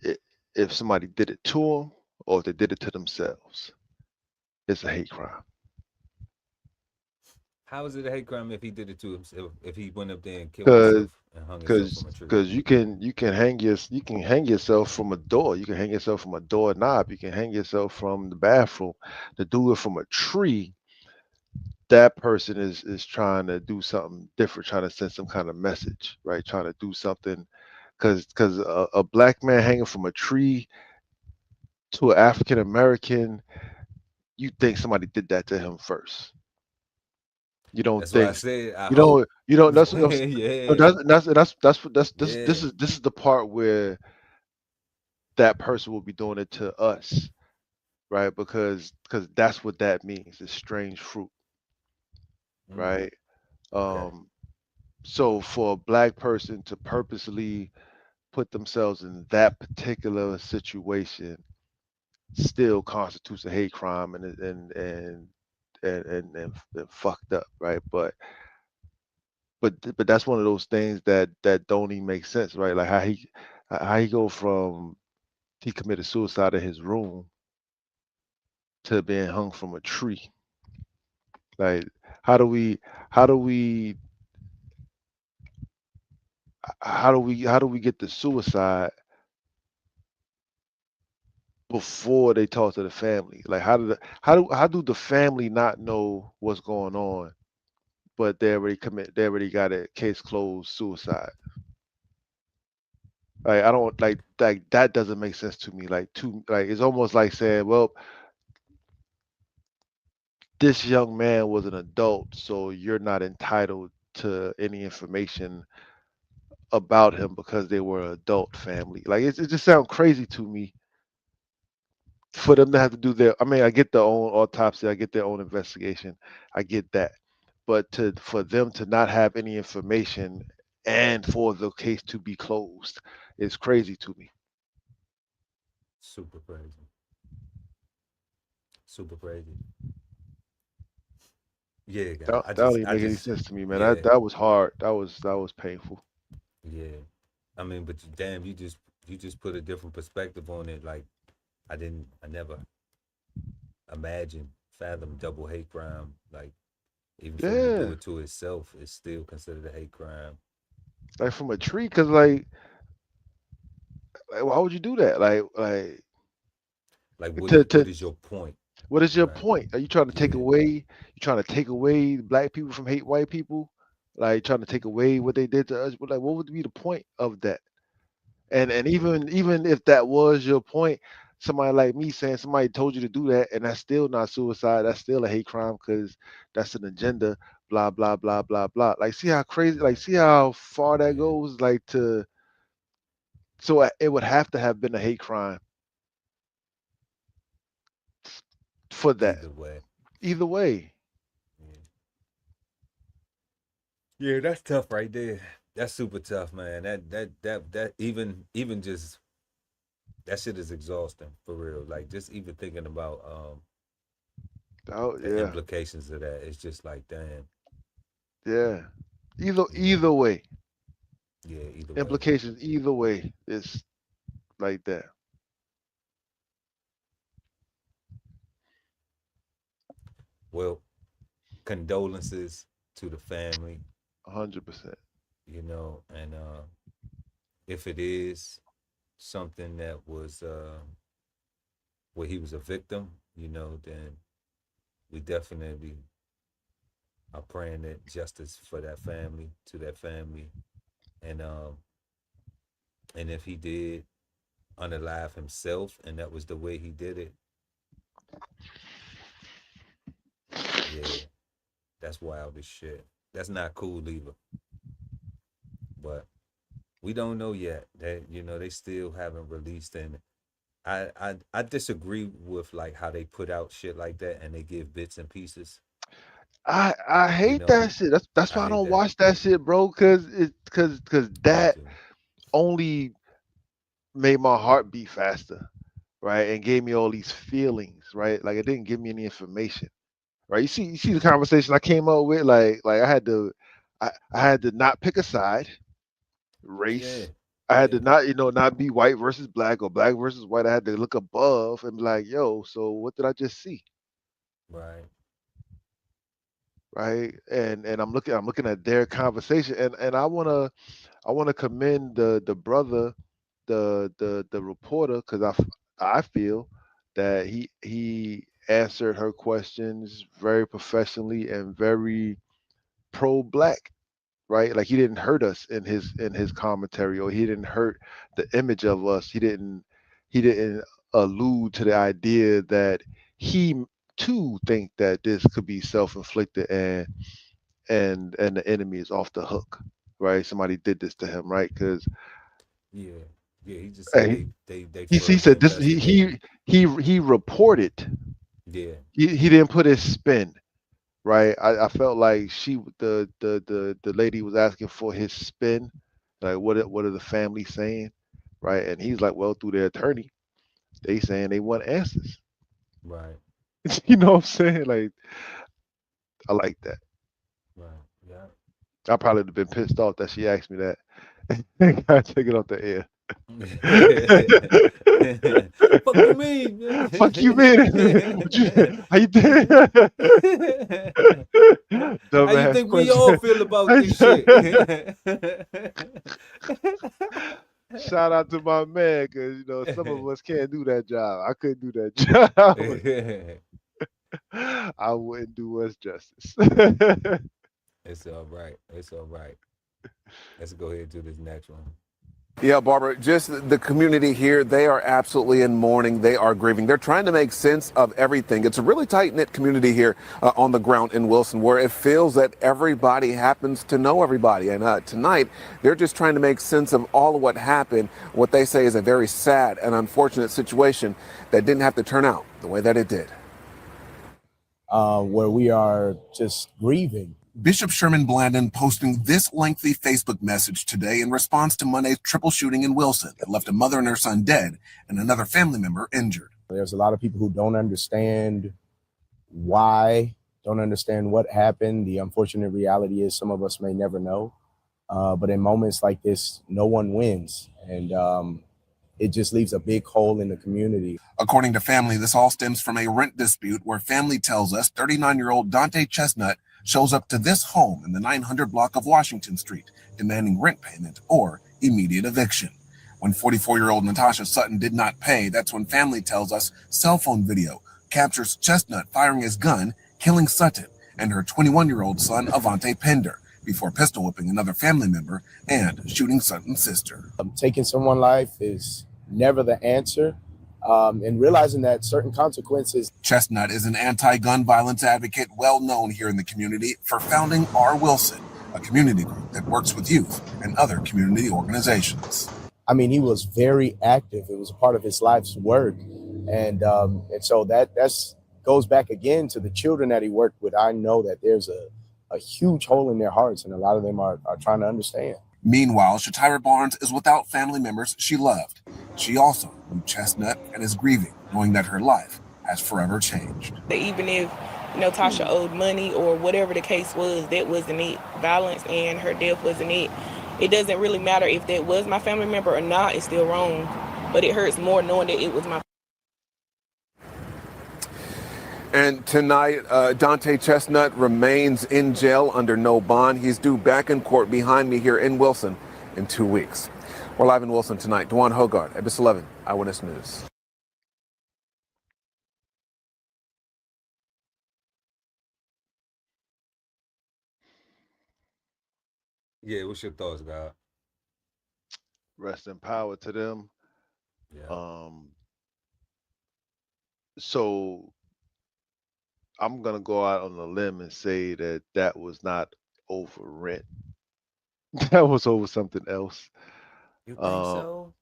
I If somebody did it to them, or if they did it to themselves, it's a hate crime. How is it a hate crime if he did it to himself? If he went up there and killed Cause, himself and hung himself cause, from a tree? cause you can hang yourself from a door. You can hang yourself from a doorknob. You can hang yourself from the bathroom. To do it from a tree, that person is trying to do something different, trying to send some kind of message, right? Trying to do something, cause a black man hanging from a tree to an African American, you think somebody did that to him first. You don't That's why I think said I you hope. don't you don't. That's what I'm saying. So Yeah. that's Yeah. this is the part where that person will be doing it to us, right? Because that's what that means. It's strange fruit, right? Okay. Um, so for a black person to purposely put themselves in that particular situation still constitutes a hate crime and fucked up, right? But that's one of those things that don't even make sense, right? Like how he go from he committed suicide in his room to being hung from a tree. Like how do we how do we how do we get the suicide before they talk to the family? Like how do the family not know what's going on, but they already got a case closed suicide. Like I don't like that doesn't make sense to me. Like it's almost like saying, well, this young man was an adult, so you're not entitled to any information about him because they were an adult family. Like it just sounds crazy to me for them to have to do their. I mean, I get their own autopsy, I get their own investigation, I get that, but to for them to not have any information and for the case to be closed is crazy to me. Super crazy. Super crazy. Yeah, guy. That that don't even make any sense to me, man. Yeah, That was hard. That was painful. yeah. I mean, but damn, you just put a different perspective on it. Like I never imagined, fathom double hate crime. Like even for him to do Yeah, it to himself, it's still considered a hate crime. like from a tree, cause like why would you do that? Like Like to what is your point? what is your Right. point? Are you trying to take Yeah. away? You trying to take away black people from hate white people? Like trying to take away what they did to us? Like what would be the point of that? And even if that was your point, somebody like me saying somebody told you to do that, and that's still not suicide. That's still a hate crime because that's an agenda. Blah blah blah blah blah. Like see how crazy. Like Right. see how far that Yeah. goes. Like to so it would have to have been a hate crime for that. Either way. Either way. Yeah. Yeah, that's tough right there. That's super tough, man. That even just that shit is exhausting for real. Like just even thinking about Oh the yeah, implications of that, it's just like damn, yeah. Either you know. either way, Yeah, either way. implications either way is like that. Well, condolences to the family, 100%. and if it is something that was where he was a victim, then we definitely I'm praying that justice for that family, to that family, and if he did unalive himself, and that was the way he did it, yeah, that's wild as shit. That's not cool either. But we don't know yet. That they still haven't released, and I disagree with like how they put out shit like that and they give bits and pieces. I You hate know, that shit. That's I why I hate don't that. watch that shit, bro. Cause Me that too. only made my heart beat faster, right? And gave me all these feelings, right? Like it didn't give me any information, right? You see the conversation I came up with, like I had to not pick a side, Yeah, race. I had yeah, to not be white versus black or black versus white. I had to look above and be like, yo, so what did I just see? right. Right. And I'm looking at their conversation, and I wanna commend the brother, the reporter, because I feel that he answered her questions very professionally and very pro-black, right? Like he didn't hurt us in his commentary, or he didn't hurt the image of us. He didn't allude to the idea that he too think that this could be self-inflicted, and the enemy is off the hook, right? Somebody did this to him, right? Because Yeah, yeah. He just said they he further said this. He investigating. he he reported. Yeah, He didn't put his spin, right? I felt like the lady was asking for his spin, like what are the family saying, right? And he's like, well, through their attorney, they saying they want answers. right, You know what I'm saying? Like I like that. right. Yeah. I probably would have been pissed off that she asked me that. Gotta take it off the air. Fuck you mean? Fuck you, man. How you doing? How you Dumbass think we all question. feel about this shit? Shout out to my man, because some of us can't do that job. I couldn't do that job. I wouldn't do us justice. It's all right. It's all right. Let's go ahead and do this next one. Yeah, Barbara, just the community here, they are absolutely in mourning. They are grieving. They're trying to make sense of everything. It's a really tight-knit community here on the ground in Wilson, where it feels that everybody happens to know everybody. And tonight, they're just trying to make sense of all of what happened, what they say is a very sad and unfortunate situation that didn't have to turn out the way that it did. Where we are just grieving. Bishop Sherman Blandon posting this lengthy Facebook message today in response to Monday's triple shooting in Wilson that left a mother and her son dead and another family member injured. There's a lot of people who don't understand why, don't understand what happened. The unfortunate reality is some of us may never know. But in moments like this, no one wins. And it just leaves a big hole in the community. According to family, this all stems from a rent dispute where family tells us 39-year-old Dante Chestnut shows up to this home in the 900 block of Washington Street, demanding rent payment or immediate eviction. When 44-year-old Natasha Sutton did not pay, that's when family tells us cell phone video captures Chestnut firing his gun, killing Sutton and her 21-year-old son, Avante Pender, before pistol whipping another family member and shooting Sutton's sister. Taking someone's life is never the answer. And realizing that certain consequences. Chestnut is an anti-gun violence advocate well known here in the community for founding R. Wilson, a community group that works with youth and other community organizations. I mean, he was very active. It was a part of his life's work. And so that's goes back again to the children that he worked with. I know that there's a huge hole in their hearts, and a lot of them are trying to understand. Meanwhile, Shatira Barnes is without family members she loved. She also knew Chestnut and is grieving, knowing that her life has forever changed. Even if Tasha owed money or whatever the case was, that wasn't it. Violence and her death wasn't it. It doesn't really matter if that was my family member or not. It's still wrong, but it hurts more knowing that it was my. And tonight, Dante Chestnut remains in jail under no bond. He's due back in court behind me here in Wilson in 2 weeks. We're live in Wilson tonight. Dewan Hogard, ABC 11 Eyewitness News. Yeah, what's your thoughts, God? Rest in power to them. Yeah. Um, so I'm gonna go out on a limb and say that that was not over rent. That was over something else. You think Uh, so?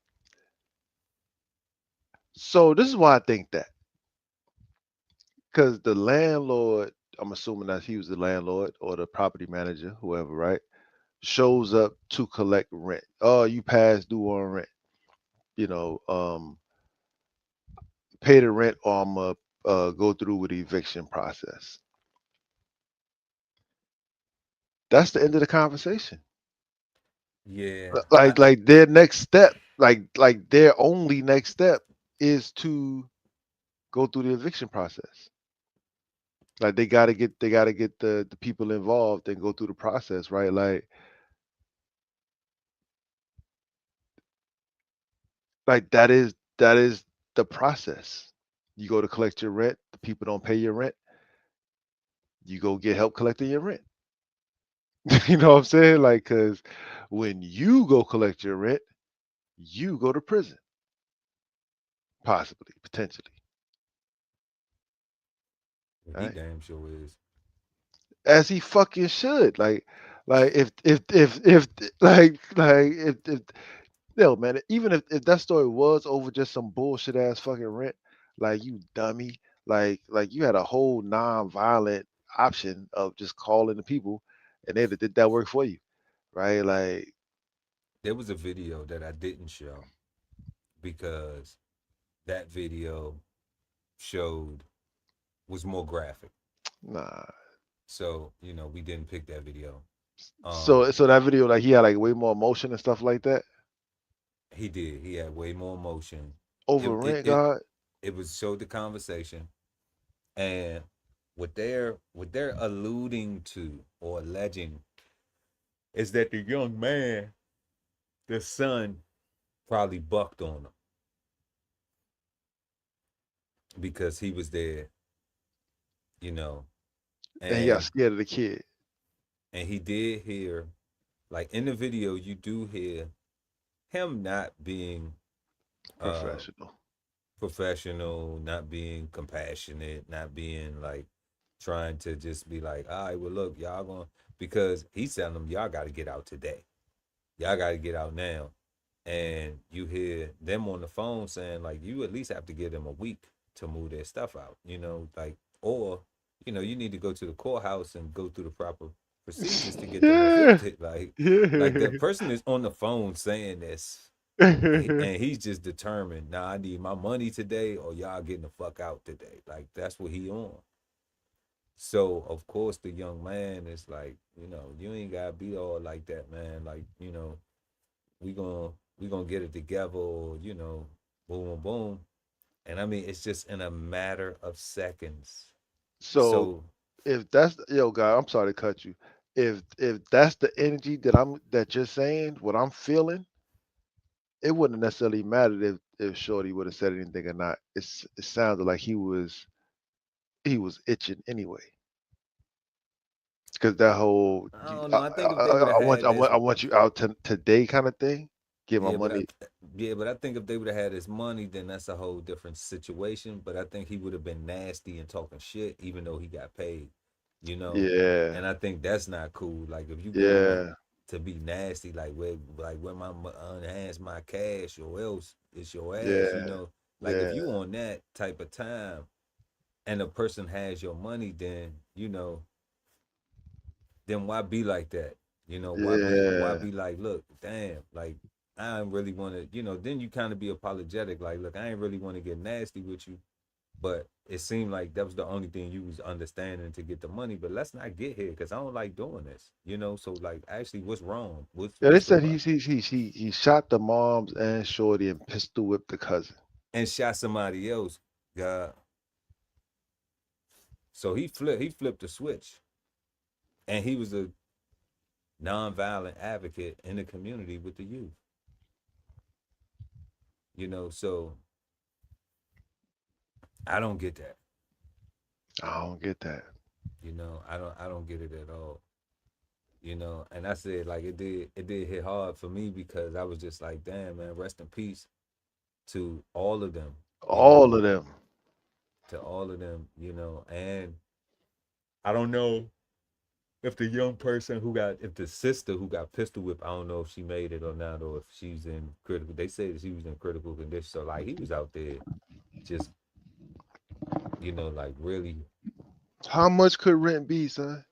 so this is why I think that, because the landlord, I'm assuming that he was the landlord or the property manager, whoever, right, shows up to collect rent. Oh, you passed due on rent. You know, pay the rent or I'm gonna go through with the eviction process. That's the end of the conversation. Yeah. Like their next step, like their only next step is to go through the eviction process. Like they gotta get the people involved and go through the process, right? Like that is the process. You go to collect your rent, the people don't pay your rent, you go get help collecting your rent. You know what I'm saying? Like, cause when you go collect your rent, you go to prison, possibly, potentially. He Right? damn sure is. As he fucking should. Like if if yo man, even if that story was over just some bullshit ass fucking rent, like you dummy, like you had a whole non-violent option of just calling the people, and they did that work for you, right? Like, There was a video that I didn't show because that video showed was more graphic. nah. So, we didn't pick that video. So that video, like he had like way more emotion and stuff like that He did. He had way more emotion. It over it rent, it, God. it was showed the conversation, and what they're alluding to or alleging is that the young man, the son, probably bucked on him because he was there, you know, And he got and scared of the kid. he did hear, like in the video, you do hear him not being uh Professional. professional, not being compassionate, not being like trying to just be like, all right, well, look, y'all going because he's telling them, y'all got to get out today. Y'all got to get out now. And you hear them on the phone saying, like, you at least have to give them a week to move their stuff out, like, or, you need to go to the courthouse and go through the proper procedures to get them Yeah. evicted. Like the Yeah. person is on the phone saying this, and he's just determined. Now I need my money today, or y'all getting the fuck out today. Like that's what he on. So of course the young man is like, you ain't gotta be all like that, man. Like we gonna we gonna get it together, or boom, boom, boom. And I mean, it's just in a matter of seconds. So So if that's yo, God, I'm sorry to cut you. If that's the energy that you're saying, what I'm feeling, it wouldn't necessarily matter if Shorty would have said anything or not. It sounded like he was itching anyway. Because that whole I don't know. I think if they would have had I want you out today kind of thing. Get my Yeah, but money. I think if they would have had his money, then that's a whole different situation. But I think he would have been nasty and talking shit, even though he got paid, you know. Yeah, And I think that's not cool. Like if you going up yeah, to be nasty, like where my enhance my cash, or else it's your ass. yeah, Like if yeah, you on that type of time, and a person has your money, then why be like that? Why yeah, be like, look, damn, like I ain't really want to, then you kind of be apologetic, like, look, I ain't really want to get nasty with you, but it seemed like that was the only thing you was understanding to get the money. But let's not get here because I don't like doing this. So like, actually, what's wrong? What's yeah. They what's the said rush? he shot the moms and Shorty and pistol whipped the cousin. And shot somebody else, God. So he flipped the switch, and he was a nonviolent advocate in the community with the youth. So I don't get that. I don't get that. I don't get it at all. You know, and I said, like, it did hit hard for me because I was just like, damn, man, rest in peace to all of them. All of them. To all of them, you know, and I don't know if the young person if the sister who got pistol whipped, I don't know if she made it or not, or if she's in critical. They say that she was in critical condition. So like he was out there, just you know, like really. How much could rent be, son?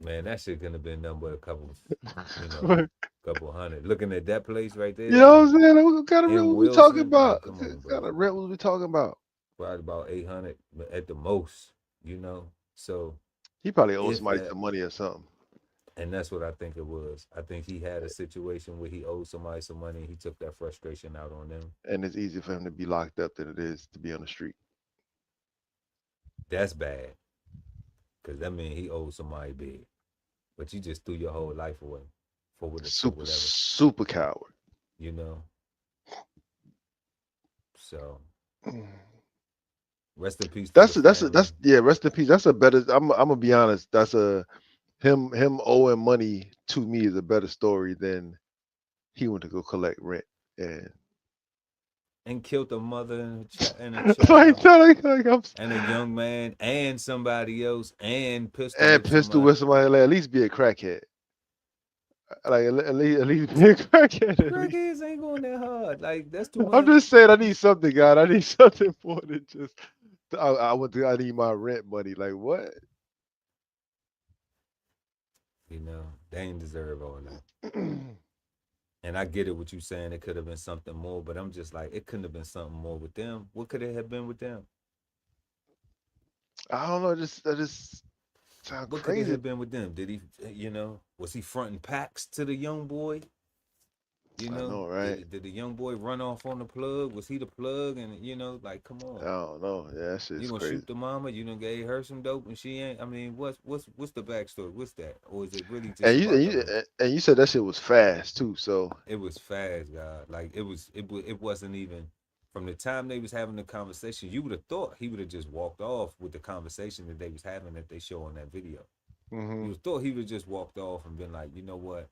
Man, that shit couldn't have been nothing but a couple, you know, couple hundred. Looking at that place right there. You know what I'm saying? What kind of rent was we Wilson, talking about? Like, on, what kind of rent was we talking about? Probably about 800 at the most, you know. So he probably owed somebody some money or something. And that's what I think it was. I think he had a situation where he owed somebody some money and he took that frustration out on them. And it's easier for him to be locked up than it is to be on the street. That's bad. Because that means he owed somebody big. But you just threw your whole life away for whatever. Super coward. You know? So rest in peace. Rest in peace. That's a better. I'm gonna be honest. That's him owing money to me is a better story than he went to go collect rent and killed a mother and a child and a young man and somebody else and pistol with somebody. Like, at least be a crackhead. Like at least be a crackhead. Crackheads ain't going that hard. Like that's too much. I'm just saying I need something, God. I need something more than just I need my rent money. Like what? You know, they ain't deserve all that. And I get it what you saying. It could have been something more, but I'm just like, it couldn't have been something more with them. What could it have been with them? I don't know. That just sounds what crazy. Could it have been with them? Did he, you know, was he fronting packs to the young boy? You know, I know, right? Did the young boy run off on the plug? Was he the plug? And you know, like, come on. I don't know. Yeah, that shit's you gonna crazy. shoot the mama? You done gave her some dope and she ain't. I mean, what's the backstory? What's that? Or is it really just? And you said that shit was fast too. So it was fast, God. Like it wasn't even from the time they was having the conversation. You would have thought he would have just walked off with the conversation that they was having that they show on that video. Mm-hmm. You would have thought he would have just walked off and been like, you know what?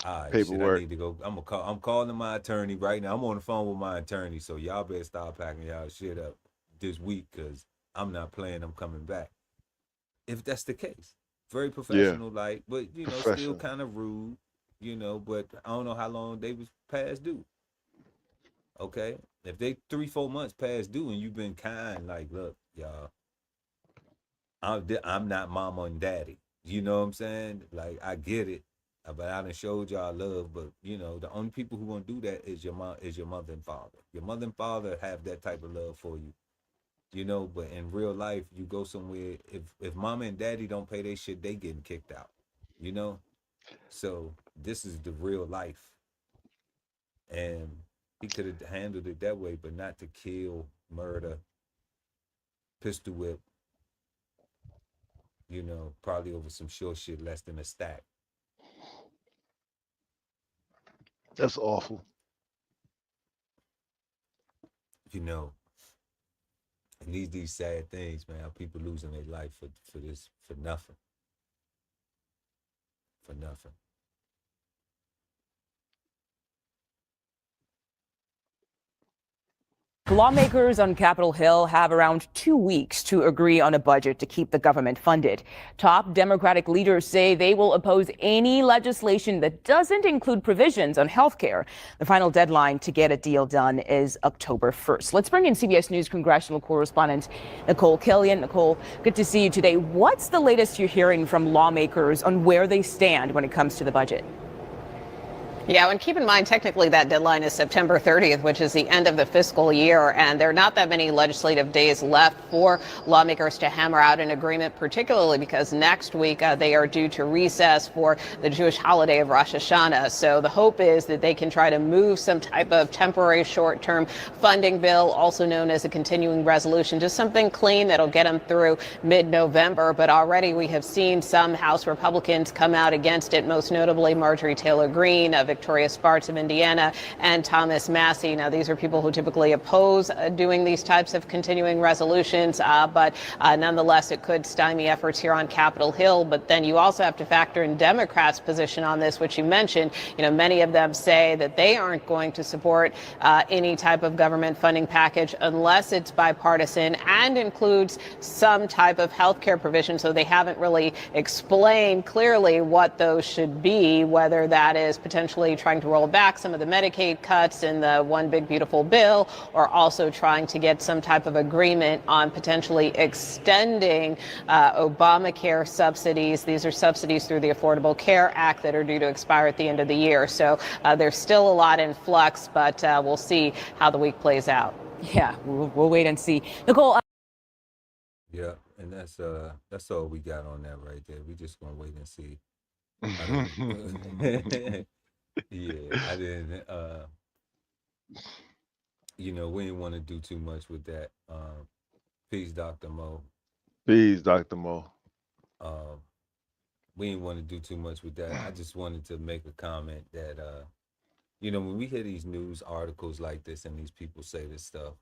All right, paperwork. Shit, I need to go. I'm calling my attorney right now. I'm on the phone with my attorney, so y'all better start packing y'all shit up this week because I'm not playing. I'm coming back. If that's the case, very professional, like, but you know, still kind of rude, you know. But I don't know how long they was past due. Okay, if they 3-4 months past due and you've been kind, like, look, y'all, I'm not mama and daddy. You know what I'm saying? Like, I get it. But I done showed y'all love, but you know, the only people who gonna do that is your mother and father. Your mother and father have that type of love for you. You know, but in real life, you go somewhere, if mama and daddy don't pay their shit, they getting kicked out. You know? So this is the real life. And he could have handled it that way, but not to kill, murder, pistol whip, you know, probably over some short shit less than a stack. That's awful. You know, and these sad things, man, how people losing their life for nothing. For nothing. Lawmakers on Capitol Hill have around 2 weeks to agree on a budget to keep the government funded. Top Democratic leaders say they will oppose any legislation that doesn't include provisions on health care. The final deadline to get a deal done is October 1st. Let's bring in CBS News congressional correspondent Nicole Killian. Nicole, good to see you today. What's the latest you're hearing from lawmakers on where they stand when it comes to the budget? Yeah, and keep in mind, technically that deadline is September 30th, which is the end of the fiscal year, and there are not that many legislative days left for lawmakers to hammer out an agreement, particularly because next week they are due to recess for the Jewish holiday of Rosh Hashanah. So the hope is that they can try to move some type of temporary short-term funding bill, also known as a continuing resolution, just something clean that'll get them through mid-November. But already we have seen some House Republicans come out against it, most notably Marjorie Taylor Greene of Victoria Sparks of Indiana, and Thomas Massey. Now, these are people who typically oppose doing these types of continuing resolutions, but nonetheless, it could stymie efforts here on Capitol Hill. But then you also have to factor in Democrats' position on this, which you mentioned. You know, many of them say that they aren't going to support any type of government funding package unless it's bipartisan and includes some type of health care provision. So they haven't really explained clearly what those should be, whether that is potentially trying to roll back some of the Medicaid cuts in the One Big Beautiful Bill, or also trying to get some type of agreement on potentially extending Obamacare subsidies. These are subsidies through the Affordable Care Act that are due to expire at the end of the year. So there's still a lot in flux, but we'll see how the week plays out. Yeah, we'll wait and see. Nicole. Yeah, and that's all we got on that right there. We just gonna wait and see. Yeah, I didn't. You know, we didn't want to do too much with that. Peace, Dr. Mo. Peace, Dr. Mo. We didn't want to do too much with that. I just wanted to make a comment that you know, when we hear these news articles like this and these people say this stuff,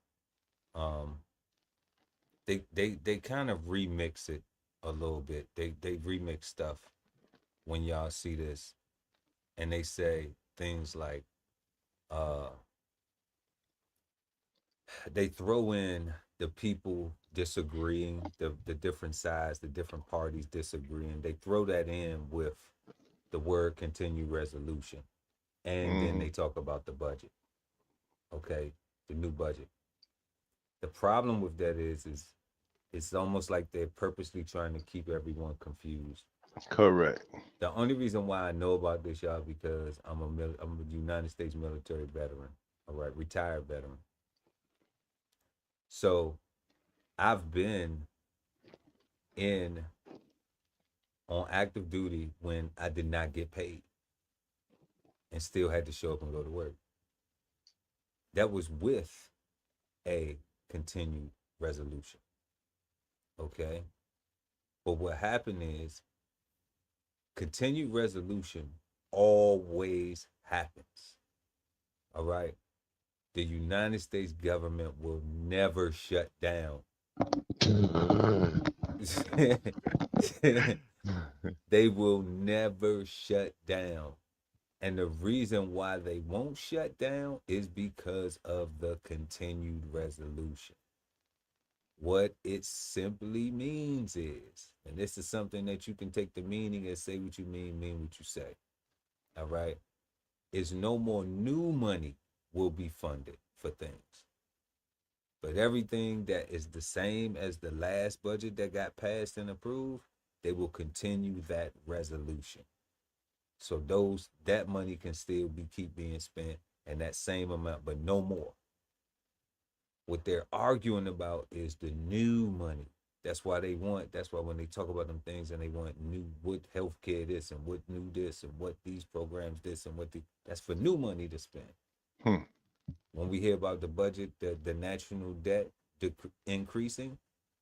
they kind of remix it a little bit. They remix stuff when y'all see this, and they say things like they throw in the people disagreeing, the different sides, the different parties disagreeing. They throw that in with the word continued resolution. And then they talk about the budget. Okay, the new budget. The problem with that is it's almost like they're purposely trying to keep everyone confused. Correct. The only reason why I know about this, y'all, because I'm a United States military veteran. All right, retired veteran. So I've been on active duty when I did not get paid and still had to show up and go to work. That was with a continued resolution. Okay? But what happened is continued resolution always happens. All right? The United States government will never shut down. They will never shut down. And the reason why they won't shut down is because of the continued resolution. What it simply means is, and this is something that you can take the meaning and say what you mean what you say. All right? Is no more new money will be funded for things. But everything that is the same as the last budget that got passed and approved, they will continue that resolution. So that money can still keep being spent, and that same amount, but no more. What they're arguing about is the new money. That's why when they talk about them things and they want new, what healthcare this and what new this and what these programs this and that's for new money to spend. When we hear about the budget, the national debt increasing,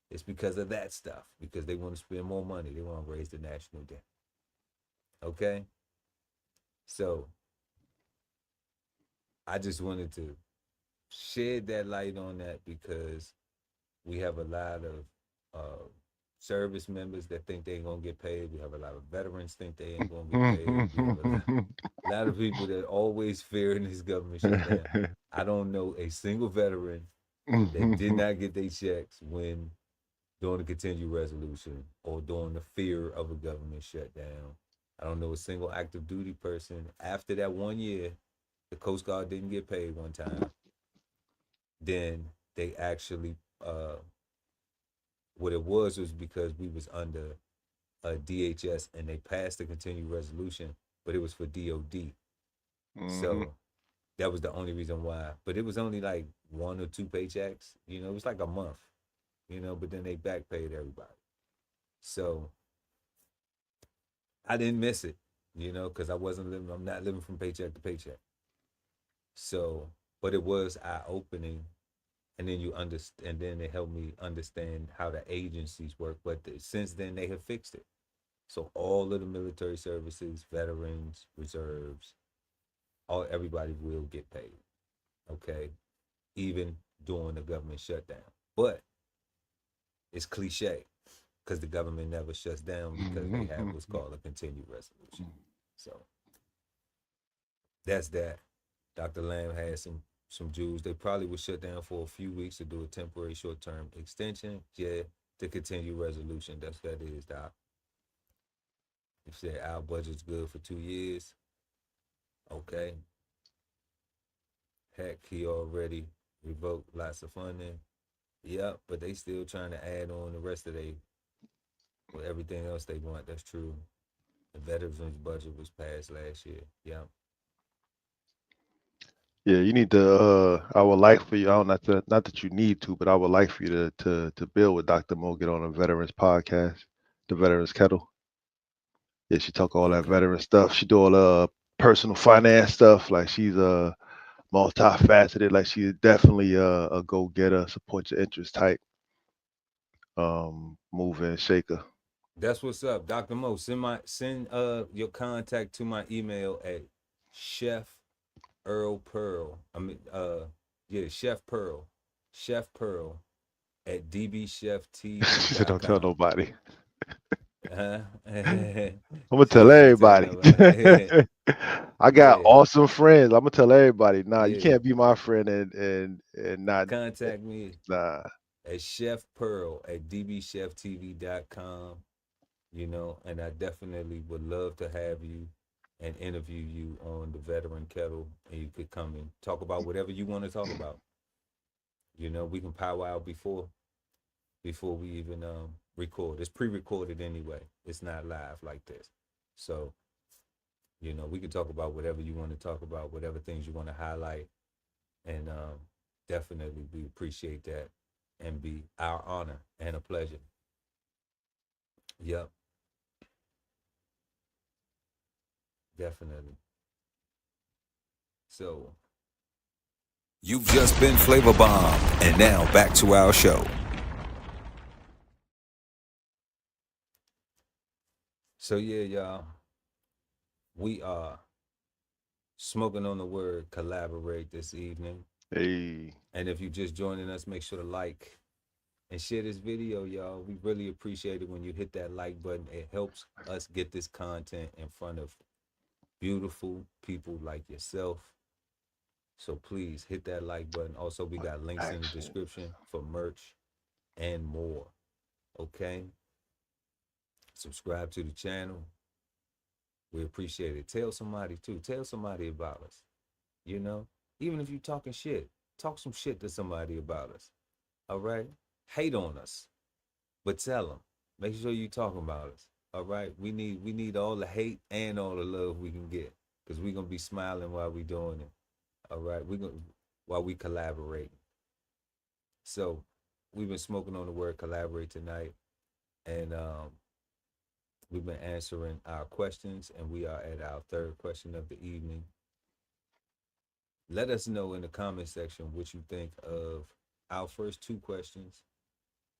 it's because of that stuff, because they want to spend more money. They want to raise the national debt. Okay? So I just wanted to shed that light on that, because we have a lot of service members that think they ain't gonna get paid. We have a lot of veterans think they ain't gonna get paid. We have a lot of people that always fearing this government shutdown. I don't know a single veteran that did not get their checks when during the continued resolution or during the fear of a government shutdown. I don't know a single active duty person after that 1 year, the Coast Guard didn't get paid one time. Then they actually, what it was because we was under DHS and they passed the continued resolution, but it was for DOD. So that was the only reason why. But it was only like 1 or 2 paychecks. You know, it was like a month. You know, but then they back paid everybody. So I didn't miss it, you know, because I'm not living from paycheck to paycheck. So, but it was eye-opening, and then and then it helped me understand how the agencies work. But since then, they have fixed it. So all of the military services, veterans, reserves, everybody will get paid. Okay, even during the government shutdown. But it's cliche because the government never shuts down because they have what's called a continued resolution. So that's that. Dr. Lamb had some Jews. They probably would shut down for a few weeks to do a temporary short-term extension. Yeah, to continue resolution. That's what that is, Doc. If said our budget's good for 2 years, okay. Heck, he already revoked lots of funding. Yep, but they still trying to add on the rest of with everything else they want. That's true. The veterans budget was passed last year. Yep. Yeah, you need to. I would like for you. I don't not that you need to, but I would like for you to build with Dr. Mo, get on a veterans podcast, the Veterans Kettle. Yeah, she talk all that veteran stuff. She do all the personal finance stuff. Like she's multifaceted. Like she's definitely a go getter, support your interest type, mover and shaker. That's what's up, Dr. Mo. Send your contact to my email at Chef Earl Pearl. Chef Pearl at DBCHEFTV.com. She said, "Don't tell nobody." I'm gonna tell everybody. I got awesome friends. I'm gonna tell everybody. Nah, you can't be my friend and not contact me. Nah. At Chef Pearl at DBCHEFTV.com. You know, and I definitely would love to have you and interview you on the Veteran Kettle, and you could come and talk about whatever you want to talk about. You know, we can powwow before we even record. It's pre-recorded anyway. It's not live like this. So, you know, we can talk about whatever you want to talk about, whatever things you want to highlight. And definitely we appreciate that and be our honor and a pleasure. Yep. Definitely. So you've just been Flavor Bomb, and now back to our show. So yeah, y'all, we are smoking on the word collaborate this evening. Hey. And if you're just joining us, make sure to like and share this video, y'all. We really appreciate it when you hit that like button. It helps us get this content in front of beautiful people like yourself. So please hit that like button. Also, we got links in the description for merch and more. Okay? Subscribe to the channel. We appreciate it. Tell somebody too. Tell somebody about us. You know? Even if you're talking shit, talk some shit to somebody about us. All right? Hate on us, but tell them. Make sure you talking about us. All right? We need all the hate and all the love we can get, because we're gonna be smiling while we doing it. All right? While we collaborate. So we've been smoking on the word collaborate tonight, and we've been answering our questions, and we are at our third question of the evening. Let us know in the comment section what you think of our first two questions.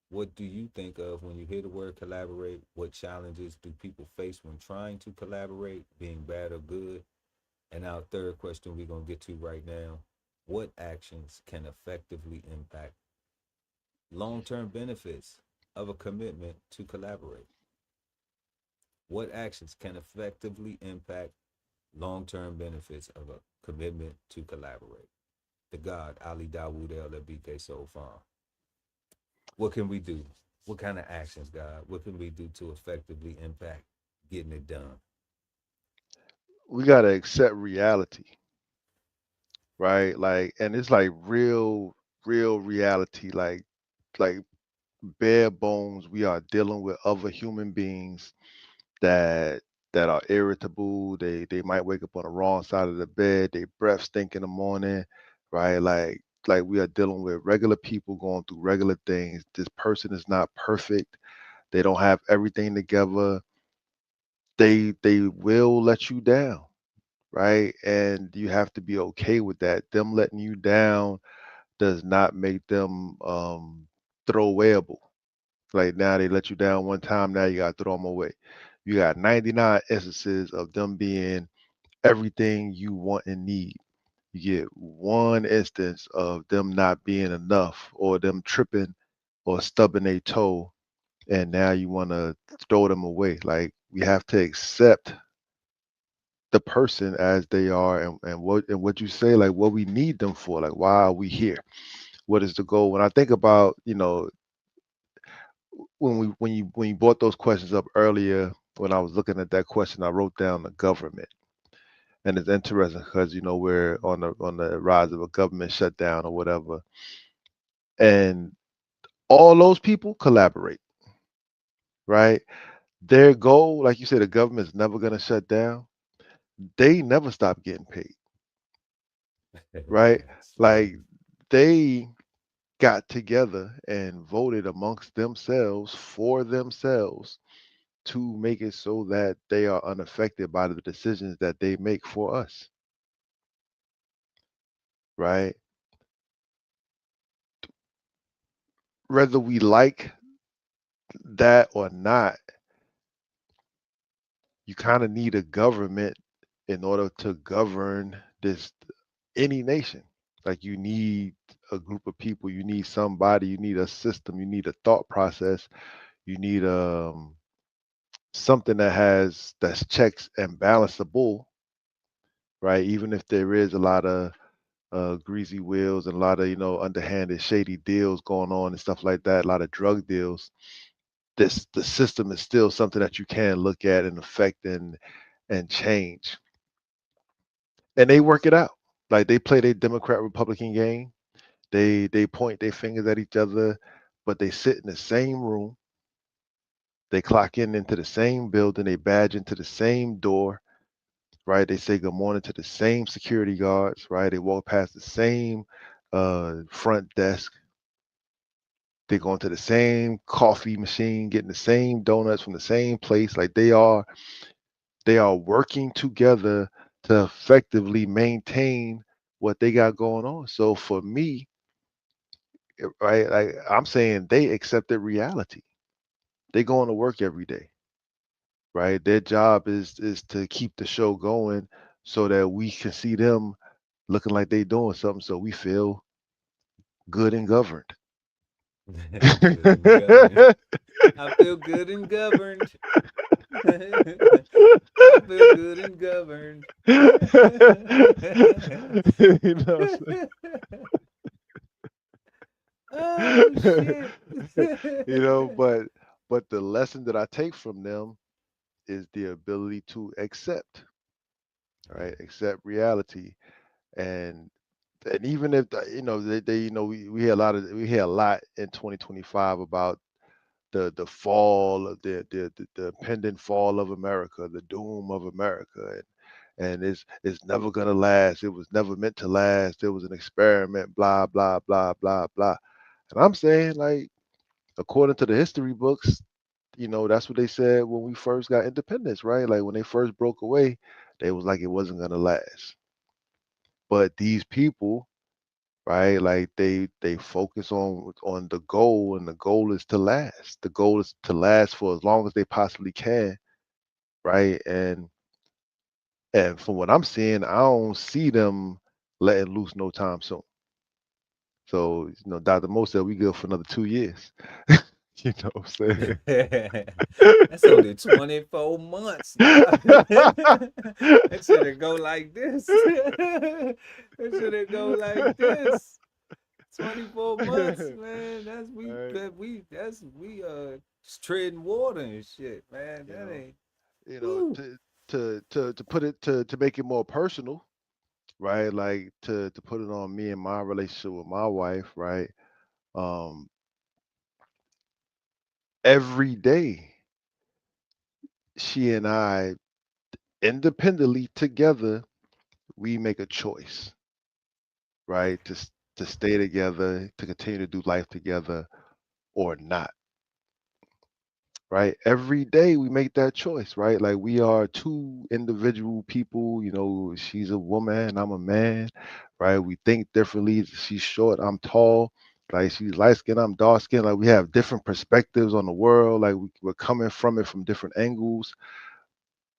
What do you think of when you hear the word collaborate? What challenges do people face when trying to collaborate, being bad or good? And our third question we're going to get to right now. What actions can effectively impact long-term benefits of a commitment to collaborate? What actions can effectively impact long-term benefits of a commitment to collaborate? The God, Ali Dawood El BK Soul Farm. What can we do? What kind of actions, God? What can we do to effectively impact getting it done? We gotta accept reality, right? Like, and it's like real reality, like bare bones. We are dealing with other human beings that are irritable. They might wake up on the wrong side of the bed. They breath stink in the morning, right? Like we are dealing with regular people going through regular things. This person is not perfect. They don't have everything together. They will let you down, right? And you have to be okay with that. Them letting you down does not make them throwawayable. Like now they let you down one time, now you gotta throw them away. You got 99 instances of them being everything you want and need. You get one instance of them not being enough or them tripping or stubbing a toe, and now you want to throw them away. Like, we have to accept the person as they are, and what you say, like what we need them for, like why are we here? What is the goal? When I think about, when you brought those questions up earlier, when I was looking at that question, I wrote down the government. And it's interesting because we're on the rise of a government shutdown or whatever, and all those people collaborate, right? Their goal, like you said, the government's never going to shut down. They never stop getting paid, right? That's Like, funny. they got together and voted amongst themselves for themselves to make it so that they are unaffected by the decisions that they make for us, right? Whether we like that or not, you kind of need a government in order to govern this any nation. Like, you need a group of people, you need somebody, you need a system, you need a thought process, you need something that's checks and balanceable, right? Even if there is a lot of greasy wheels and a lot of underhanded shady deals going on and stuff like that, a lot of drug deals, the system is still something that you can look at and affect and change. And they work it out. Like, they play their Democrat Republican game. They point their fingers at each other, but they sit in the same room. They clock in into the same building. They badge into the same door, right? They say good morning to the same security guards, right? They walk past the same front desk. They go into the same coffee machine, getting the same donuts from the same place. Like, they are working together to effectively maintain what they got going on. So for me, right, like I'm saying, they accepted reality. They going to work every day, right? Their job is to keep the show going so that we can see them looking like they doing something, so we feel good and governed. Good and governed. I feel good and governed. I feel good and governed. You know, so, Oh shit. but the lesson that I take from them is the ability to accept, right? Accept reality. And and even if they we hear a lot in 2025 about the fall of the impending fall of America, the doom of America, and it's never gonna last. It was never meant to last. It was an experiment, blah blah blah blah blah. And I'm saying, like, according to the history books, that's what they said when we first got independence, right? Like, when they first broke away, they was like it wasn't gonna last. But these people, right, like, they focus on the goal, and the goal is to last. The goal is to last for as long as they possibly can, right? And from what I'm seeing, I don't see them letting loose no time soon. So, Dr. Mo said we good for another 2 years. You know what I'm saying? That's only 24 months, dog. That should go like this. That should go like this. 24 months, man. Right. We just treading water and shit, man. You That know, ain't you know, woo. to put it to make it more personal, right? Like, to put it on me and my relationship with my wife, right? Um, every day, she and I, independently together, we make a choice, right? To stay together, to continue to do life together, or not, right? Every day we make that choice, right? Like, we are two individual people. She's a woman, I'm a man, right? We think differently. She's short, I'm tall. Like, she's light skinned, I'm dark skinned. Like, we have different perspectives on the world. Like, we're coming from it from different angles.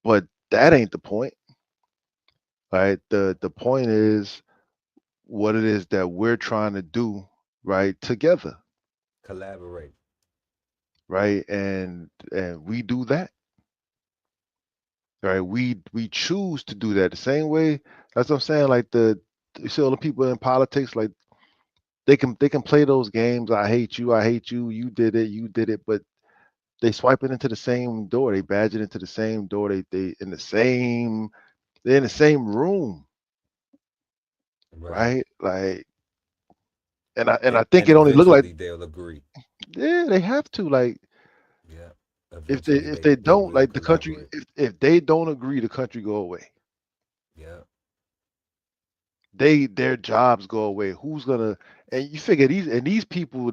But that ain't the point. right? The point is what it is that we're trying to do, right, together, Collaborate. right? And we do that, right? We choose to do that the same way. That's what I'm saying. Like you see all the people in politics, like they can play those games. I hate you. I hate you. You did it. You did it. But they swipe it into the same door. They badge it into the same door. They in the same. They're in the same room, right? Like, and I think And it only looked like, eventually they'll agree. yeah, they have to, like, Yeah. if they Eventually if they they don't, will like, the country, collaborate. if they don't agree, the country go away. Yeah. Their jobs go away. Who's gonna, and you figure these people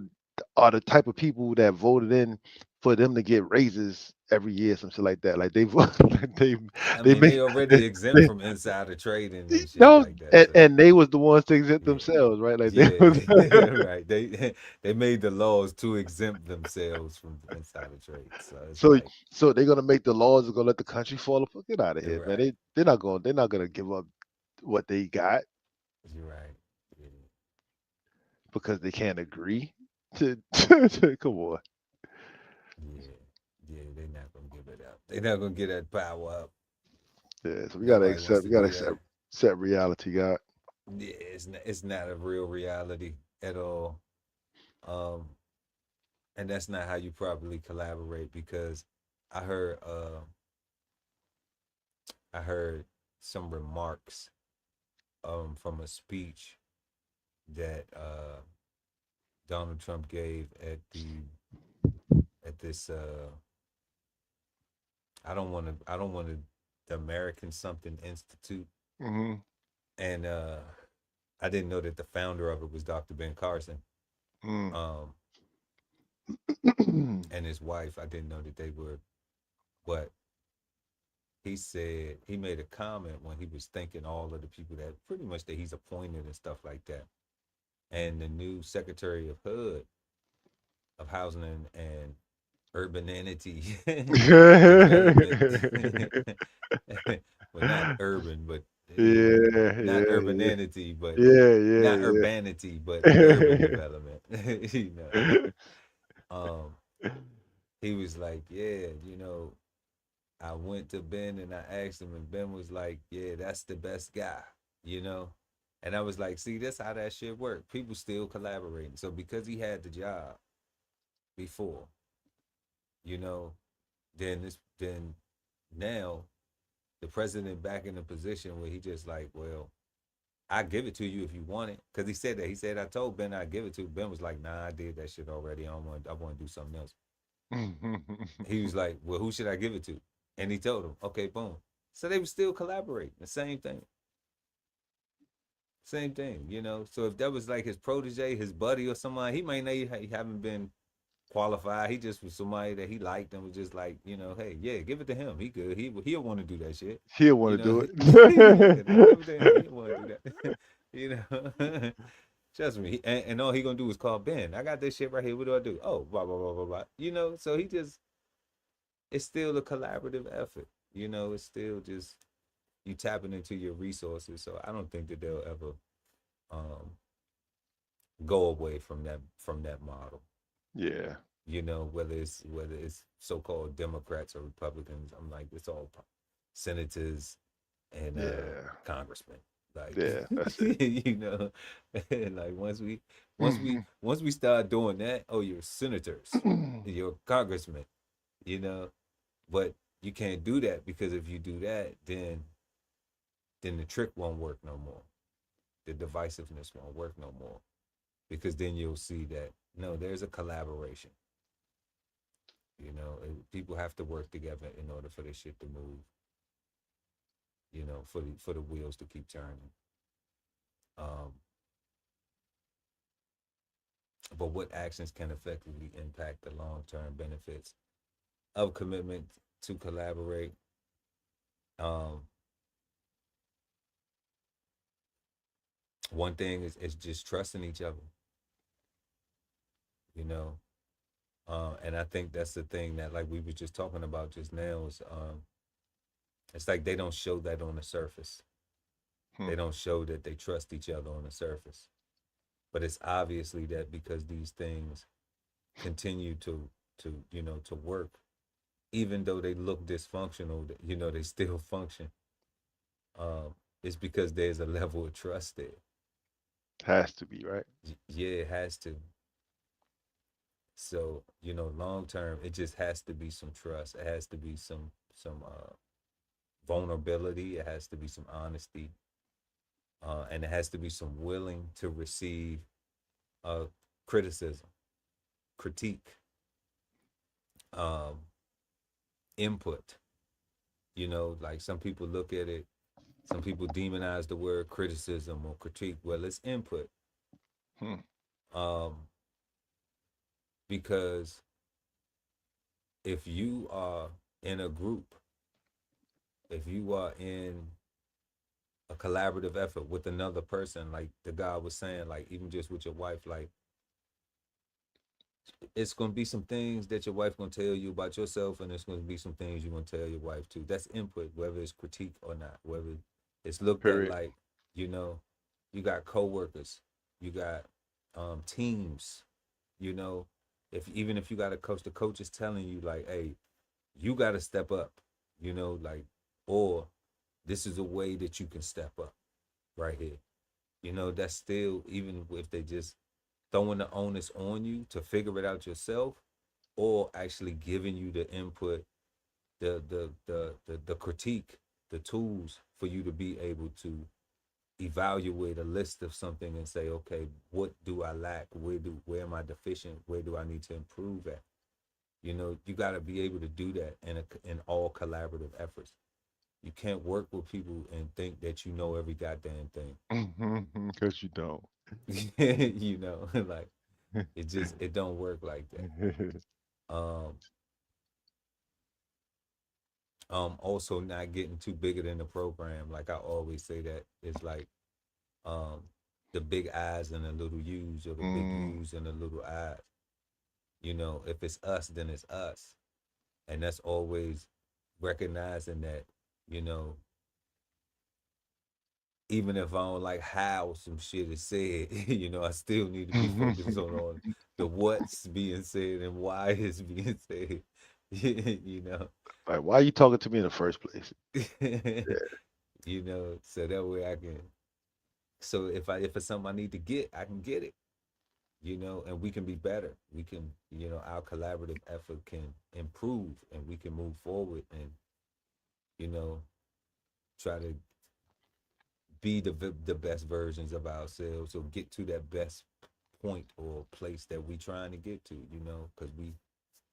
are the type of people that voted in for them to get raises every year, some shit like that. Like they vote, they I they mean, make they already exempt they, from insider trading and shit no, like that. So and they was the ones to exempt yeah. themselves, right? Like they was, Yeah, right. They made the laws to exempt themselves from insider trade. So it's so like, so they're gonna make the laws that gonna let the country fall apart. Get out of you're here, man. right. They're not gonna give up what they got You're right. Yeah, because they can't agree to, come on. yeah, yeah. They're not gonna give it up. They're not gonna get that power up. Yeah, so we gotta Nobody wants accept. to We gotta do accept, that. accept reality, God. Yeah, it's not a real reality at all. Um, and that's not how you properly collaborate because I heard I heard some remarks from a speech that Donald Trump gave at this I don't want to the American something institute, Hmm. and I didn't know that the founder of it was Dr. Ben Carson. Mm. Um and his wife, I didn't know that they were, but he said he made a comment when he was thanking all of the people that pretty much that he's appointed and stuff like that. And the new Secretary of HUD of Housing and Urbanity Development. Well, not urban, but not Yeah, yeah, urbanity, but yeah, yeah, not yeah, urbanity, but urban development. you know, um, he was like, yeah, I went to Ben and I asked him, and Ben was like, yeah, that's the best guy, you know. And I was like, see, that's how that shit work. People still collaborating. So because he had the job before, you know, then now the president back in a position where he just like, well, I give it to you if you want it, because he said that. He said I told Ben I give it to. Ben was like, nah, I did that shit already. I want to do something else. He was like, well, who should I give it to? And he told him, okay, boom. So they were still collaborating. The same thing. Same thing, you know. So if that was like his protege, his buddy, or somebody, he might not he haven't been qualified. He just was somebody that he liked and was just like, hey, yeah, give it to him. He good. He'll want to do that shit. he'll You want to know, do give it to him. it. He'll want to do that. you know. Trust me. And all he gonna do is call Ben. I got this shit right here. What do I do? Oh, blah blah blah blah blah. So it's still a collaborative effort. It's still just you tapping into your resources. So I don't think that they'll ever um go away from that model. Yeah, Whether it's so-called Democrats or Republicans, I'm like, it's all senators and yeah, congressmen. Like, yeah. That's it. and like once we start doing that, oh, you're senators, you're congressmen, you know, but you can't do that, because if you do that, then the trick won't work no more. The divisiveness won't work no more, because then you'll see that no, there's a collaboration. People have to work together in order for this shit to move. For the wheels to keep turning. Um, but what actions can effectively impact the long-term benefits of commitment to collaborate? Um, One thing is just trusting each other. You know, and I think that's the thing that, like we were just talking about just now, is it's like they don't show that on the surface. They don't show that they trust each other on the surface. But it's obviously that because these things continue to to work, even though they look dysfunctional, they still function. It's because there's a level of trust there. Has to be, right? Yeah, it has to. So, long term, it just has to be some trust. It has to be some vulnerability. It has to be some honesty, and it has to be some willing to receive criticism, critique, um, input. Like some people look at it, some people demonize the word criticism or critique. Well, it's input. Um, because if you are in a group, if you are in a collaborative effort with another person, like the guy was saying, like even just with your wife, like it's gonna be some things that your wife gonna tell you about yourself, and it's gonna be some things you're gonna tell your wife too. That's input, whether it's critique or not, whether it's looked at like, you got coworkers, you got teams, if you got a coach, the coach is telling you like, hey, you gotta step up, like, or this is a way that you can step up right here. That's still, even if they just throwing the onus on you to figure it out yourself, or actually giving you the input, the critique, the tools for you to be able to evaluate a list of something and say, okay, what do I lack? Where am I deficient? Where do I need to improve at? You got to be able to do that in all collaborative efforts. You can't work with people and think that you know every goddamn thing. Because you don't. Like it don't work like that. Also not getting too bigger than the program. Like I always say, that it's like the big I's and the little U's, or the big U's and the little I's. If it's us, then it's us. And that's always recognizing that, even if I don't like how some shit is said, I still need to be focused on the what's being said and why it's being said. Like, why are you talking to me in the first place? So that way I can. So if it's something I need to get, I can get it. And we can be better. We can, our collaborative effort can improve, and we can move forward, and try to be the best versions of ourselves, or get to that best point or place that we trying to get to. Because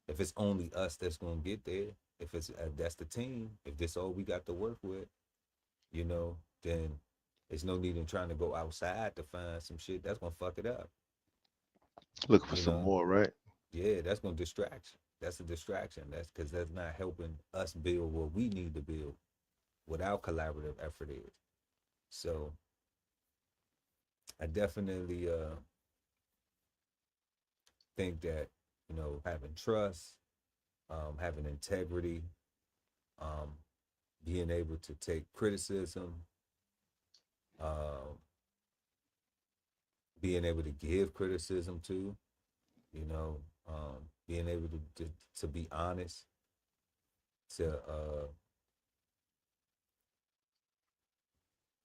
if it's only us that's gonna get there, if that's the team, if this all we got to work with, then there's no need in trying to go outside to find some shit that's gonna fuck it up. Looking for some more, right? Yeah, that's gonna distract you. That's a distraction. That's because that's not helping us build what we need to build, what our collaborative effort is. So I definitely think that, having trust, having integrity, being able to take criticism, being able to give criticism too, being able to be honest, to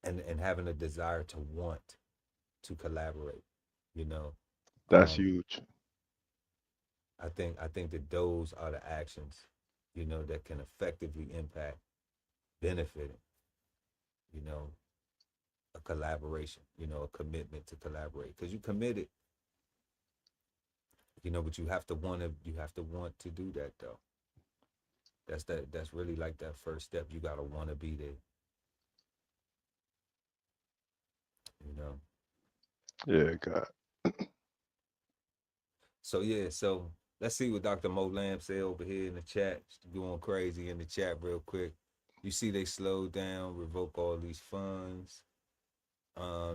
and having a desire to want to collaborate, That's huge. I think that those are the actions, that can effectively impact benefiting, a collaboration, a commitment to collaborate, because you committed, but you have to want to do that though. That's really like that first step. You gotta want to be there. Yeah, God. So let's see what Dr. Mo Lamb said over here in the chat. She's going crazy in the chat real quick. You see they slowed down, revoke all these funds.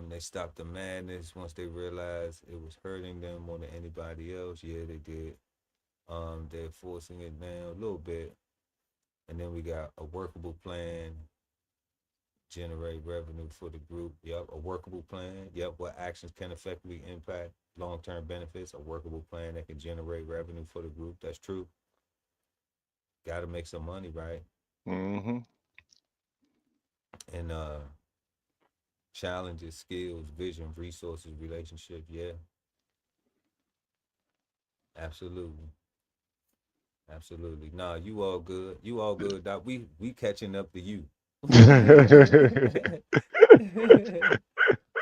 They stopped the madness once they realized it was hurting them more than anybody else. Yeah, they did. They're forcing it down a little bit. And then we got a workable plan. generate revenue for the group. Yep, a workable plan. Yep, what actions can effectively impact long-term benefits? A workable plan that can generate revenue for the group. That's true. Got to make some money, right? Mm-hmm. And challenges, skills, vision, resources, relationships. Yeah, absolutely. Absolutely. Nah, you all good. You all good, Doc. We catching up to you.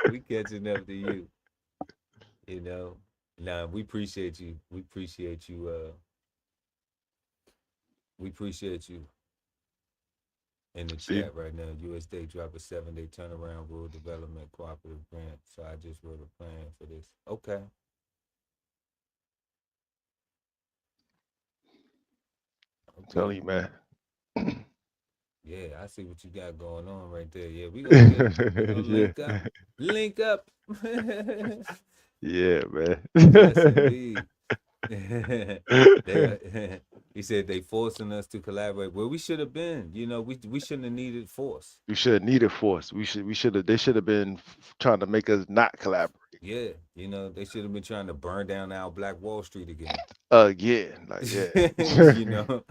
We catching up to you. You know. Nah, we appreciate you. We appreciate you. We appreciate you in the See, chat right now. USDA drop a 7-day turnaround rural development cooperative grant. So I just wrote a plan for this. Okay. tell Okay. you, man. Yeah, I see what you got going on right there. Yeah, we gonna Yeah. link up. Link up. Yeah, man. Yes, indeed. They he said they forcing us to collaborate. Well, we should have been. You know, we shouldn't have needed force. We should have needed force. We should have. They should have been trying to make us not collaborate Yeah, you know, they should have been trying to burn down our Black Wall Street again. again. Like, You yeah. know,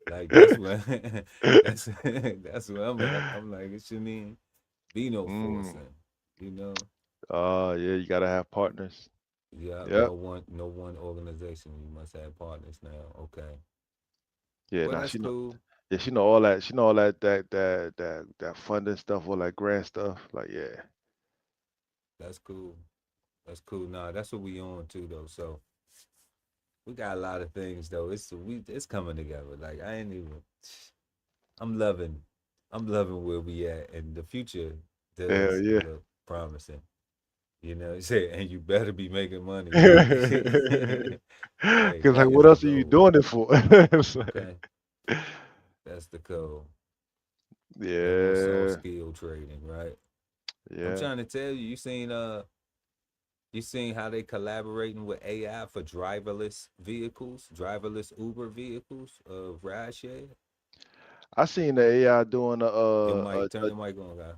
like that's what that's what I'm at. I'm like, it shouldn't even be no Mm. forcing. You know. Yeah. You gotta have partners. Yeah, Yep. no one organization. You must have partners now. Okay. Yeah. Well, Now that's she know. cool. Yeah, she know all that. She know all that funding stuff, all that grant stuff. Like, yeah. That's cool. That's cool. Nah, that's what we on too though. So we got a lot of things though. It's coming together. Like I ain't even I'm loving where we at, and the future Hell does yeah. look promising. You know, say, and you better be making money, right? Hey, Cause like, that what is the else are you goal. doing it for? It's like, Okay, that's the code. No more soft yeah. skill trading, right? I'm Yeah. trying to tell you, you seen how they collaborating with AI for driverless vehicles, driverless Uber vehicles of rideshare? I seen the AI doing Your mic, turn your mic on, guy.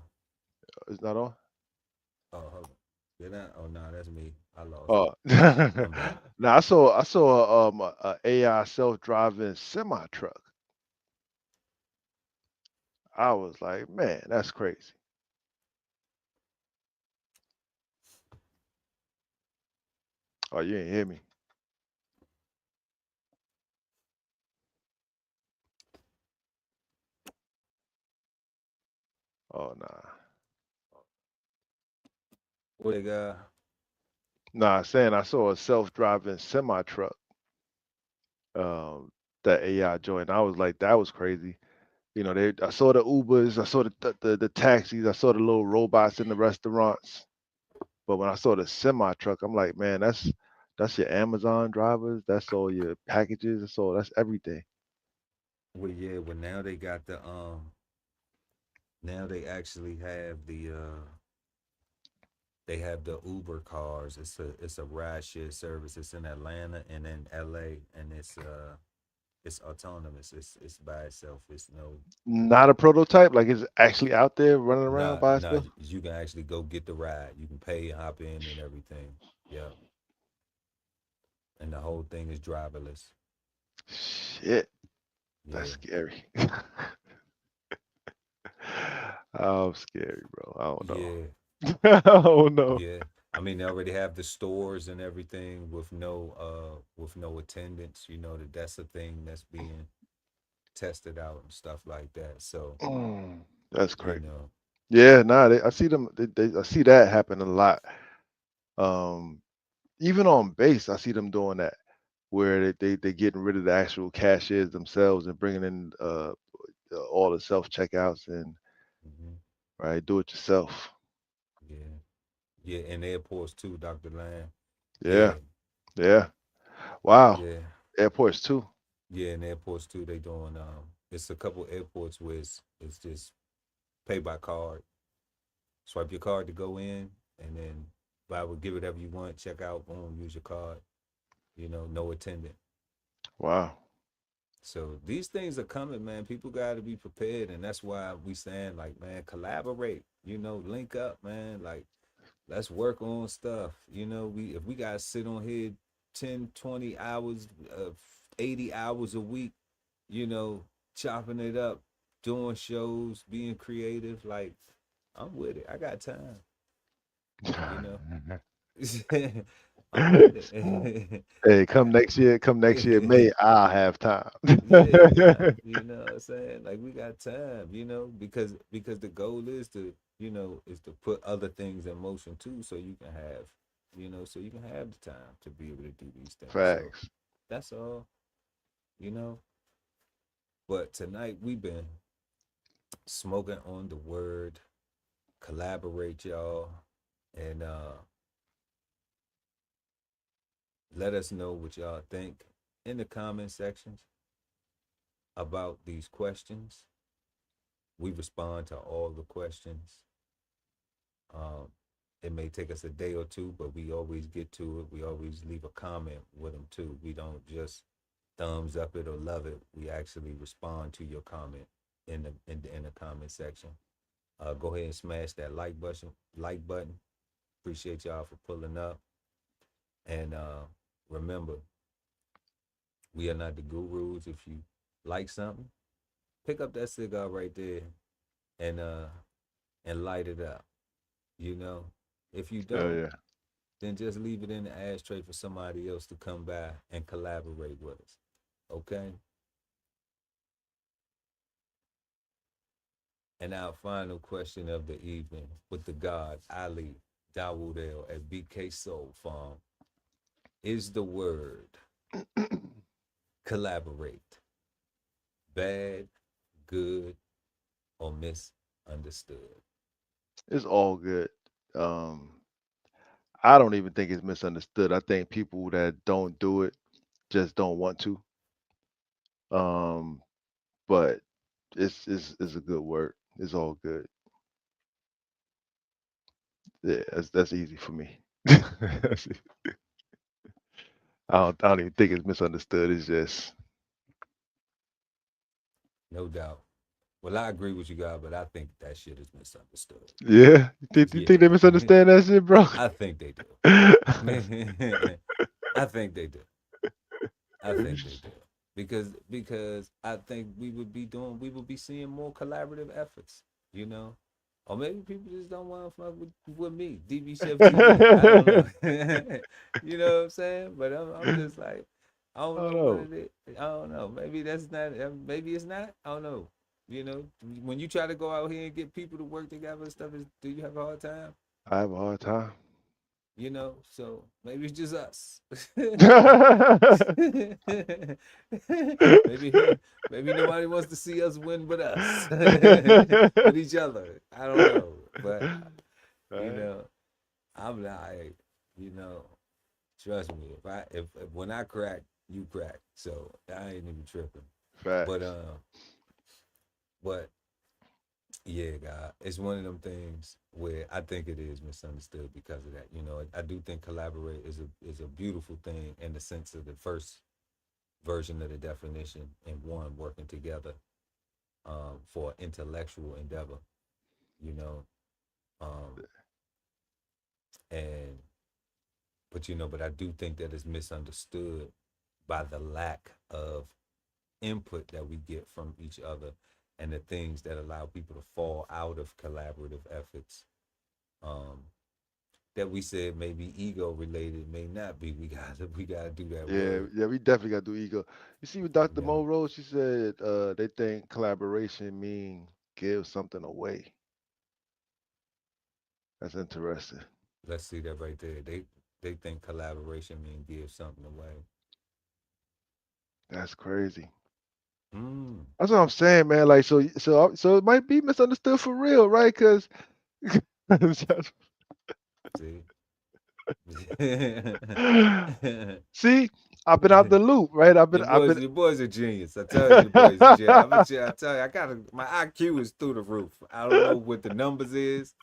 it's not on. Oh, hold on. Did I? Oh no, that's me. I lost it. Oh, I'm back. now I saw a AI self-driving semi truck. I was like, man, that's crazy. Oh, you ain't hear me. Oh nah. What they got? Nah, saying I saw a self-driving semi truck. Um, that AI joint. I was like, that was crazy. You know, I saw the Ubers, I saw the taxis, I saw the little robots in the restaurants. But when I saw the semi truck, I'm like, man, that's your Amazon drivers, that's all your packages, that's everything. Well, yeah. Well, now they got the Now they actually have they have the Uber cars. It's a ride share service. It's in Atlanta and in LA, and it's autonomous. It's by itself. It's no Not a prototype, like it's actually out there running around by nah. itself. You can actually go get the ride. You can pay, hop in, and everything. Yeah, and the whole thing is driverless. Shit, that's Yeah, scary. I'm scary, bro. I don't know. yeah, I don't know. yeah. I mean, they already have the stores and everything with no attendants. You know that's a thing that's being tested out and stuff like that. So That's you crazy. know, Yeah, nah, I see them. I see that happen a lot. Um, Even on base, I see them doing that, where they getting rid of the actual cashiers themselves and bringing in all the self checkouts and mhm, right, do it yourself. yeah, yeah, and airports too, Dr. Lamb. Yeah, Yeah, yeah. Wow. yeah, Airports too. yeah, and airports too. They doing it's a couple airports where it's just pay by card. Swipe your card to go in, and then buy would give whatever you want. Check out, boom, use your card. You know, no attendant. Wow. So these things are coming, man. People got to be prepared, and that's why we saying, like, man, collaborate. Link up, man. Like, let's work on stuff. If we got to sit on here 10, 20 hours, 80 hours a week, chopping it up, doing shows, being creative, like, I'm with it. I got time. I'm with it. Hey, come next year, May, I'll have time. Yeah, you know what I'm saying? Like, we got time, because the goal is to, put other things in motion too, so you can have, the time to be able to do these things. Facts. So that's all, But tonight we've been smoking on the word collaborate, y'all, and let us know what y'all think in the comment sections about these questions. We respond to all the questions. It may take us a day or two, but we always get to it. We always leave a comment with them too. We don't just thumbs up it or love it. We actually respond to your comment in the comment section. Go ahead and smash that like button. Appreciate y'all for pulling up. And remember, we are not the gurus. If you like something, pick up that cigar right there and light it up. If you don't, then just leave it in the ashtray for somebody else to come by and collaborate with us. Okay? And our final question of the evening with the God Ali Dawoodell at BK Soul Farm is the word collaborate bad, good, or misunderstood? It's all good. I don't even think it's misunderstood. I think people that don't do it just don't want to. But it's a good word. It's all good. Yeah, that's easy for me. That's easy. I don't even think it's misunderstood. It's just No doubt. Well, I agree with you guys, but I think that shit is misunderstood. yeah. You think they misunderstand that shit, bro? I think they do. I think they do. Because I think we would be seeing more collaborative efforts, Or maybe people just don't want to fuck with me, DBCHEFTV. I don't know. You know what I'm saying? But I'm just like, I don't know what it is. I don't know. Maybe that's not. Maybe it's not. I don't know. When you try to go out here and get people to work together and stuff, do you have a hard time? I have a hard time. So maybe it's just us. maybe nobody wants to see us win with us, with each other. I don't know, but I'm like, trust me. If when I crack, you crack. So I ain't even tripping. Facts. But yeah, God, it's one of them things where I think it is misunderstood because of that. I do think collaborate is a beautiful thing in the sense of the first version of the definition and one working together for intellectual endeavor, but I do think that it's misunderstood by the lack of input that we get from each other and the things that allow people to fall out of collaborative efforts that we said may be ego related, may not be. We gotta do that. Yeah, we definitely gotta do ego. You see with Dr. Mo Rose, she said they think collaboration mean give something away. That's interesting. Let's see that right there. They think collaboration mean give something away. That's crazy. That's what I'm saying, man. Like, so it might be misunderstood for real, right? Because see, I've been out the loop, right? Your boys are genius. I tell you, the boys are genius. I tell you, my IQ is through the roof. I don't know what the numbers is,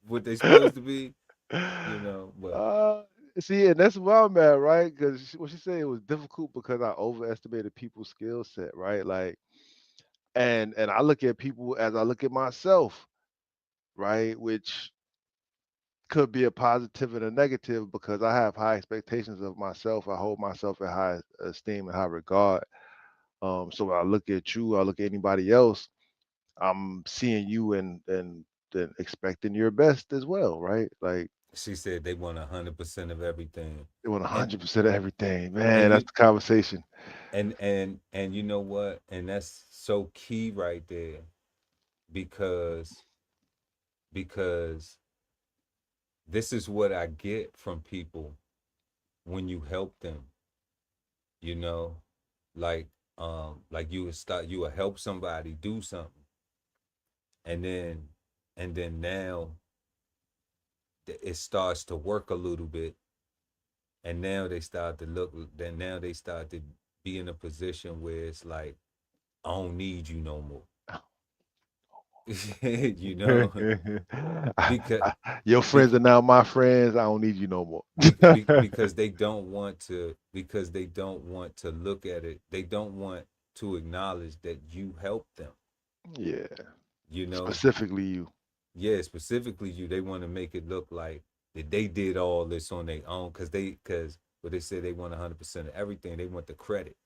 what they supposed to be, but See, and that's where I'm at, right? Because what she said, it was difficult because I overestimated people's skill set, right? Like, and I look at people as I look at myself, right? Which could be a positive and a negative because I have high expectations of myself. I hold myself in high esteem and high regard. So when I look at you, I look at anybody else, I'm seeing you and then expecting your best as well, right? Like She said they want 100% of everything. they want And 100% of everything. Man, and that's you the conversation. and you know what? And that's so key right there because because this is what I get from people when you help them, you know, like you would help somebody do something, and then now it starts to work a little bit, and now they start to look, then now they start to be in a position where it's like, I don't need you no more. You know, because Your friends because are now my friends. I don't need you no more. because they don't want to, because they don't want to look at it, they don't want to acknowledge that you helped them, Yeah, you know. specifically you. Yeah, specifically you. They want to make it look like that they did all this on their own, because what they say, they want 100% of everything. They want the credit.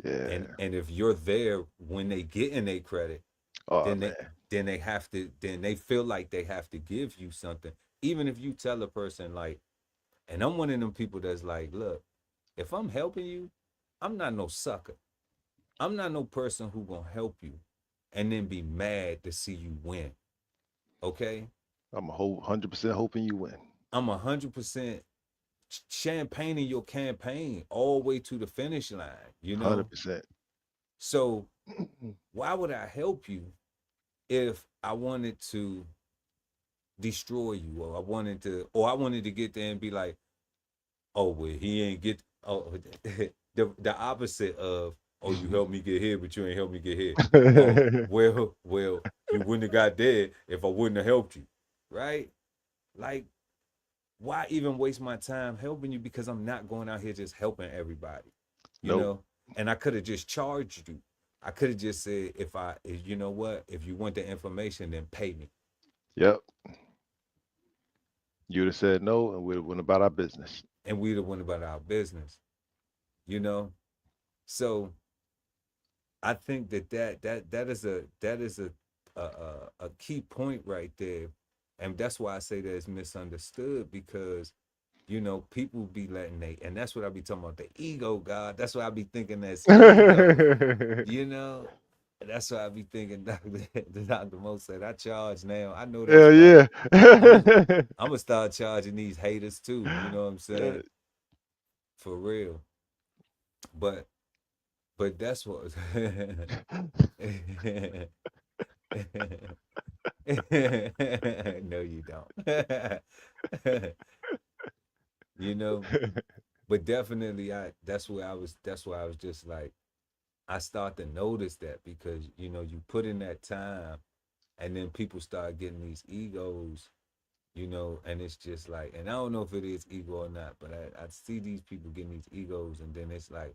Yeah. And if you're there when they get in their credit, Oh then man. they have to, then they feel like they have to give you something. Even if you tell a person like, and I'm one of them people that's like, look, if I'm helping you, I'm not no sucker. I'm not no person who gonna help you and then be mad to see you win. Okay? I'm a whole 100% hoping you win. I'm 100% champagning your campaign all the way to the finish line, you know? 100%. So why would I help you if I wanted to destroy you, or I wanted to get there and be like, oh well, he ain't get, oh, the opposite of, oh, you helped me get here, but you ain't helped me get here. Oh, well, you wouldn't have got there if I wouldn't have helped you, right? Like, why even waste my time helping you? Because I'm not going out here just helping everybody, you Nope. know? And I could have just charged you. I could have just said, if you know what, if you want the information, then pay me. Yep. You'd have said no, and we'd have went about our business. And we'd have went about our business, you know? So I think that is a key point right there. And that's why I say that it's misunderstood, because you know, people be letting and that's what I be talking about, the ego, God. That's what I be thinking, that's ego, you know. That's why I be thinking, Dr. Mo said, I charge now. I know that's Hell right. yeah. I'm gonna start charging these haters too. You know what I'm saying? Yeah. For real. But that's what. No, you don't. You know, but definitely, that's why I was just like, I start to notice that, because you know, you put in that time, and then people start getting these egos, you know, and it's just like, and I don't know if it is ego or not, but I see these people getting these egos, and then it's like,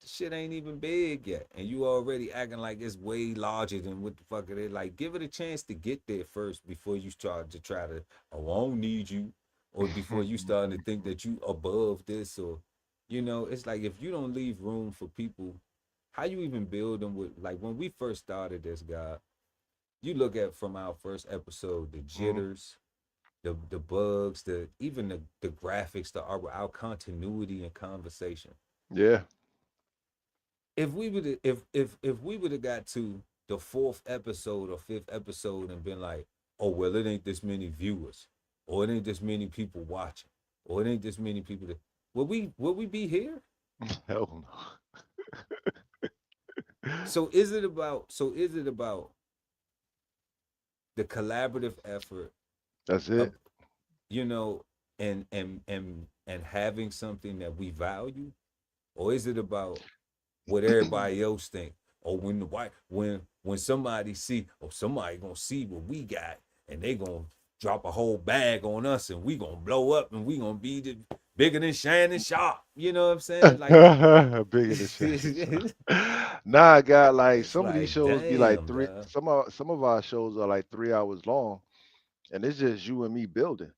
the shit ain't even big yet, and you already acting like it's way larger than what the fuck it is. Like, give it a chance to get there first before you start to try to, oh, I don't need you, or before you start to think that you above this, or, you know, it's like, if you don't leave room for people, how you even build them with, like, when we first started this, guy, you look at from our first episode, the jitters, the bugs, even the graphics, our continuity and conversation. Yeah. If we would if we would have got to the fourth episode or fifth episode and been like, oh well, it ain't this many viewers, or it ain't this many people watching, or it ain't this many people that, would we be here? Hell no. So is it about the collaborative effort? That's it. You know, and having something that we value, or is it about what everybody else think? Or when somebody see, or somebody gonna see what we got, and they gonna drop a whole bag on us, and we gonna blow up, and we gonna be bigger than Shannon Sharp. You know what I'm saying? Like, bigger than Shannon. Nah, I got like it's some of these like, shows be like damn, three. dog. Some of our shows are like 3 hours long, and it's just you and me building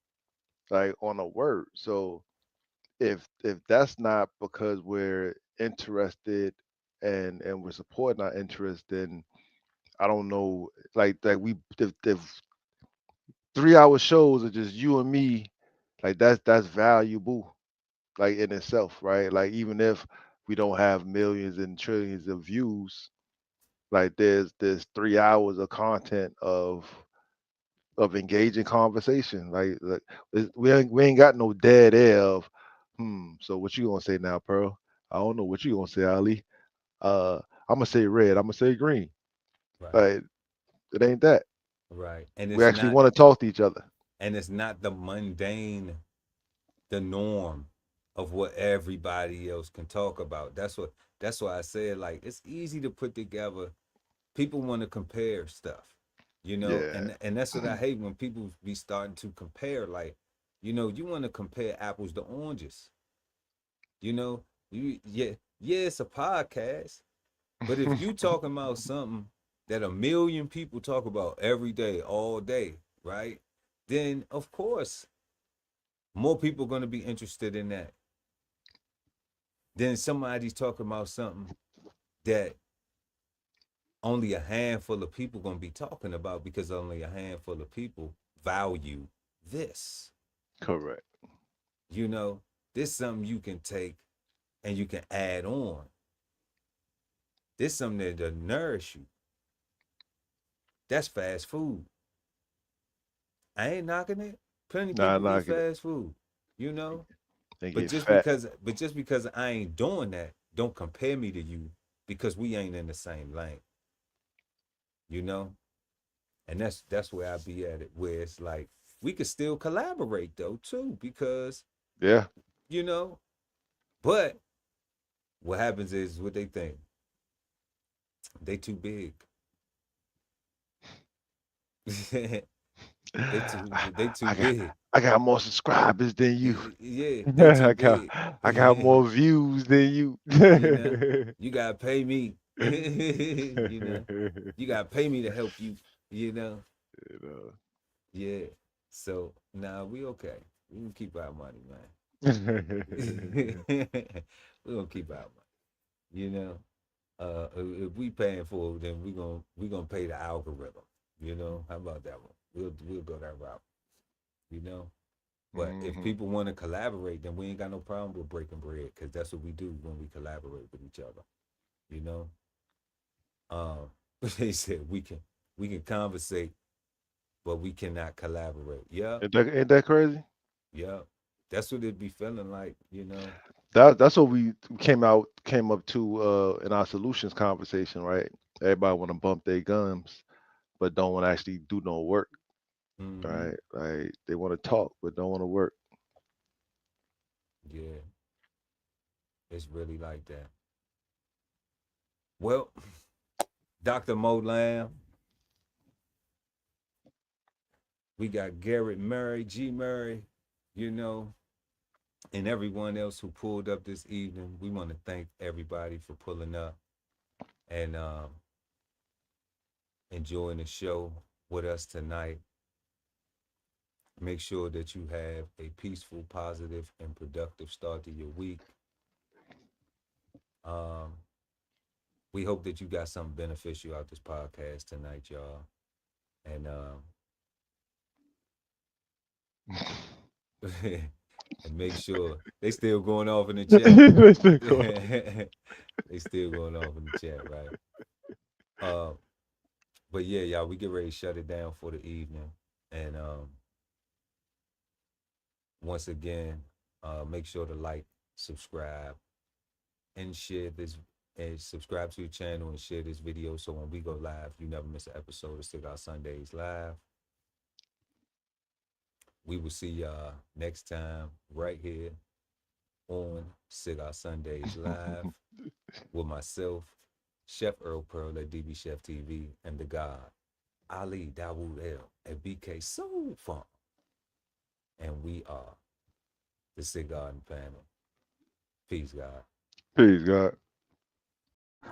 like on a word. So if that's not because we're interested and we're supporting our interest, then I don't know. Like we if 3 hour shows are just you and me, like that's valuable, like in itself, right? Like even if we don't have millions and trillions of views, like there's 3 hours of content of engaging conversation. Like we ain't got no dead air of, so what you gonna say now, Pearl? I don't know what you gonna say, Ali. Uh, I'm gonna say red. I'm gonna say green. Right, Like it ain't that. right. And We it's actually not, want to talk to each other. and it's not the mundane, the norm of what everybody else can talk about. That's why I said, like, it's easy to put together. People want to compare stuff, Yeah. and that's what I hate, when people be starting to compare. Like, you want to compare apples to oranges. You know, yeah, it's a podcast, but if you talking about something that a million people talk about every day, all day, right? Then of course more people are going to be interested in that. Then somebody's talking about something that only a handful of people going to be talking about, because only a handful of people value this. Correct. You know, this is something you can take and you can add on. This is something that'll nourish you. That's fast food. I ain't knocking it. Plenty of Nah, people eat knocking it. fast food, you know. They But get just fat. because, I ain't doing that, don't compare me to you, because we ain't in the same lane, you know. And that's where I be at it, where it's like we could still collaborate though too, because Yeah. you know. But what happens is what they think. They too big. they too I got big. I got more subscribers than you. Yeah, they too big. I got more views than you. You know, you gotta pay me. You know, you gotta pay me to help you. You know, You know. yeah. So nah, we okay. We can keep our money, man. We gonna keep our money. You know, if we paying for it, then we gonna pay the algorithm. You know, how about that one? We'll go that route. You know. But if Mhm. people want to collaborate, then we ain't got no problem with breaking bread, because that's what we do when we collaborate with each other. You know, they said we can conversate, but we cannot collaborate. Yeah, Ain't that crazy? yeah, that's what it be feeling like. You know, That's what we came up to in our solutions conversation, right? Everybody want to bump their gums, but don't want to actually do no work, mm-hmm. right? Like they want to talk, but don't want to work. Yeah, it's really like that. Well, Dr. Mo Lamb, we got Garrett Murray, G Murray, you know, and everyone else who pulled up this evening. We want to thank everybody for pulling up and enjoying the show with us tonight. Make sure that you have a peaceful, positive, and productive start to your week. Um, we hope that you got something beneficial out this podcast tonight, y'all. And and make sure they still going off in the chat. They still going off in the chat, right? But yeah, y'all, we get ready to shut it down for the evening. And once again, make sure to like, subscribe, and share this, and subscribe to your channel and share this video, so when we go live, you never miss an episode of Cigar Sundays Live. We will see y'all next time right here on Cigar Sundays Live with myself, Chef Earl Pearl at DBCHEFTV, and the God Ali Dawood L at BK Soul Funk. And we are the Cigarden Panel. Peace, God. Peace, God.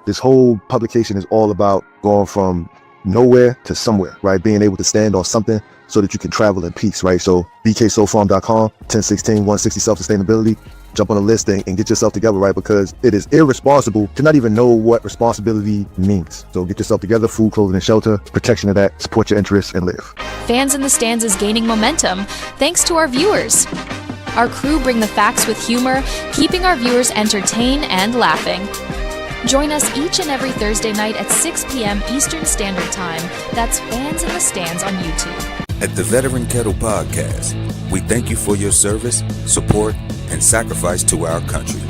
This whole publication is all about going from nowhere to somewhere, right? Being able to stand on something so that you can travel in peace, right? So bksofarm.com, 1016 160 self-sustainability. Jump on the list and get yourself together, right? Because it is irresponsible to not even know what responsibility means. So get yourself together, food, clothing, and shelter, protection of that, support your interests, and live. Fans in the Stands is gaining momentum thanks to our viewers. Our crew bring the facts with humor, keeping our viewers entertained and laughing. Join us each and every Thursday night at 6 p.m. Eastern Standard Time. That's Fans in the Stands on YouTube. At the Veteran Kettle Podcast, we thank you for your service, support, and sacrifice to our country.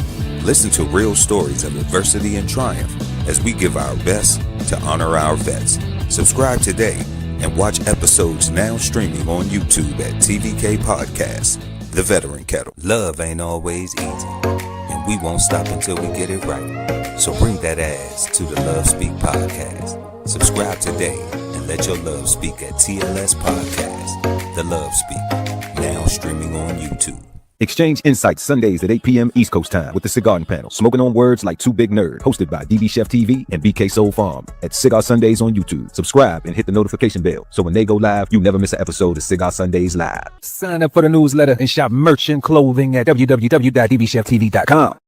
Listen to real stories of adversity and triumph as we give our best to honor our vets. Subscribe today and watch episodes now streaming on YouTube at TVK Podcasts. The Veteran Kettle. Love ain't always easy, and we won't stop until we get it right. So bring that ass to the Love Speak Podcast. Subscribe today and let your love speak at TLS Podcast. The Love Speak, now streaming on YouTube. Exchange insights Sundays at 8 p.m. East Coast time with the Cigarden Panel. Smoking on words like two big nerds. Hosted by DBCHEFTV and BK Soul Farm at Cigar Sundays on YouTube. Subscribe and hit the notification bell so when they go live, you never miss an episode of Cigar Sundays Live. Sign up for the newsletter and shop merch and clothing at www.dbcheftv.com.